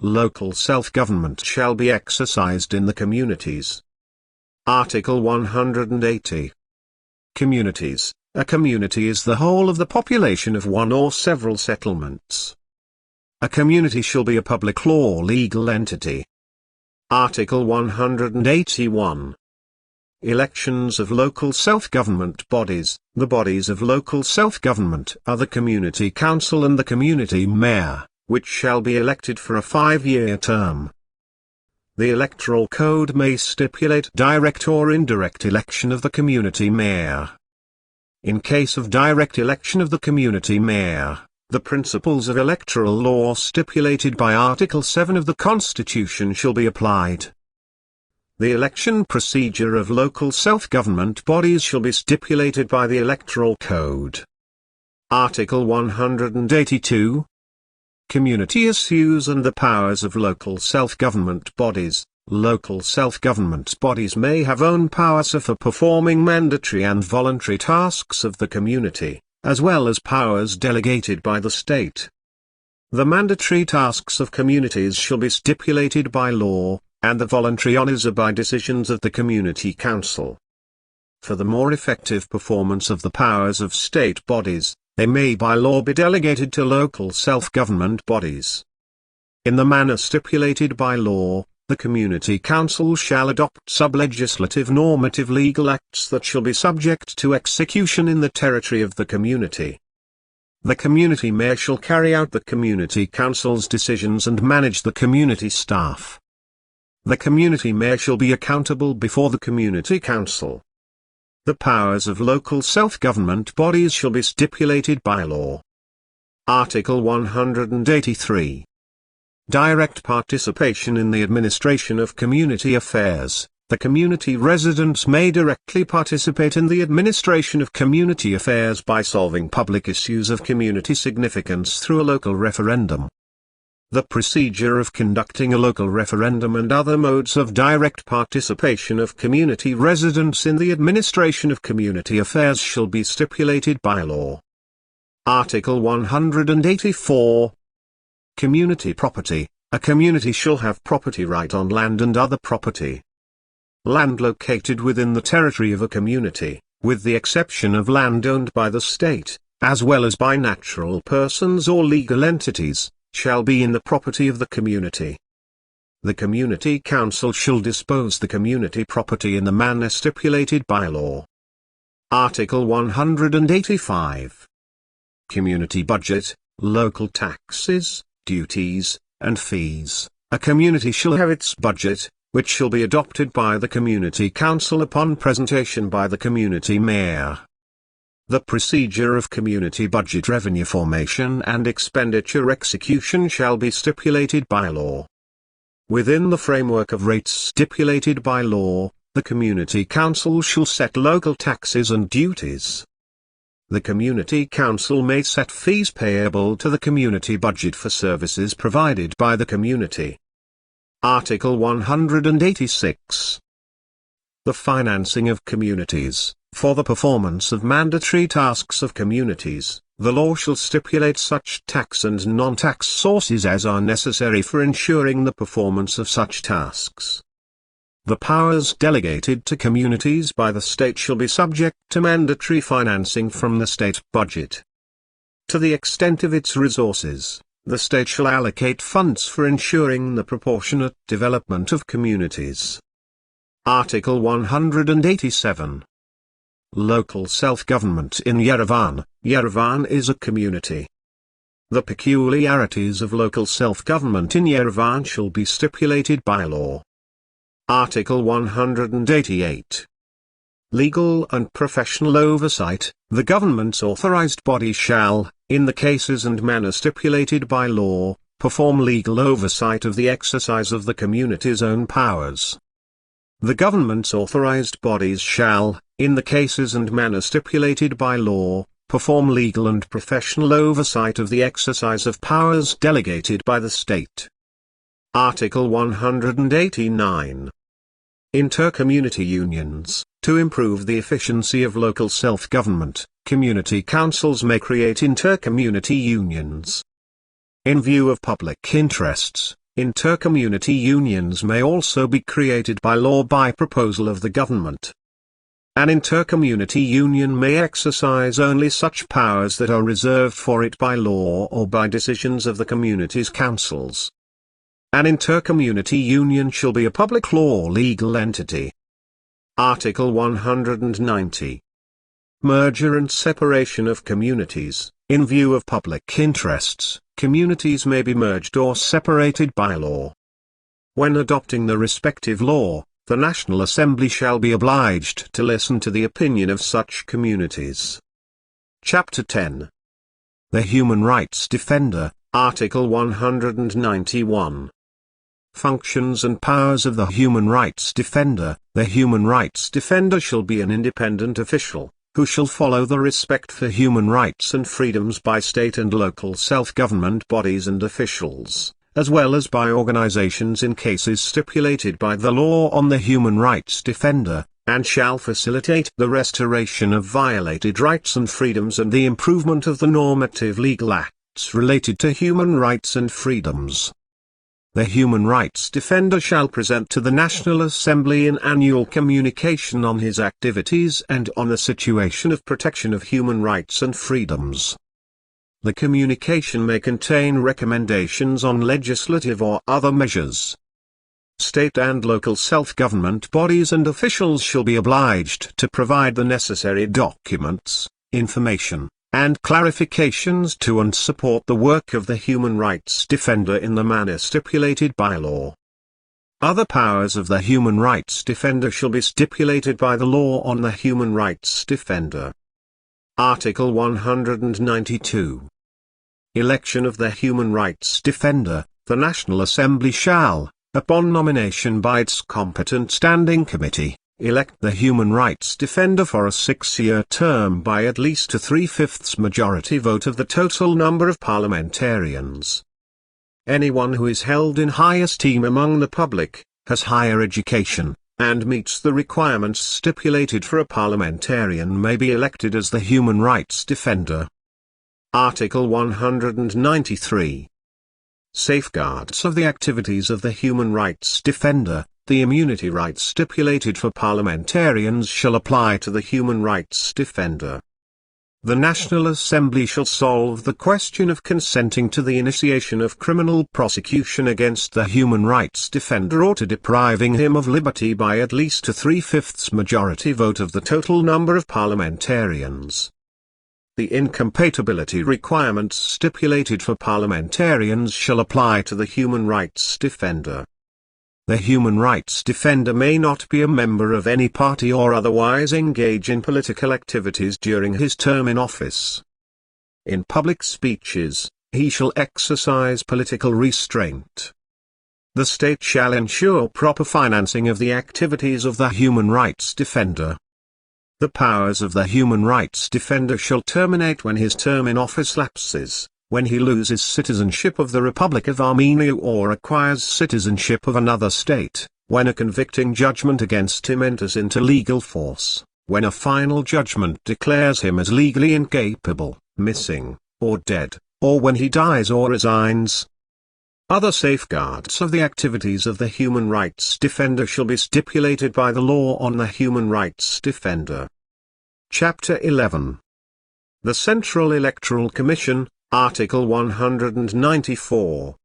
Local self-government shall be exercised in the communities. Article 180. Communities. A community is the whole of the population of one or several settlements. A community shall be a public law legal entity. Article 181. Elections of local self-government bodies. The bodies of local self-government are the Community Council and the Community Mayor, which shall be elected for a 5-year term. The Electoral Code may stipulate direct or indirect election of the community mayor. In case of direct election of the community mayor, the principles of electoral law stipulated by Article 7 of the Constitution shall be applied. The election procedure of local self-government bodies shall be stipulated by the Electoral Code. Article 182. Community issues and the powers of local self-government bodies. Local self-government bodies may have own powers for performing mandatory and voluntary tasks of the community, as well as powers delegated by the state. The mandatory tasks of communities shall be stipulated by law, and the voluntary honors are by decisions of the Community Council. For the more effective performance of the powers of state bodies, they may by law be delegated to local self-government bodies. In the manner stipulated by law, the Community Council shall adopt sub-legislative normative legal acts that shall be subject to execution in the territory of the community. The community mayor shall carry out the Community Council's decisions and manage the community staff. The community mayor shall be accountable before the Community Council. The powers of local self-government bodies shall be stipulated by law. Article 183. Direct participation in the administration of community affairs. The community residents may directly participate in the administration of community affairs by solving public issues of community significance through a local referendum. The procedure of conducting a local referendum and other modes of direct participation of community residents in the administration of community affairs shall be stipulated by law. Article 184. Community property. A community shall have property right on land and other property. Land located within the territory of a community, with the exception of land owned by the state, as well as by natural persons or legal entities, shall be in the property of the community. The Community Council shall dispose the community property in the manner stipulated by law. Article 185. Community budget, local taxes, duties, and fees. A community shall have its budget, which shall be adopted by the Community Council upon presentation by the community mayor. The procedure of community budget revenue formation and expenditure execution shall be stipulated by law. Within the framework of rates stipulated by law, the Community Council shall set local taxes and duties. The Community Council may set fees payable to the community budget for services provided by the community. Article 186. The financing of communities. For the performance of mandatory tasks of communities, the law shall stipulate such tax and non-tax sources as are necessary for ensuring the performance of such tasks. The powers delegated to communities by the state shall be subject to mandatory financing from the state budget. To the extent of its resources, the state shall allocate funds for ensuring the proportionate development of communities. Article 187. Local self-government in Yerevan. Yerevan is a community. The peculiarities of local self-government in Yerevan shall be stipulated by law. Article 188. Legal and professional oversight. The government's authorized body shall, in the cases and manner stipulated by law, perform legal oversight of the exercise of the community's own powers. The government's authorized bodies shall, in the cases and manner stipulated by law, perform legal and professional oversight of the exercise of powers delegated by the state. Article 189. Inter-community unions. To improve the efficiency of local self-government, community councils may create inter-community unions. In view of public interests, inter-community unions may also be created by law by proposal of the government. An inter-community union may exercise only such powers that are reserved for it by law or by decisions of the community's councils. An inter-community union shall be a public law legal entity. Article 190. Merger and separation of communities. In view of public interests, communities may be merged or separated by law. When adopting the respective law, the National Assembly shall be obliged to listen to the opinion of such communities. Chapter 10. The Human Rights Defender, Article 191. Functions and powers of the Human Rights Defender. The Human Rights Defender shall be an independent official, who shall follow the respect for human rights and freedoms by state and local self-government bodies and officials, as well as by organizations in cases stipulated by the law on the Human Rights Defender, and shall facilitate the restoration of violated rights and freedoms and the improvement of the normative legal acts related to human rights and freedoms. The Human Rights Defender shall present to the National Assembly an annual communication on his activities and on the situation of protection of human rights and freedoms. The communication may contain recommendations on legislative or other measures. State and local self-government bodies and officials shall be obliged to provide the necessary documents, information, and clarifications to and support the work of the Human Rights Defender in the manner stipulated by law. Other powers of the Human Rights Defender shall be stipulated by the law on the Human Rights Defender. Article 192. Election of the Human Rights Defender. The National Assembly shall, upon nomination by its competent standing committee, elect the Human Rights Defender for a 6-year term by at least a 3/5 majority vote of the total number of parliamentarians. Anyone who is held in high esteem among the public, has higher education, and meets the requirements stipulated for a parliamentarian may be elected as the Human Rights Defender. Article 193. Safeguards of the activities of the Human Rights Defender. The immunity rights stipulated for parliamentarians shall apply to the Human Rights Defender. The National Assembly shall solve the question of consenting to the initiation of criminal prosecution against the Human Rights Defender or to depriving him of liberty by at least a 3/5 majority vote of the total number of parliamentarians. The incompatibility requirements stipulated for parliamentarians shall apply to the Human Rights Defender. The Human Rights Defender may not be a member of any party or otherwise engage in political activities during his term in office. In public speeches, he shall exercise political restraint. The state shall ensure proper financing of the activities of the Human Rights Defender. The powers of the Human Rights Defender shall terminate when his term in office lapses, when he loses citizenship of the Republic of Armenia or acquires citizenship of another state, when a convicting judgment against him enters into legal force, when a final judgment declares him as legally incapable, missing, or dead, or when he dies or resigns. Other safeguards of the activities of the Human Rights Defender shall be stipulated by the law on the Human Rights Defender. Chapter 11. The Central Electoral Commission. Article 194.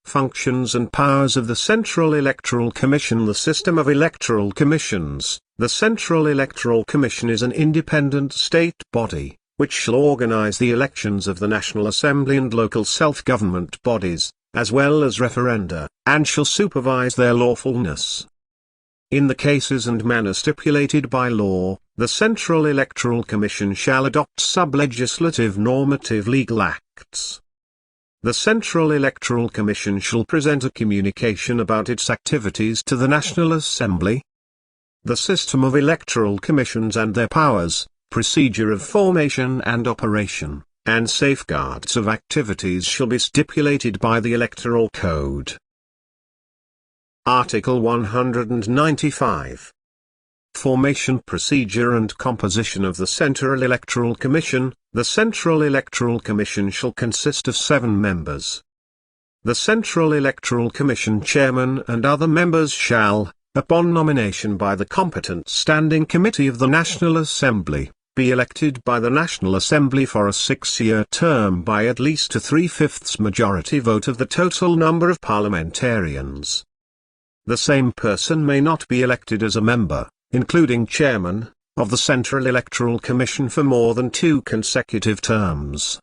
Functions and powers of the Central Electoral Commission. The system of electoral commissions. The Central Electoral Commission is an independent state body, which shall organize the elections of the National Assembly and local self-government bodies, as well as referenda, and shall supervise their lawfulness. In the cases and manner stipulated by law, the Central Electoral Commission shall adopt sub-legislative normative legal acts. The Central Electoral Commission shall present a communication about its activities to the National Assembly. The system of electoral commissions and their powers, procedure of formation and operation, and safeguards of activities shall be stipulated by the Electoral Code. Article 195. Formation, procedure and composition of the Central Electoral Commission. The Central Electoral Commission shall consist of 7 members. The Central Electoral Commission chairman and other members shall, upon nomination by the competent standing committee of the National Assembly, be elected by the National Assembly for a 6-year term by at least a 3/5 majority vote of the total number of parliamentarians. The same person may not be elected as a member, including chairman, of the Central Electoral Commission for more than 2 consecutive terms.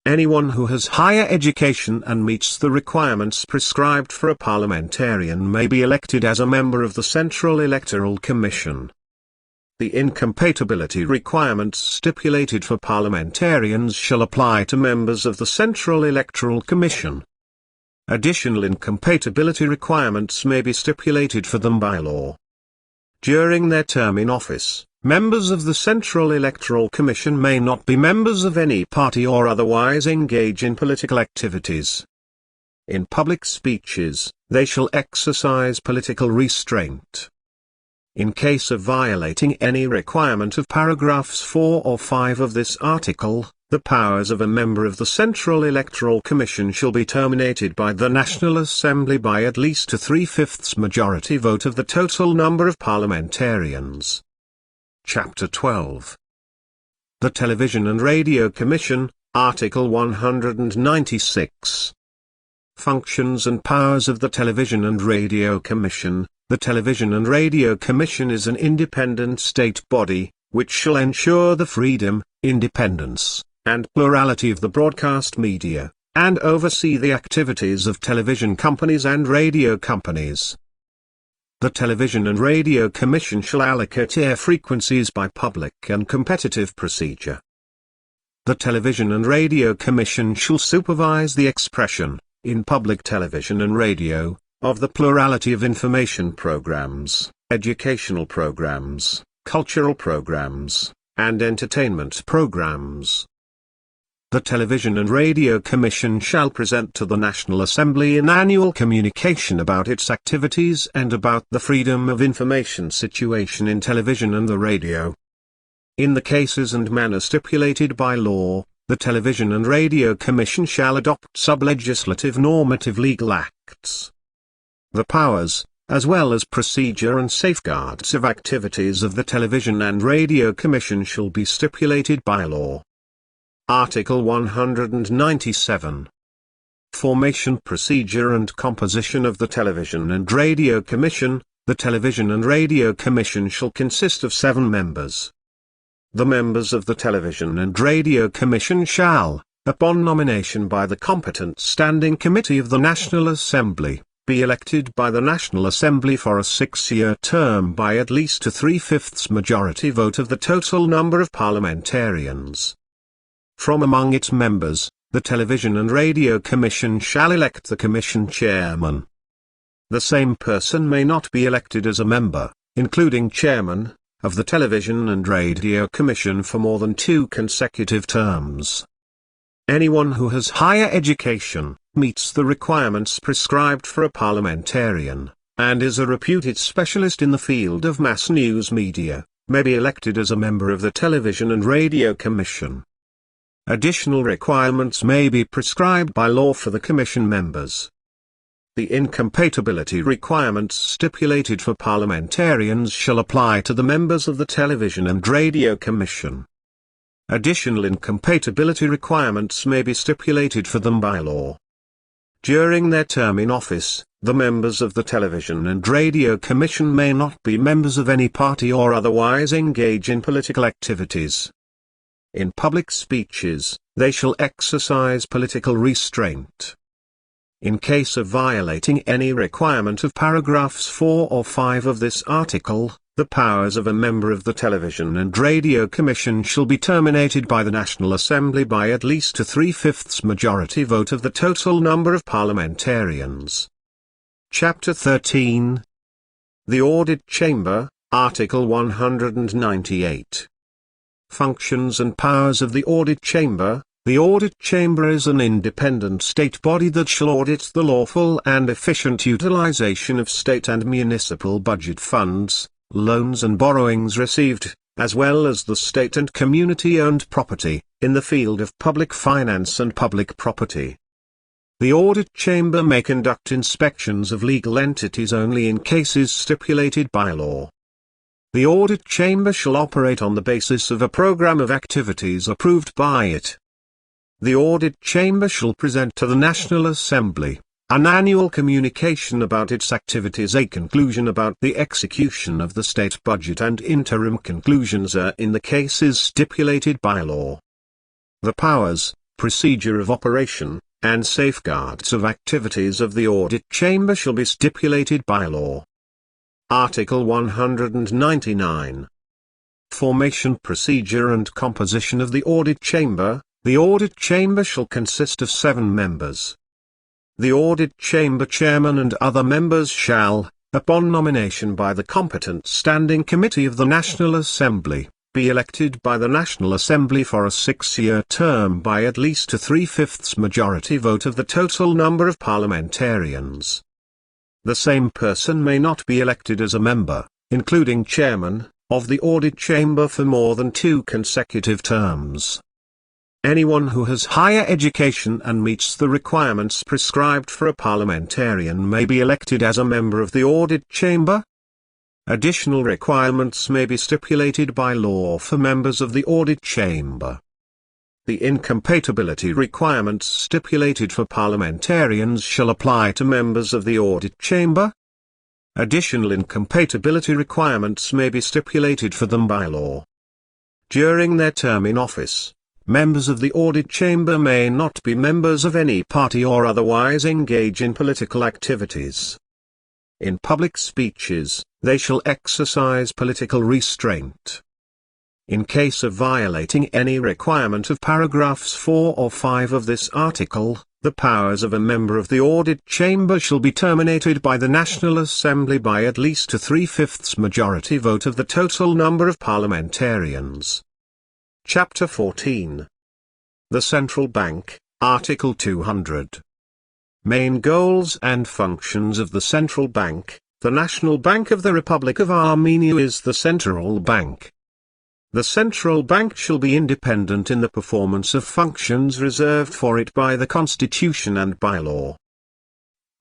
Anyone who has higher education and meets the requirements prescribed for a parliamentarian may be elected as a member of the Central Electoral Commission. The incompatibility requirements stipulated for parliamentarians shall apply to members of the Central Electoral Commission. Additional incompatibility requirements may be stipulated for them by law. During their term in office, members of the Central Electoral Commission may not be members of any party or otherwise engage in political activities. In public speeches, they shall exercise political restraint. In case of violating any requirement of paragraphs 4 or 5 of this article, the powers of a member of the Central Electoral Commission shall be terminated by the National Assembly by at least a 3/5 majority vote of the total number of parliamentarians. Chapter 12. The Television and Radio Commission, Article 196. Functions and powers of the Television and Radio Commission. The Television and Radio Commission is an independent state body, which shall ensure the freedom, independence, and plurality of the broadcast media, and oversee the activities of television companies and radio companies. The Television and Radio Commission shall allocate air frequencies by public and competitive procedure. The Television and Radio Commission shall supervise the expression, in public television and radio, of the plurality of information programs, educational programs, cultural programs, and entertainment programs. The Television and Radio Commission shall present to the National Assembly an annual communication about its activities and about the freedom of information situation in television and the radio. In the cases and manner stipulated by law, the Television and Radio Commission shall adopt sub-legislative normative legal acts. The powers, as well as procedure and safeguards of activities of the Television and Radio Commission shall be stipulated by law. Article 197. Formation, procedure and composition of the Television and Radio Commission. The Television and Radio Commission shall consist of 7 members. The members of the Television and Radio Commission shall, upon nomination by the competent Standing Committee of the National Assembly, be elected by the National Assembly for a 6-year term by at least a 3/5 majority vote of the total number of parliamentarians. From among its members, the Television and Radio Commission shall elect the Commission Chairman. The same person may not be elected as a member, including Chairman, of the Television and Radio Commission for more than 2 consecutive terms. Anyone who has higher education, meets the requirements prescribed for a parliamentarian, and is a reputed specialist in the field of mass news media, may be elected as a member of the Television and Radio Commission. Additional requirements may be prescribed by law for the Commission members. The incompatibility requirements stipulated for parliamentarians shall apply to the members of the Television and Radio Commission. Additional incompatibility requirements may be stipulated for them by law. During their term in office, the members of the Television and Radio Commission may not be members of any party or otherwise engage in political activities. In public speeches, they shall exercise political restraint. In case of violating any requirement of paragraphs 4 or 5 of this article, the powers of a member of the Television and Radio Commission shall be terminated by the National Assembly by at least a 3/5 majority vote of the total number of parliamentarians. Chapter 13. The Audit Chamber, Article 198. Functions and powers of the Audit Chamber. The Audit Chamber is an independent state body that shall audit the lawful and efficient utilization of state and municipal budget funds, loans and borrowings received, as well as the state and community-owned property, in the field of public finance and public property. The Audit Chamber may conduct inspections of legal entities only in cases stipulated by law. The Audit Chamber shall operate on the basis of a program of activities approved by it. The Audit Chamber shall present to the National Assembly an annual communication about its activities, a conclusion about the execution of the state budget, and interim conclusions in the cases stipulated by law. The powers, procedure of operation, and safeguards of activities of the audit chamber shall be stipulated by law. Article 199. Formation, procedure and composition of the audit chamber. The audit chamber shall consist of 7 members. The audit chamber chairman and other members shall, upon nomination by the competent standing committee of the National Assembly, be elected by the National Assembly for a 6-year term by at least a 3/5 majority vote of the total number of parliamentarians. The same person may not be elected as a member, including chairman, of the audit chamber for more than 2 consecutive terms. Anyone who has higher education and meets the requirements prescribed for a parliamentarian may be elected as a member of the audit chamber. Additional requirements may be stipulated by law for members of the audit chamber. The incompatibility requirements stipulated for parliamentarians shall apply to members of the audit chamber. Additional incompatibility requirements may be stipulated for them by law. During their term in office, members of the audit chamber may not be members of any party or otherwise engage in political activities. In public speeches, they shall exercise political restraint. In case of violating any requirement of paragraphs 4 or 5 of this article, the powers of a member of the audit chamber shall be terminated by the National Assembly by at least a 3/5 majority vote of the total number of parliamentarians. Chapter 14. The Central Bank, Article 200. Main goals and functions of the Central Bank. The National Bank of the Republic of Armenia is the central bank. The Central Bank shall be independent in the performance of functions reserved for it by the Constitution and by law.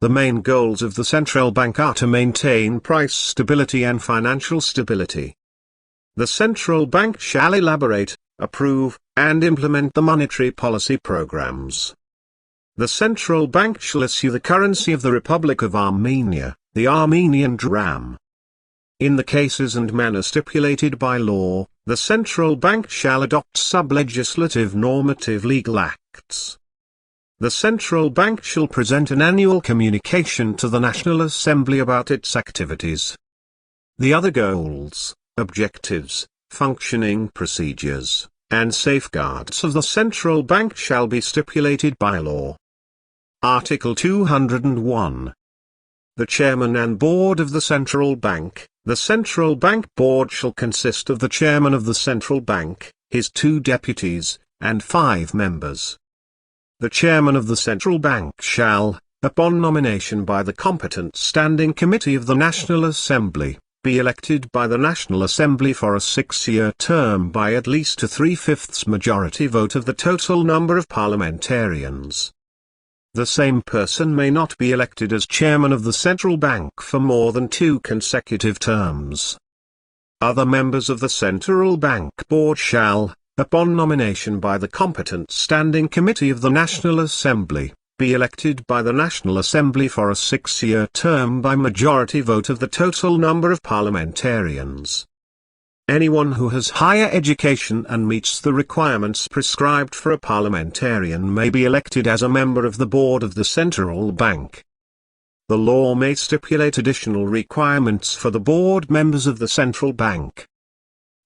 The main goals of the Central Bank are to maintain price stability and financial stability. The Central Bank shall elaborate, approve, and implement the monetary policy programs. The Central Bank shall issue the currency of the Republic of Armenia, the Armenian dram. In the cases and manner stipulated by law, the Central Bank shall adopt sub-legislative normative legal acts. The Central Bank shall present an annual communication to the National Assembly about its activities. The other goals, objectives, functioning procedures, and safeguards of the Central Bank shall be stipulated by law. Article 201. The Chairman and Board of the Central Bank. The Central Bank Board shall consist of the Chairman of the Central Bank, his 2 deputies, and 5 members. The Chairman of the Central Bank shall, upon nomination by the competent standing committee of the National Assembly, be elected by the National Assembly for a 6-year term by at least a 3/5 majority vote of the total number of parliamentarians. The same person may not be elected as chairman of the Central Bank for more than 2 consecutive terms. Other members of the Central Bank Board shall, upon nomination by the competent standing committee of the National Assembly, be elected by the National Assembly for a 6-year term by majority vote of the total number of parliamentarians. Anyone who has higher education and meets the requirements prescribed for a parliamentarian may be elected as a member of the Board of the Central Bank. The law may stipulate additional requirements for the board members of the Central Bank.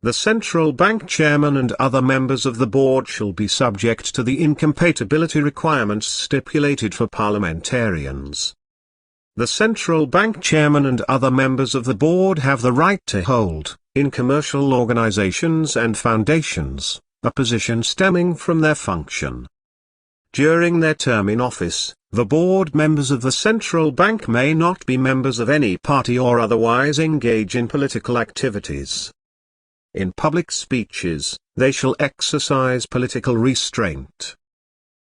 The Central Bank Chairman and other members of the board shall be subject to the incompatibility requirements stipulated for parliamentarians. The Central Bank Chairman and other members of the board have the right to hold, in commercial organizations and foundations, a position stemming from their function. During their term in office, the board members of the Central Bank may not be members of any party or otherwise engage in political activities. In public speeches, they shall exercise political restraint.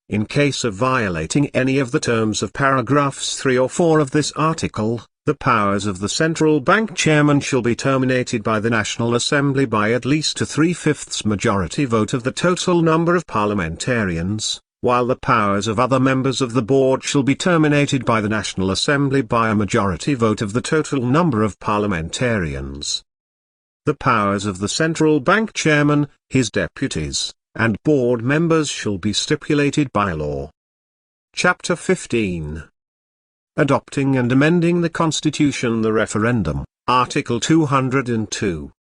In case of violating any of the terms of paragraphs 3 or 4 of this article, the powers of the Central Bank Chairman shall be terminated by the National Assembly by at least a 3/5 majority vote of the total number of parliamentarians, while the powers of other members of the board shall be terminated by the National Assembly by a majority vote of the total number of parliamentarians. The powers of the Central Bank Chairman, his deputies, and board members shall be stipulated by law. Chapter 15. Adopting and amending the Constitution. The Referendum, Article 202.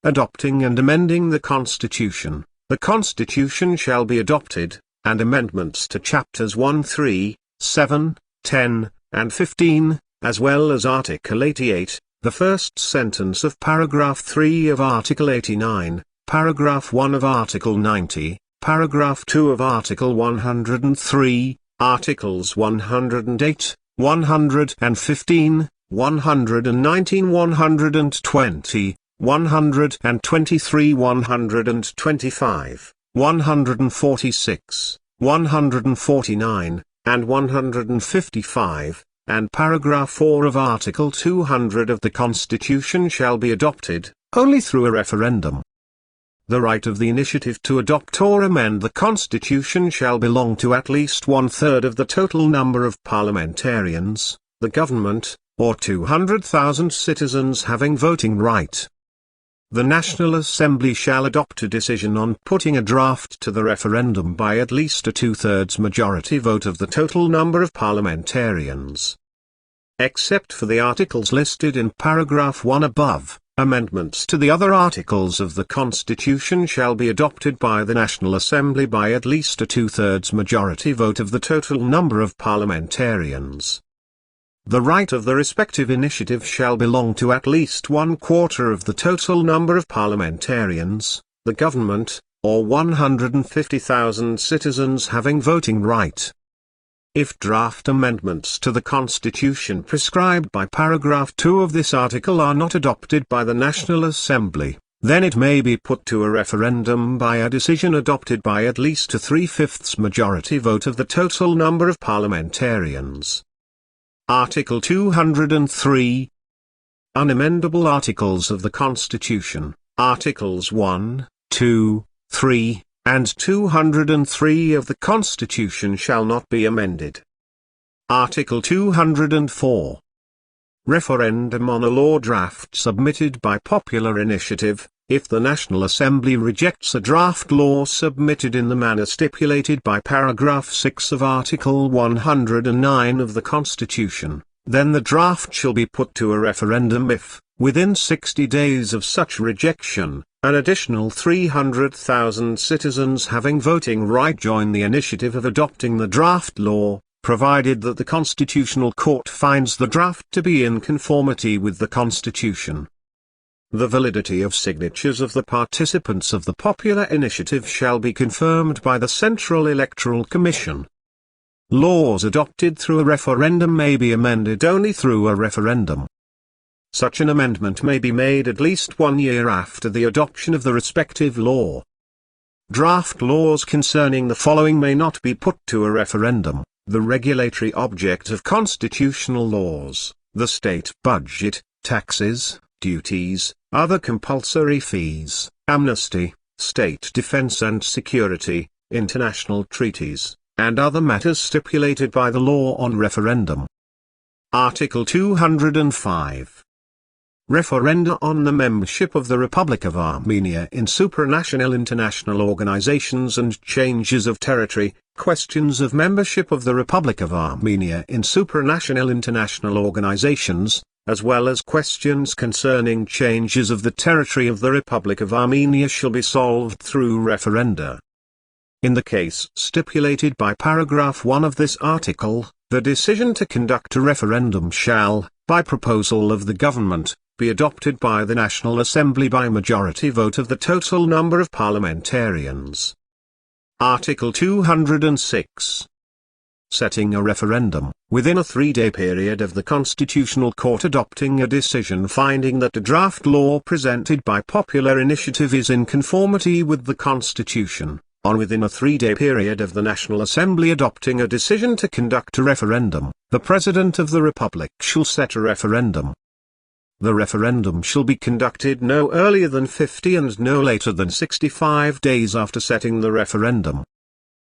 Adopting and amending the Constitution. The Constitution shall be adopted, and amendments to Chapters 1, 3, 7, 10, and 15, as well as Article 88, the first sentence of Paragraph 3 of Article 89, Paragraph 1 of Article 90, Paragraph 2 of Article 103, Articles 108, 115, 119, 120, 123, 125, 146, 149, and 155, and Paragraph 4 of Article 200 of the Constitution shall be adopted, only through a referendum. The right of the initiative to adopt or amend the Constitution shall belong to at least one-third of the total number of parliamentarians, the government, or 200,000 citizens having voting right. The National Assembly shall adopt a decision on putting a draft to the referendum by at least a two-thirds majority vote of the total number of parliamentarians. Except for the articles listed in Paragraph 1 above, amendments to the other articles of the Constitution shall be adopted by the National Assembly by at least a two-thirds majority vote of the total number of parliamentarians. The right of the respective initiative shall belong to at least one-quarter of the total number of parliamentarians, the government, or 150,000 citizens having voting right. If draft amendments to the Constitution prescribed by Paragraph 2 of this article are not adopted by the National Assembly, then it may be put to a referendum by a decision adopted by at least a 3/5 majority vote of the total number of parliamentarians. Article 203. Unamendable Articles of the Constitution, Articles 1, 2, 3, and 203 of the Constitution shall not be amended. Article 204. Referendum on a law draft submitted by popular initiative. If the National Assembly rejects a draft law submitted in the manner stipulated by Paragraph 6 of Article 109 of the Constitution, then the draft shall be put to a referendum if, within 60 days of such rejection, an additional 300,000 citizens having voting right join the initiative of adopting the draft law, provided that the Constitutional Court finds the draft to be in conformity with the Constitution. The validity of signatures of the participants of the popular initiative shall be confirmed by the Central Electoral Commission. Laws adopted through a referendum may be amended only through a referendum. Such an amendment may be made at least 1 year after the adoption of the respective law. Draft laws concerning the following may not be put to a referendum: the regulatory object of constitutional laws, the state budget, taxes, duties, other compulsory fees, amnesty, state defense and security, international treaties, and other matters stipulated by the law on referendum. Article 205. Referenda on the membership of the Republic of Armenia in supranational international organizations and changes of territory. Questions of membership of the Republic of Armenia in supranational international organizations, as well as questions concerning changes of the territory of the Republic of Armenia, shall be solved through referenda. In the case stipulated by Paragraph 1 of this article, the decision to conduct a referendum shall, by proposal of the government, be adopted by the National Assembly by majority vote of the total number of parliamentarians. Article 206. Setting a referendum, within a 3-day period of the Constitutional Court adopting a decision finding that a draft law presented by popular initiative is in conformity with the Constitution, on within a 3-day period of the National Assembly adopting a decision to conduct a referendum, the President of the Republic shall set a referendum. The referendum shall be conducted no earlier than 50 and no later than 65 days after setting the referendum.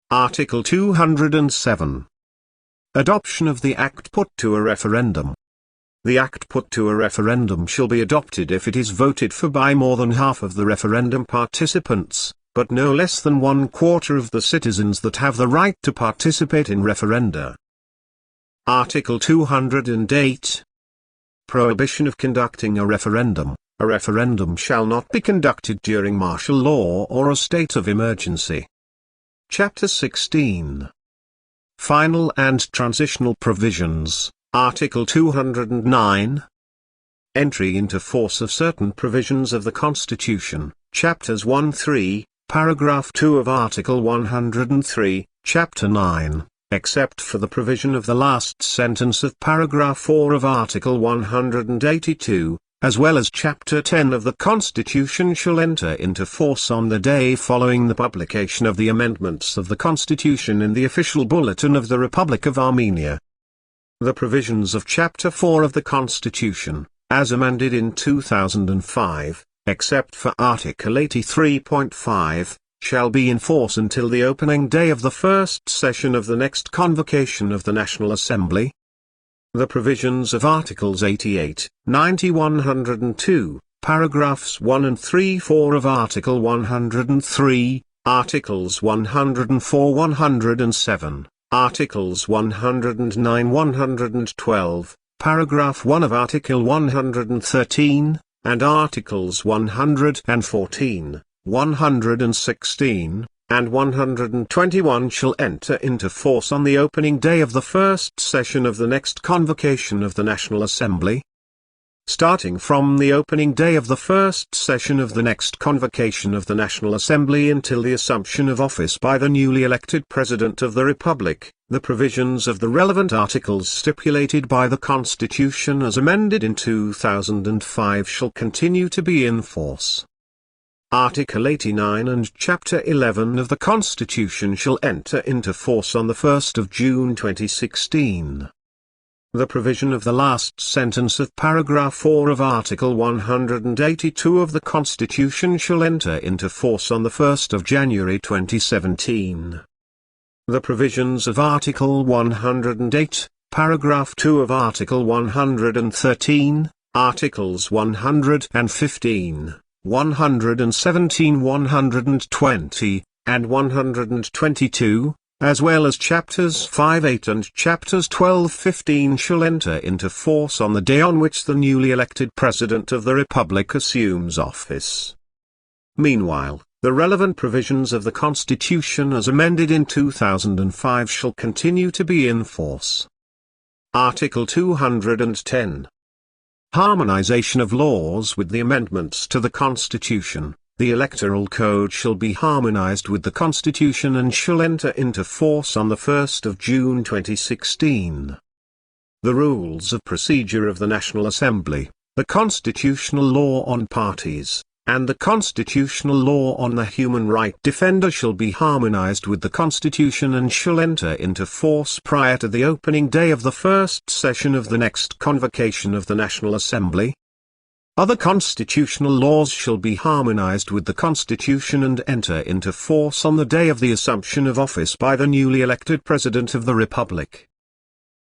Article 207. Adoption of the Act put to a referendum. The Act put to a referendum shall be adopted if it is voted for by more than half of the referendum participants, but no less than 1/4 of the citizens that have the right to participate in referenda. Article 208. Prohibition of conducting a referendum. A referendum shall not be conducted during martial law or a state of emergency. Chapter 16. Final and Transitional Provisions. Article 209. Entry into force of certain provisions of the Constitution. Chapters 1-3, Paragraph 2 of Article 103, Chapter 9, except for the provision of the last sentence of Paragraph 4 of Article 182, as well as Chapter 10 of the Constitution shall enter into force on the day following the publication of the amendments of the Constitution in the official bulletin of the Republic of Armenia. The provisions of Chapter 4 of the Constitution, as amended in 2005, except for Article 83.5, shall be in force until the opening day of the first session of the next convocation of the National Assembly. The provisions of Articles 88, 90, 102, paragraphs 1 and 3-4 of Article 103, Articles 104, 107, Articles 109, 112, paragraph 1 of Article 113, and Articles 114, 116, and 121 shall enter into force on the opening day of the first session of the next convocation of the National Assembly. Starting from the opening day of the first session of the next convocation of the National Assembly until the assumption of office by the newly elected President of the Republic, the provisions of the relevant articles stipulated by the Constitution as amended in 2005 shall continue to be in force. Article 89 and Chapter 11 of the Constitution shall enter into force on the 1st of June 2016. The provision of the last sentence of Paragraph 4 of Article 182 of the Constitution shall enter into force on the 1st of January 2017. The provisions of Article 108, Paragraph 2 of Article 113, Articles 115, 117, 120, and 122, as well as Chapters 5, 8 and Chapters 12, 15 shall enter into force on the day on which the newly elected President of the Republic assumes office. Meanwhile, the relevant provisions of the Constitution as amended in 2005 shall continue to be in force. Article 210. Harmonization of laws with the amendments to the Constitution. The Electoral Code shall be harmonized with the Constitution and shall enter into force on the 1st of June 2016. The rules of procedure of the National Assembly, the constitutional law on parties, and the constitutional law on the human right defender shall be harmonized with the Constitution and shall enter into force prior to the opening day of the first session of the next convocation of the National Assembly. Other constitutional laws shall be harmonized with the Constitution and enter into force on the day of the assumption of office by the newly elected President of the Republic.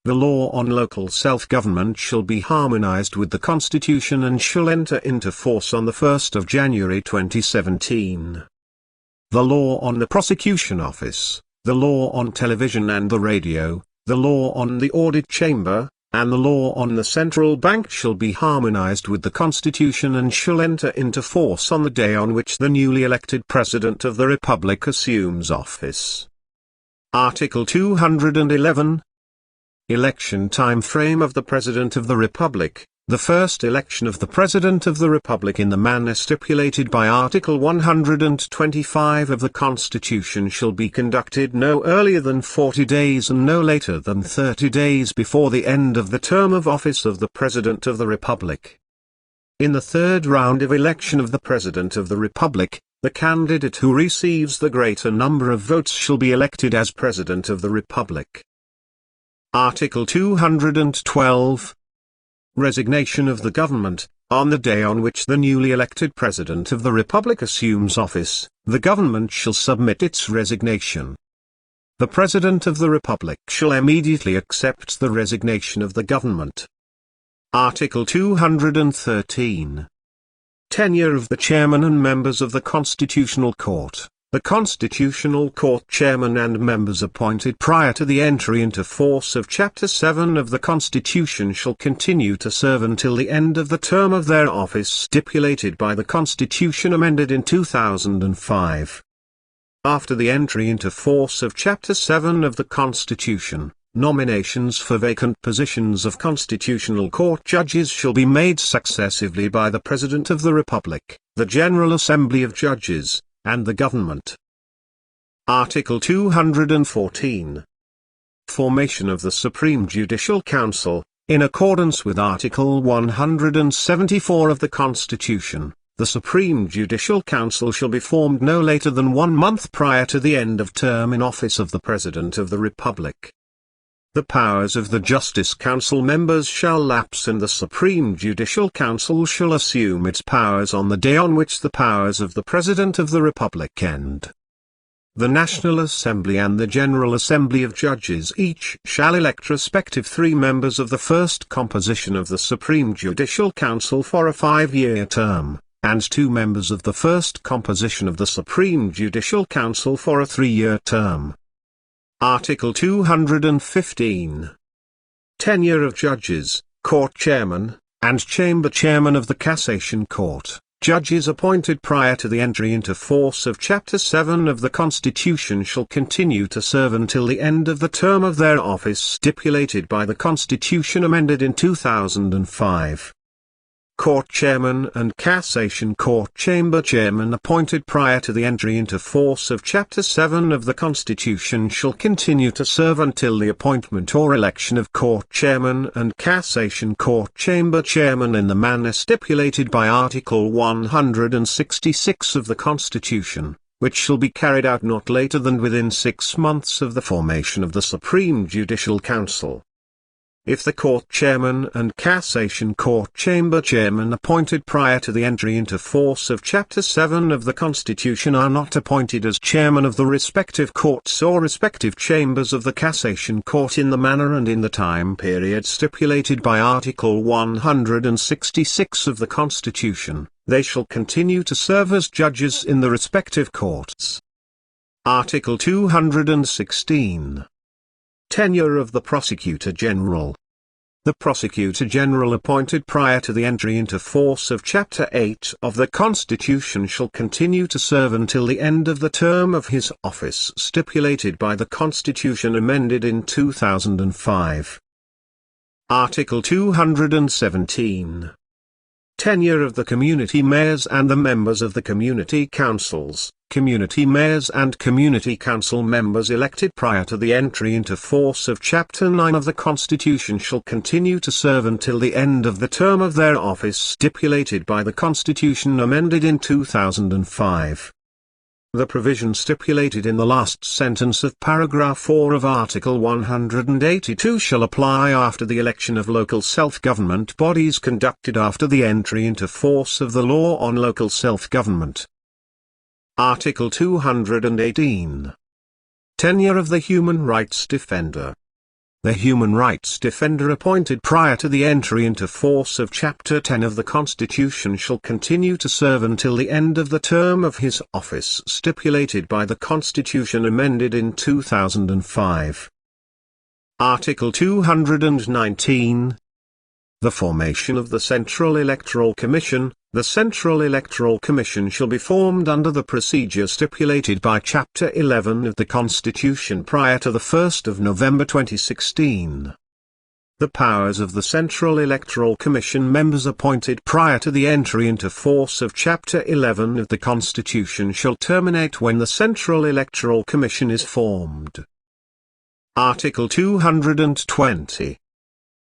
The law on local self-government shall be harmonized with the Constitution and shall enter into force on the 1st of January 2017. The law on the prosecution office, the law on television and the radio, the law on the audit chamber, and the law on the central bank shall be harmonized with the Constitution and shall enter into force on the day on which the newly elected President of the Republic assumes office. Article 211. Election time frame of the President of the Republic. The first election of the President of the Republic in the manner stipulated by Article 125 of the Constitution shall be conducted no earlier than 40 days and no later than 30 days before the end of the term of office of the President of the Republic. In the third round of election of the President of the Republic, the candidate who receives the greater number of votes shall be elected as President of the Republic. Article 212. Resignation of the government. On the day on which the newly elected President of the Republic assumes office, the government shall submit its resignation. The President of the Republic shall immediately accept the resignation of the government. Article 213. Tenure of the Chairman and members of the Constitutional Court. The Constitutional Court chairman and members appointed prior to the entry into force of Chapter 7 of the Constitution shall continue to serve until the end of the term of their office stipulated by the Constitution amended in 2005. After the entry into force of Chapter 7 of the Constitution, nominations for vacant positions of Constitutional Court judges shall be made successively by the President of the Republic, the General Assembly of Judges, and the Government. Article 214. Formation of the Supreme Judicial Council. In accordance with Article 174 of the Constitution, the Supreme Judicial Council shall be formed no later than 1 month prior to the end of term in office of the President of the Republic. The powers of the Justice Council members shall lapse and the Supreme Judicial Council shall assume its powers on the day on which the powers of the President of the Republic end. The National Assembly and the General Assembly of Judges each shall elect respective 3 members of the first composition of the Supreme Judicial Council for a 5-year term, and 2 members of the first composition of the Supreme Judicial Council for a 3-year term. Article 215. Tenure of judges, court chairman, and chamber chairman of the Cassation Court. Judges appointed prior to the entry into force of Chapter 7 of the Constitution shall continue to serve until the end of the term of their office stipulated by the Constitution amended in 2005. Court chairman and Cassation Court chamber chairman appointed prior to the entry into force of Chapter 7 of the Constitution shall continue to serve until the appointment or election of court chairman and Cassation Court chamber chairman in the manner stipulated by Article 166 of the Constitution, which shall be carried out not later than within 6 months of the formation of the Supreme Judicial Council. If the court chairman and Cassation Court chamber chairman appointed prior to the entry into force of Chapter 7 of the Constitution are not appointed as chairman of the respective courts or respective chambers of the Cassation Court in the manner and in the time period stipulated by Article 166 of the Constitution, they shall continue to serve as judges in the respective courts. Article 216. Tenure of the Prosecutor General. The Prosecutor General appointed prior to the entry into force of Chapter 8 of the Constitution shall continue to serve until the end of the term of his office stipulated by the Constitution amended in 2005. Article 217. Tenure of the community mayors and the members of the community councils. Community mayors and community council members elected prior to the entry into force of Chapter 9 of the Constitution shall continue to serve until the end of the term of their office stipulated by the Constitution amended in 2005. The provision stipulated in the last sentence of paragraph 4 of Article 182 shall apply after the election of local self-government bodies conducted after the entry into force of the law on local self-government. Article 218. Tenure of the Human Rights Defender. The Human Rights Defender appointed prior to the entry into force of Chapter 10 of the Constitution shall continue to serve until the end of the term of his office stipulated by the Constitution amended in 2005. Article 219. The formation of the Central Electoral Commission. The Central Electoral Commission shall be formed under the procedure stipulated by Chapter 11 of the Constitution prior to the 1st of November 2016. The powers of the Central Electoral Commission members appointed prior to the entry into force of Chapter 11 of the Constitution shall terminate when the Central Electoral Commission is formed. Article 220.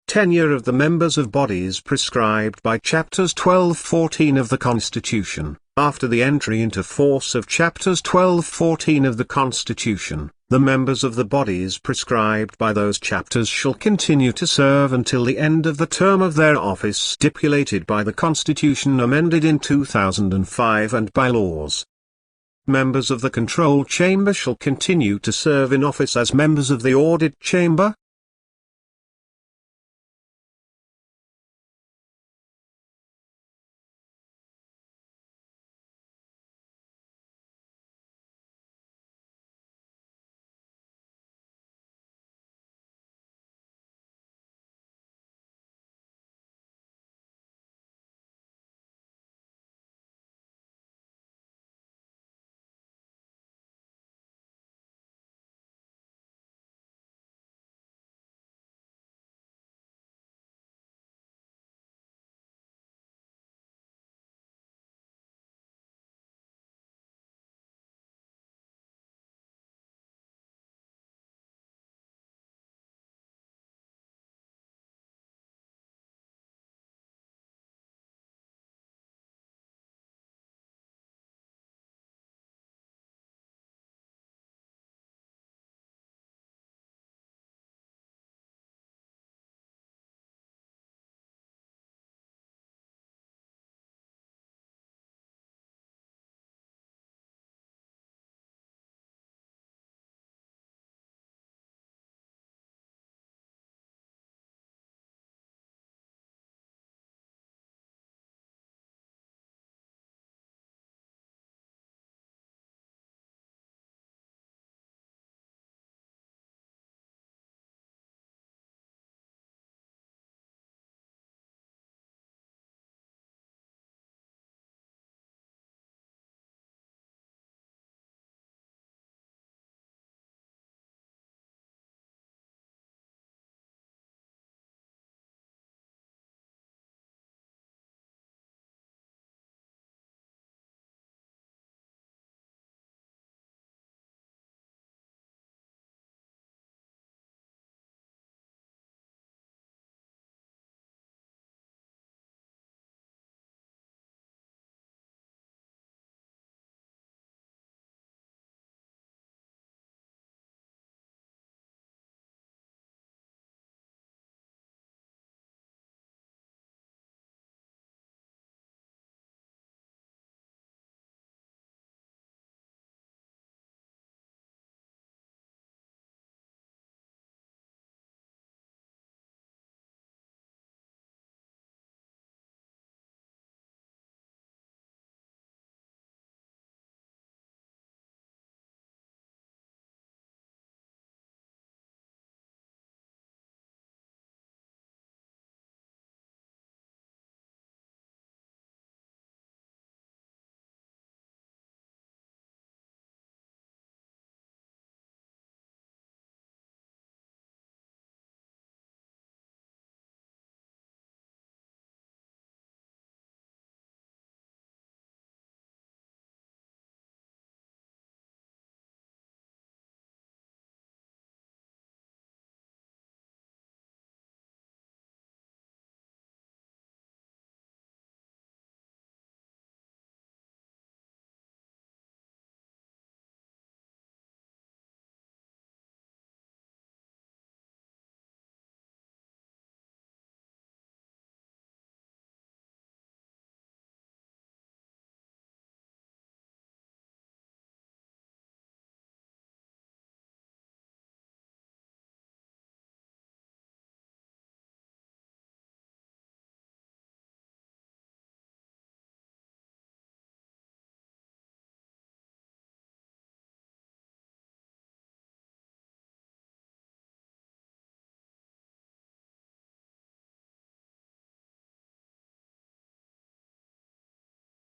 Tenure of the members of bodies prescribed by Chapters 12-14 of the Constitution. After the entry into force of Chapters 12-14 of the Constitution, the members of the bodies prescribed by those chapters shall continue to serve until the end of the term of their office stipulated by the Constitution amended in 2005 and by laws. Members of the Control Chamber shall continue to serve in office as members of the Audit Chamber,